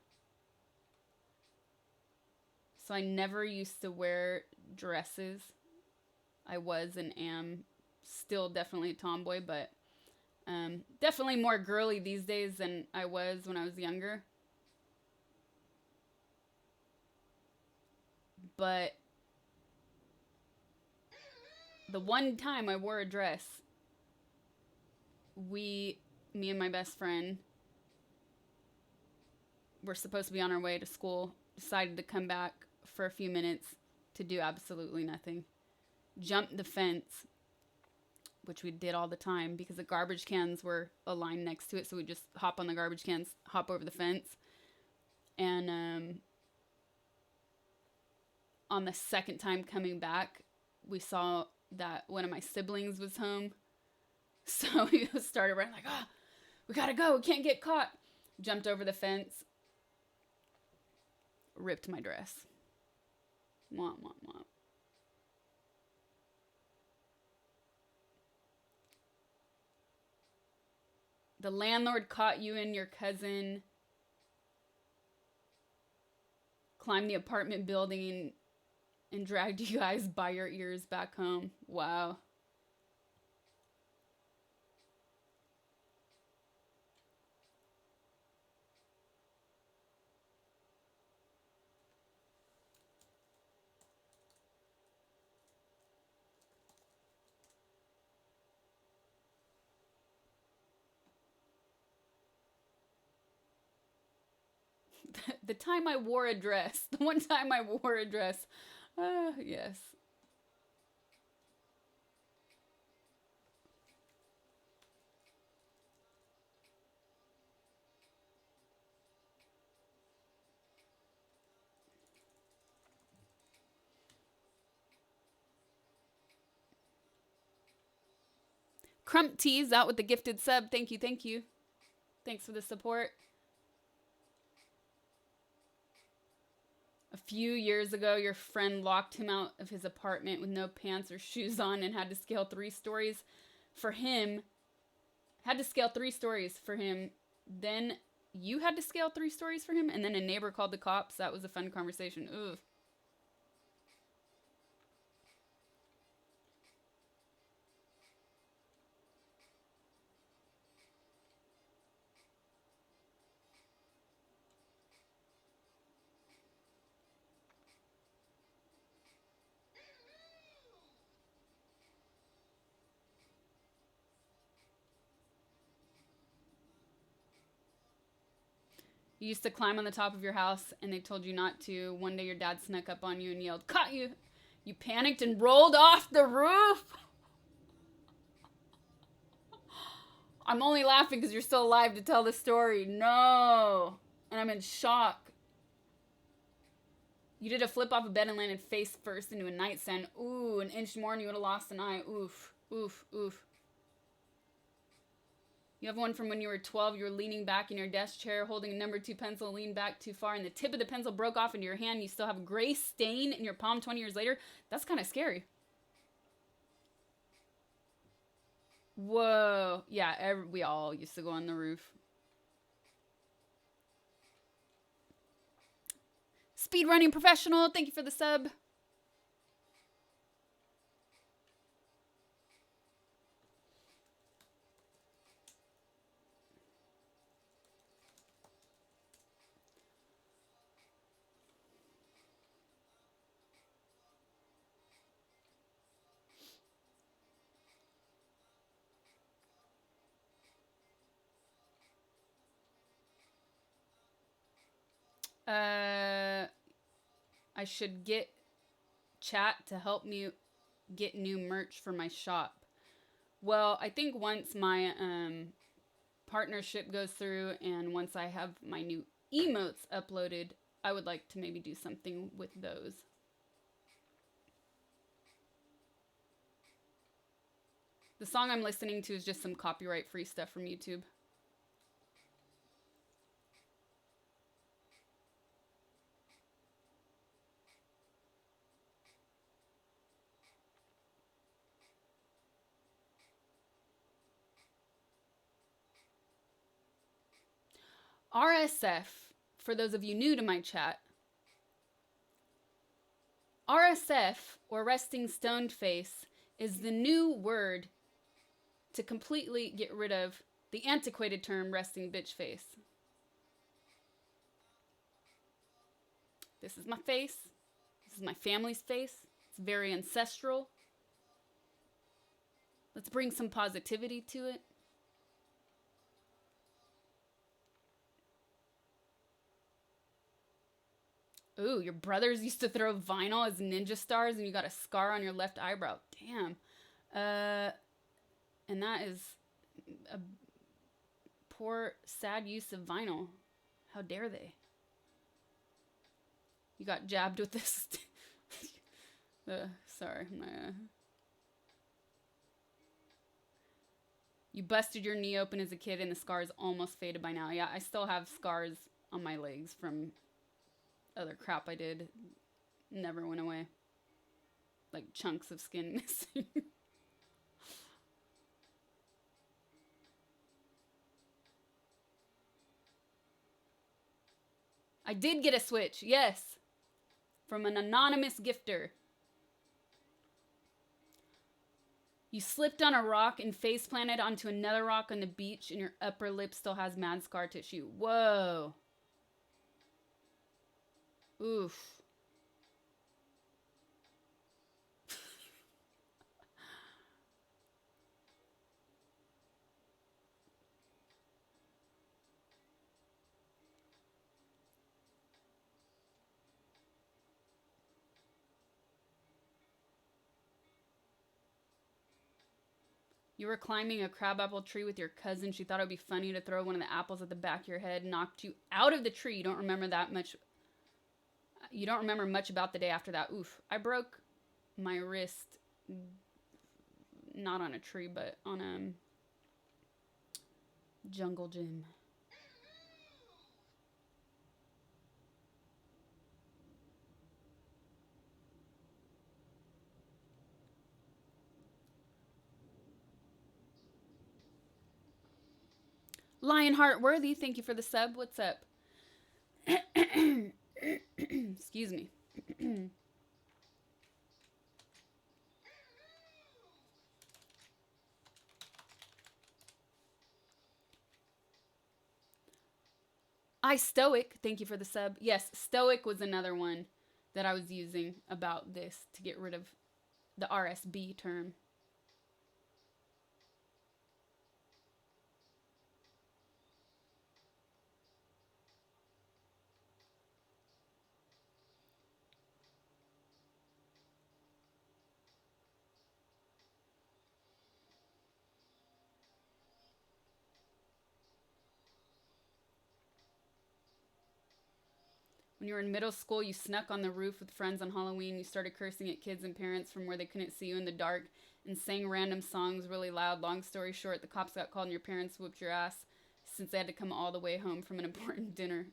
So I never used to wear dresses. I was and am still definitely a tomboy, but definitely more girly these days than I was when I was younger. But the one time I wore a dress, me and my best friend were supposed to be on our way to school, decided to come back for a few minutes to do absolutely nothing. jumped the fence, which we did all the time because the garbage cans were aligned next to it. So we just hop on the garbage cans, hop over the fence. And on the second time coming back, we saw that one of my siblings was home. So we started running like, oh, we gotta go. We can't get caught. Jumped over the fence. Ripped my dress. Womp, womp, womp. The landlord caught you and your cousin. Climbed the apartment building and dragged you guys by your ears back home. Wow. The time I wore a dress. The one time I wore a dress. Yes. Crump Tees out with the gifted sub. Thank you, thank you. Thanks for the support. A few years ago, your friend locked him out of his apartment with no pants or shoes on and had to scale 3 stories for him. Had to scale 3 stories for him. Then you had to scale 3 stories for him, and then a neighbor called the cops. That was a fun conversation. Ugh. You used to climb on the top of your house and they told you not to. One day your dad snuck up on you and yelled, "Caught you!" You panicked and rolled off the roof. I'm only laughing because you're still alive to tell the story. No. And I'm in shock. You did a flip off a bed and landed face first into a nightstand. Ooh, an inch more and you would have lost an eye. Oof, oof, oof. You have one from when you were 12. You were leaning back in your desk chair, holding a number 2 pencil, leaned back too far, and the tip of the pencil broke off into your hand. You still have a gray stain in your palm 20 years later. That's kind of scary. Whoa. Yeah, we all used to go on the roof. Speedrunning professional, thank you for the sub. I should get chat to help me get new merch for my shop. Well, I think once my partnership goes through and once I have my new emotes uploaded, I would like to maybe do something with those. The song I'm listening to is just some copyright free stuff from YouTube. RSF, for those of you new to my chat, RSF, or resting stoned face, is the new word to completely get rid of the antiquated term resting bitch face. This is my face. This is my family's face. It's very ancestral. Let's bring some positivity to it. Ooh, your brothers used to throw vinyl as ninja stars and you got a scar on your left eyebrow. Damn. And that is a poor, sad use of vinyl. How dare they? You got jabbed with this. Sorry. You busted your knee open as a kid and the scars almost faded by now. Yeah, I still have scars on my legs from other crap I did. Never went away. Like chunks of skin missing. I did get a Switch, yes. From an anonymous gifter. You slipped on a rock and face planted onto another rock on the beach and your upper lip still has mad scar tissue. Whoa. Oof. You were climbing a crabapple tree with your cousin. She thought it would be funny to throw one of the apples at the back of your head, knocked you out of the tree. You don't remember that much. You don't remember much about the day after that. Oof. I broke my wrist, not on a tree, but on a jungle gym. Lionheart Worthy, thank you for the sub. What's up? Excuse me. Stoic, thank you for the sub. Yes, Stoic was another one that I was using about this to get rid of the RSB term. When you were in middle school, you snuck on the roof with friends on Halloween. You started cursing at kids and parents from where they couldn't see you in the dark and sang random songs really loud. Long story short, the cops got called and your parents whooped your ass since they had to come all the way home from an important dinner.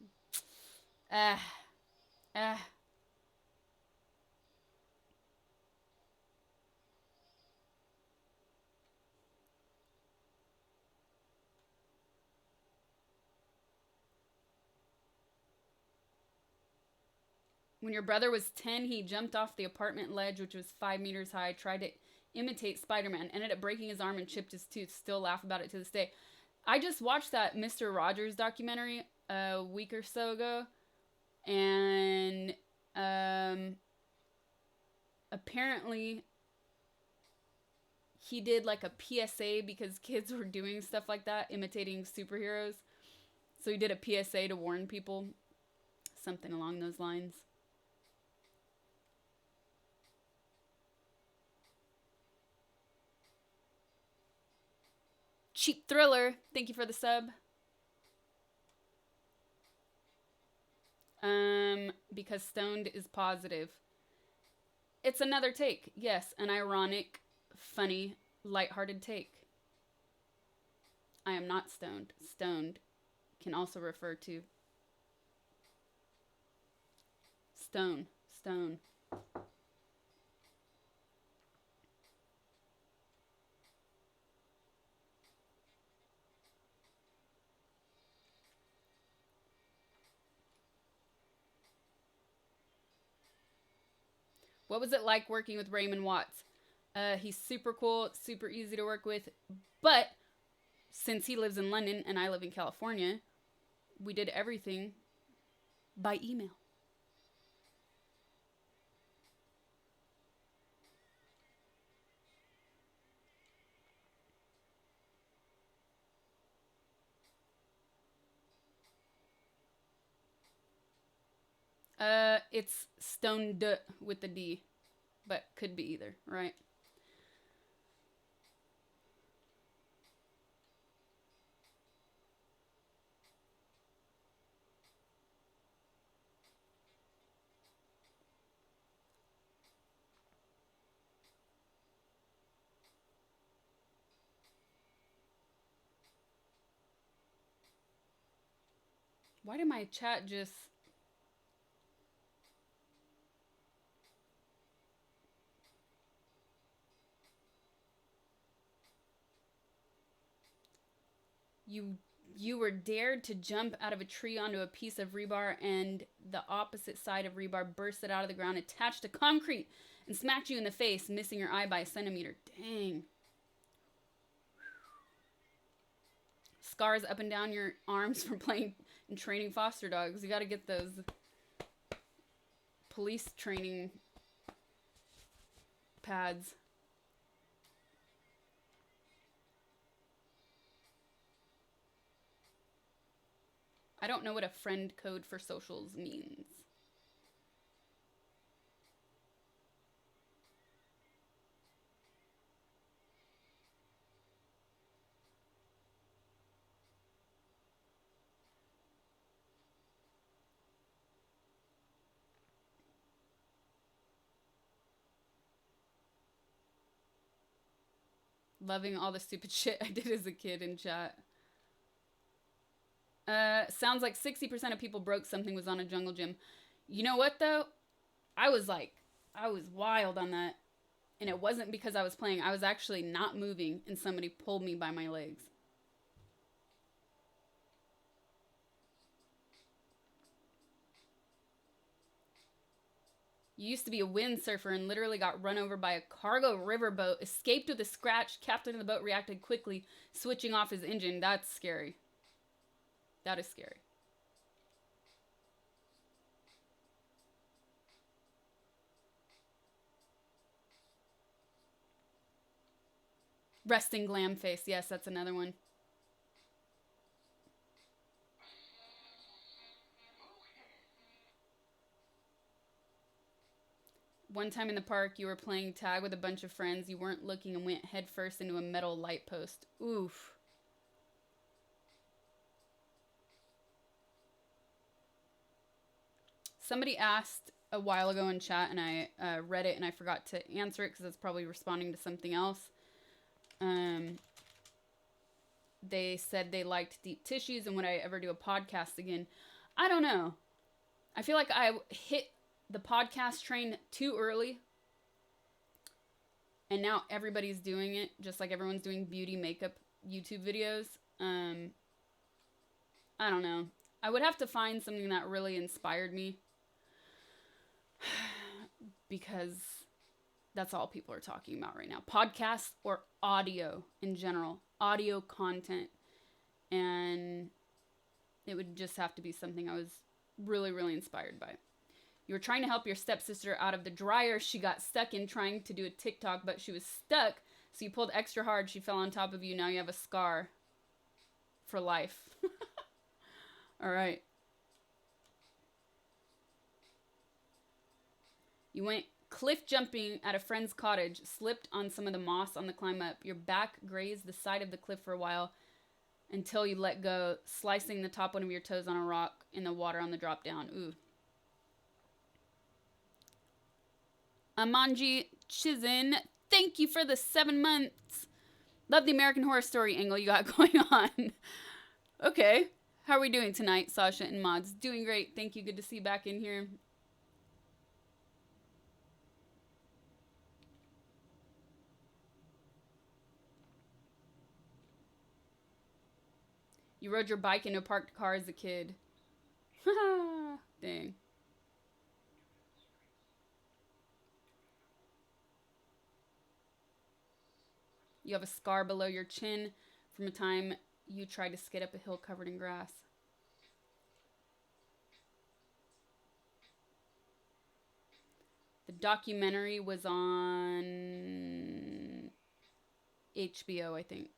When your brother was 10, he jumped off the apartment ledge, which was 5 meters high, tried to imitate Spider-Man, ended up breaking his arm and chipped his tooth. Still laugh about it to this day. I just watched that Mr. Rogers documentary a week or so ago, and apparently he did like a PSA because kids were doing stuff like that, imitating superheroes. So he did a PSA to warn people, something along those lines. Cheap Thriller, thank you for the sub. Because stoned is positive. It's another take. Yes, an ironic, funny, lighthearted take. I am not stoned. Stoned can also refer to stone. What was it like working with Raymond Watts? He's super cool, super easy to work with, but since he lives in London and I live in California, we did everything by email. It's stoned with the D, but could be either, right? Why did my chat just... You were dared to jump out of a tree onto a piece of rebar, and the opposite side of rebar bursted out of the ground, attached to concrete, and smacked you in the face, missing your eye by a centimeter. Dang. Scars up and down your arms from playing and training foster dogs. You gotta get those police training pads. I don't know what a friend code for socials means. Loving all the stupid shit I did as a kid in chat. Sounds like 60% of people broke something was on a jungle gym. You know what, though? I was wild on that. And it wasn't because I was playing. I was actually not moving, and somebody pulled me by my legs. You used to be a windsurfer and literally got run over by a cargo riverboat, escaped with a scratch, captain of the boat reacted quickly, switching off his engine. That's scary. That is scary. Resting glam face. Yes, that's another one. One time in the park, you were playing tag with a bunch of friends. You weren't looking and went headfirst into a metal light post. Oof. Somebody asked a while ago in chat, and I read it, and I forgot to answer it because it's probably responding to something else. They said they liked deep tissues, and would I ever do a podcast again? I don't know. I feel like I hit the podcast train too early, and now everybody's doing it, just like everyone's doing beauty makeup YouTube videos. I don't know. I would have to find something that really inspired me, because that's all people are talking about right now. Podcasts or audio in general. Audio content. And it would just have to be something I was really, really inspired by. You were trying to help your stepsister out of the dryer she got stuck in, trying to do a TikTok, but she was stuck, so you pulled extra hard. She fell on top of you. Now you have a scar for life. All right. You went cliff jumping at a friend's cottage, slipped on some of the moss on the climb up. Your back grazed the side of the cliff for a while until you let go, slicing the top one of your toes on a rock in the water on the drop down. Ooh. Amanji Chizin, thank you for the 7 months. Love the American Horror Story angle you got going on. Okay. How are we doing tonight, Sasha and Mods? Doing great. Thank you. Good to see you back in here. You rode your bike into a parked car as a kid. Dang. You have a scar below your chin from a time you tried to skate up a hill covered in grass. The documentary was on HBO, I think.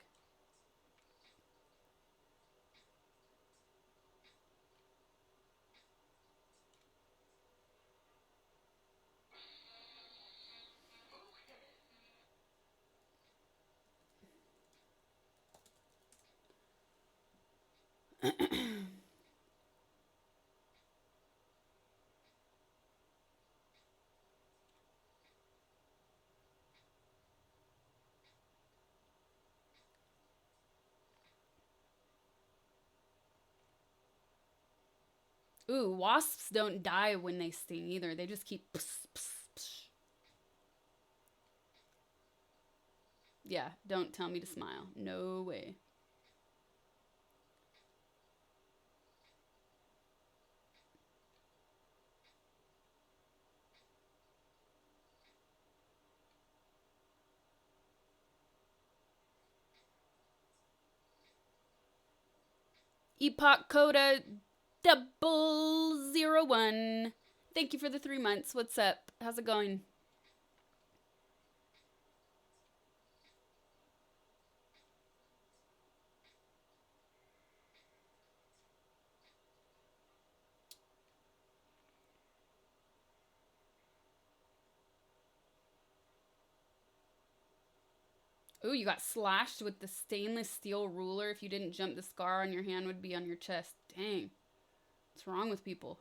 Ooh, wasps don't die when they sting either. They just keep pss, pss, pss. Yeah, don't tell me to smile. No way. Epoch Coda 001. Thank you for the 3 months. What's up? How's it going? Ooh, you got slashed with the stainless steel ruler. If you didn't jump, the scar on your hand would be on your chest. Dang. What's wrong with people?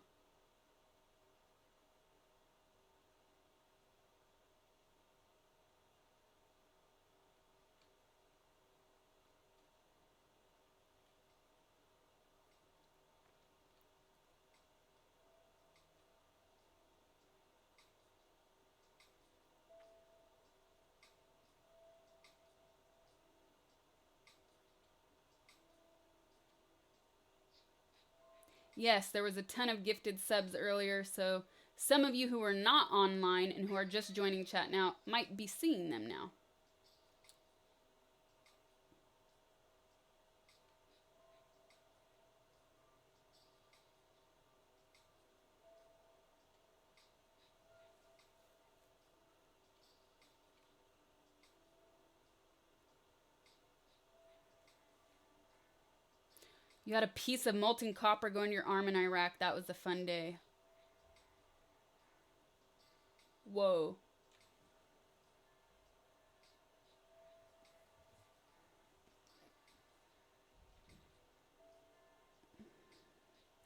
Yes, there was a ton of gifted subs earlier, so some of you who are not online and who are just joining chat now might be seeing them now. You had a piece of molten copper go in your arm in Iraq. That was a fun day. Whoa.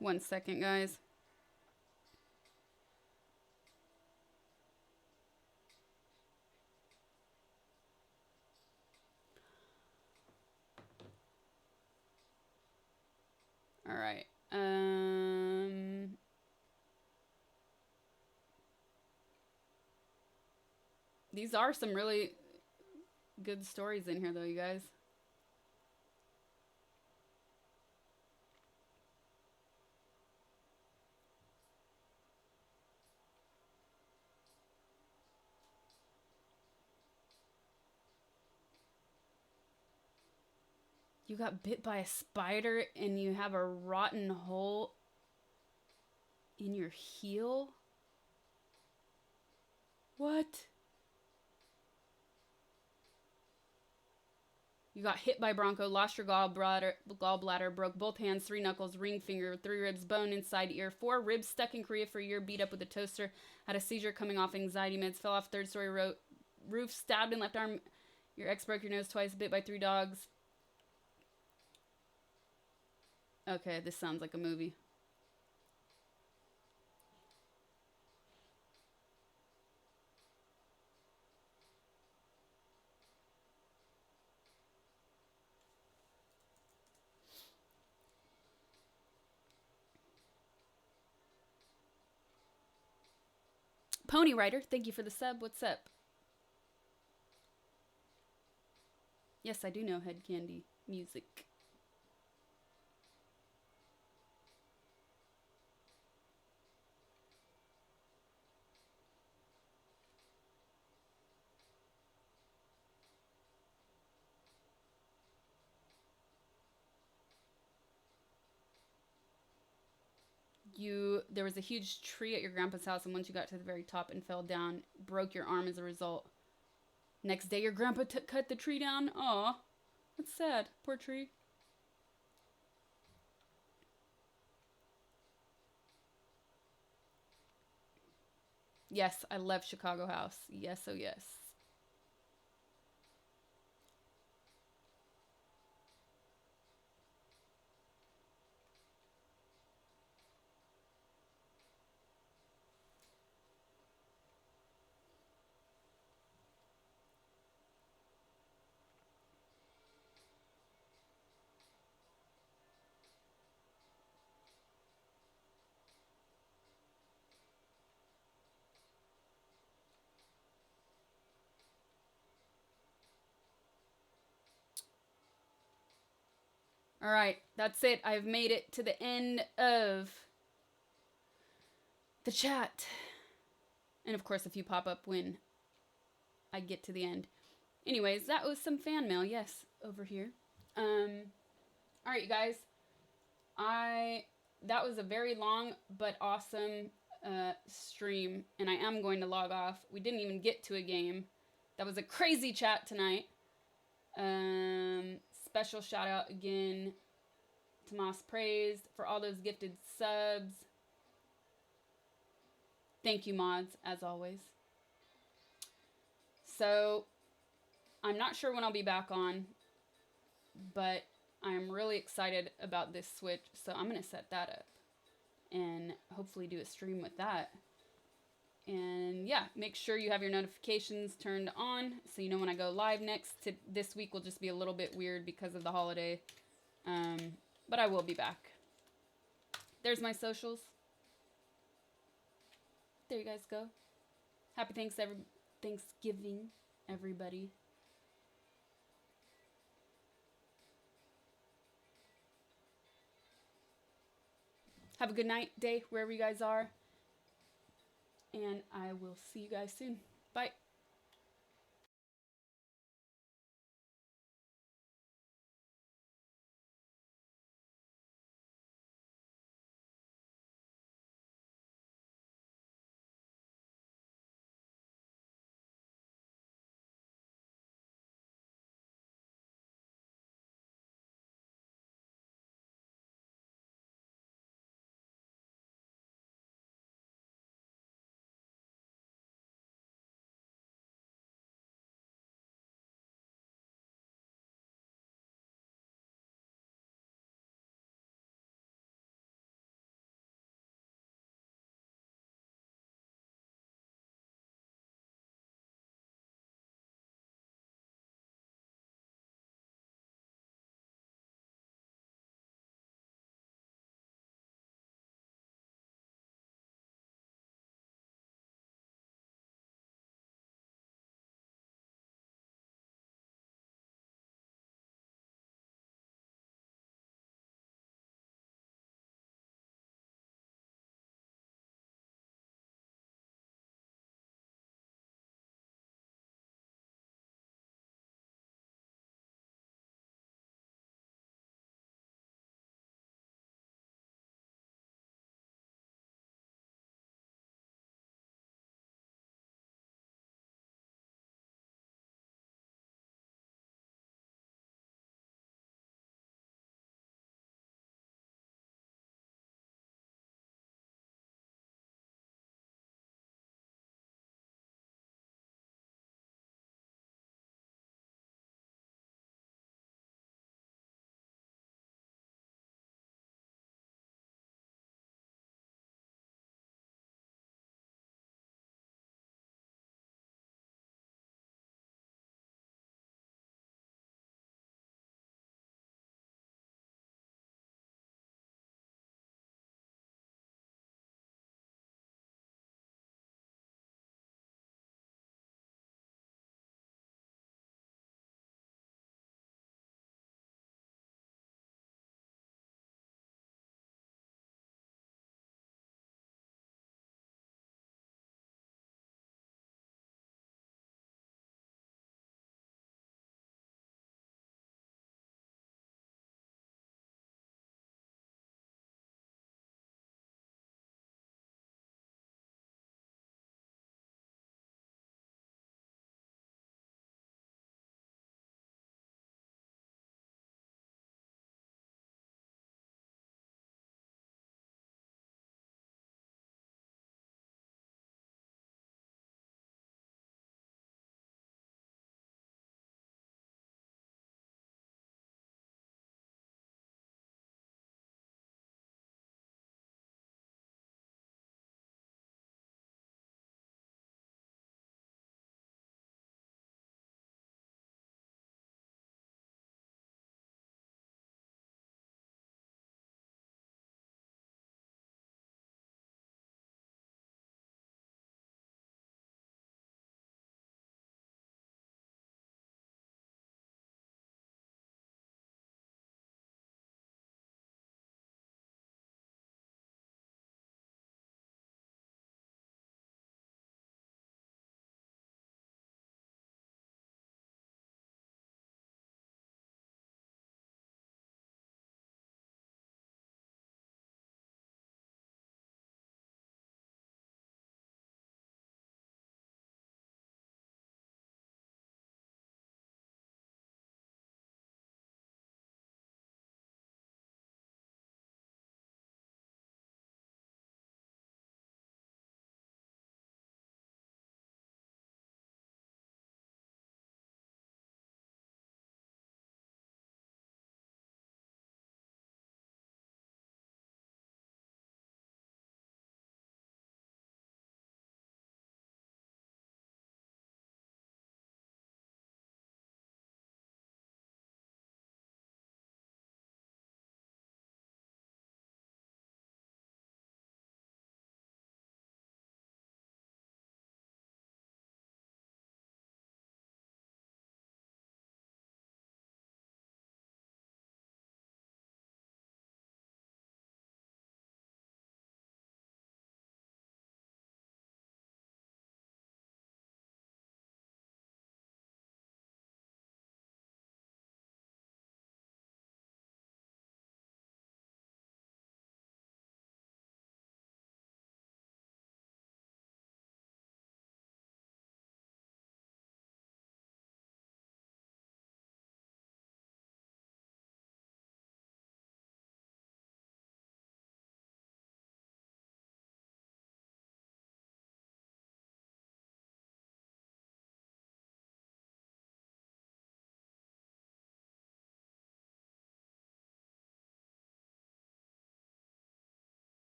One second, guys. All right. These are some really good stories in here, though, you guys. You got bit by a spider and you have a rotten hole in your heel? What? You got hit by Bronco, lost your gallbladder, broke both hands, 3 knuckles, ring finger, 3 ribs, bone inside ear, 4 ribs stuck in Korea for a year, beat up with a toaster, had a seizure coming off anxiety meds, fell off 3rd story roof, stabbed in left arm, your ex broke your nose twice, bit by 3 dogs. Okay, this sounds like a movie. Pony Rider, thank you for the sub. What's up? Yes, I do know Head Candy music. There was a huge tree at your grandpa's house, and once you got to the very top and fell down, broke your arm as a result. Next day, your grandpa cut the tree down. Aw, that's sad. Poor tree. Yes, I love Chicago House. Yes, oh yes. All right, that's it. I've made it to the end of the chat. And of course, a few pop up when I get to the end. Anyways, that was some fan mail. Yes, over here. All right, you guys. That was a very long but awesome stream, and I am going to log off. We didn't even get to a game. That was a crazy chat tonight. Special shout out again to Moss Praise for all those gifted subs. Thank you, mods, as always. So, I'm not sure when I'll be back on, but I'm really excited about this Switch, so I'm going to set that up and hopefully do a stream with that. And yeah, make sure you have your notifications turned on so you know when I go live next. This week will just be a little bit weird because of the holiday, but I will be back. There's my socials. There you guys go. Happy Thanksgiving, everybody. Have a good night, day, wherever you guys are. And I will see you guys soon. Bye.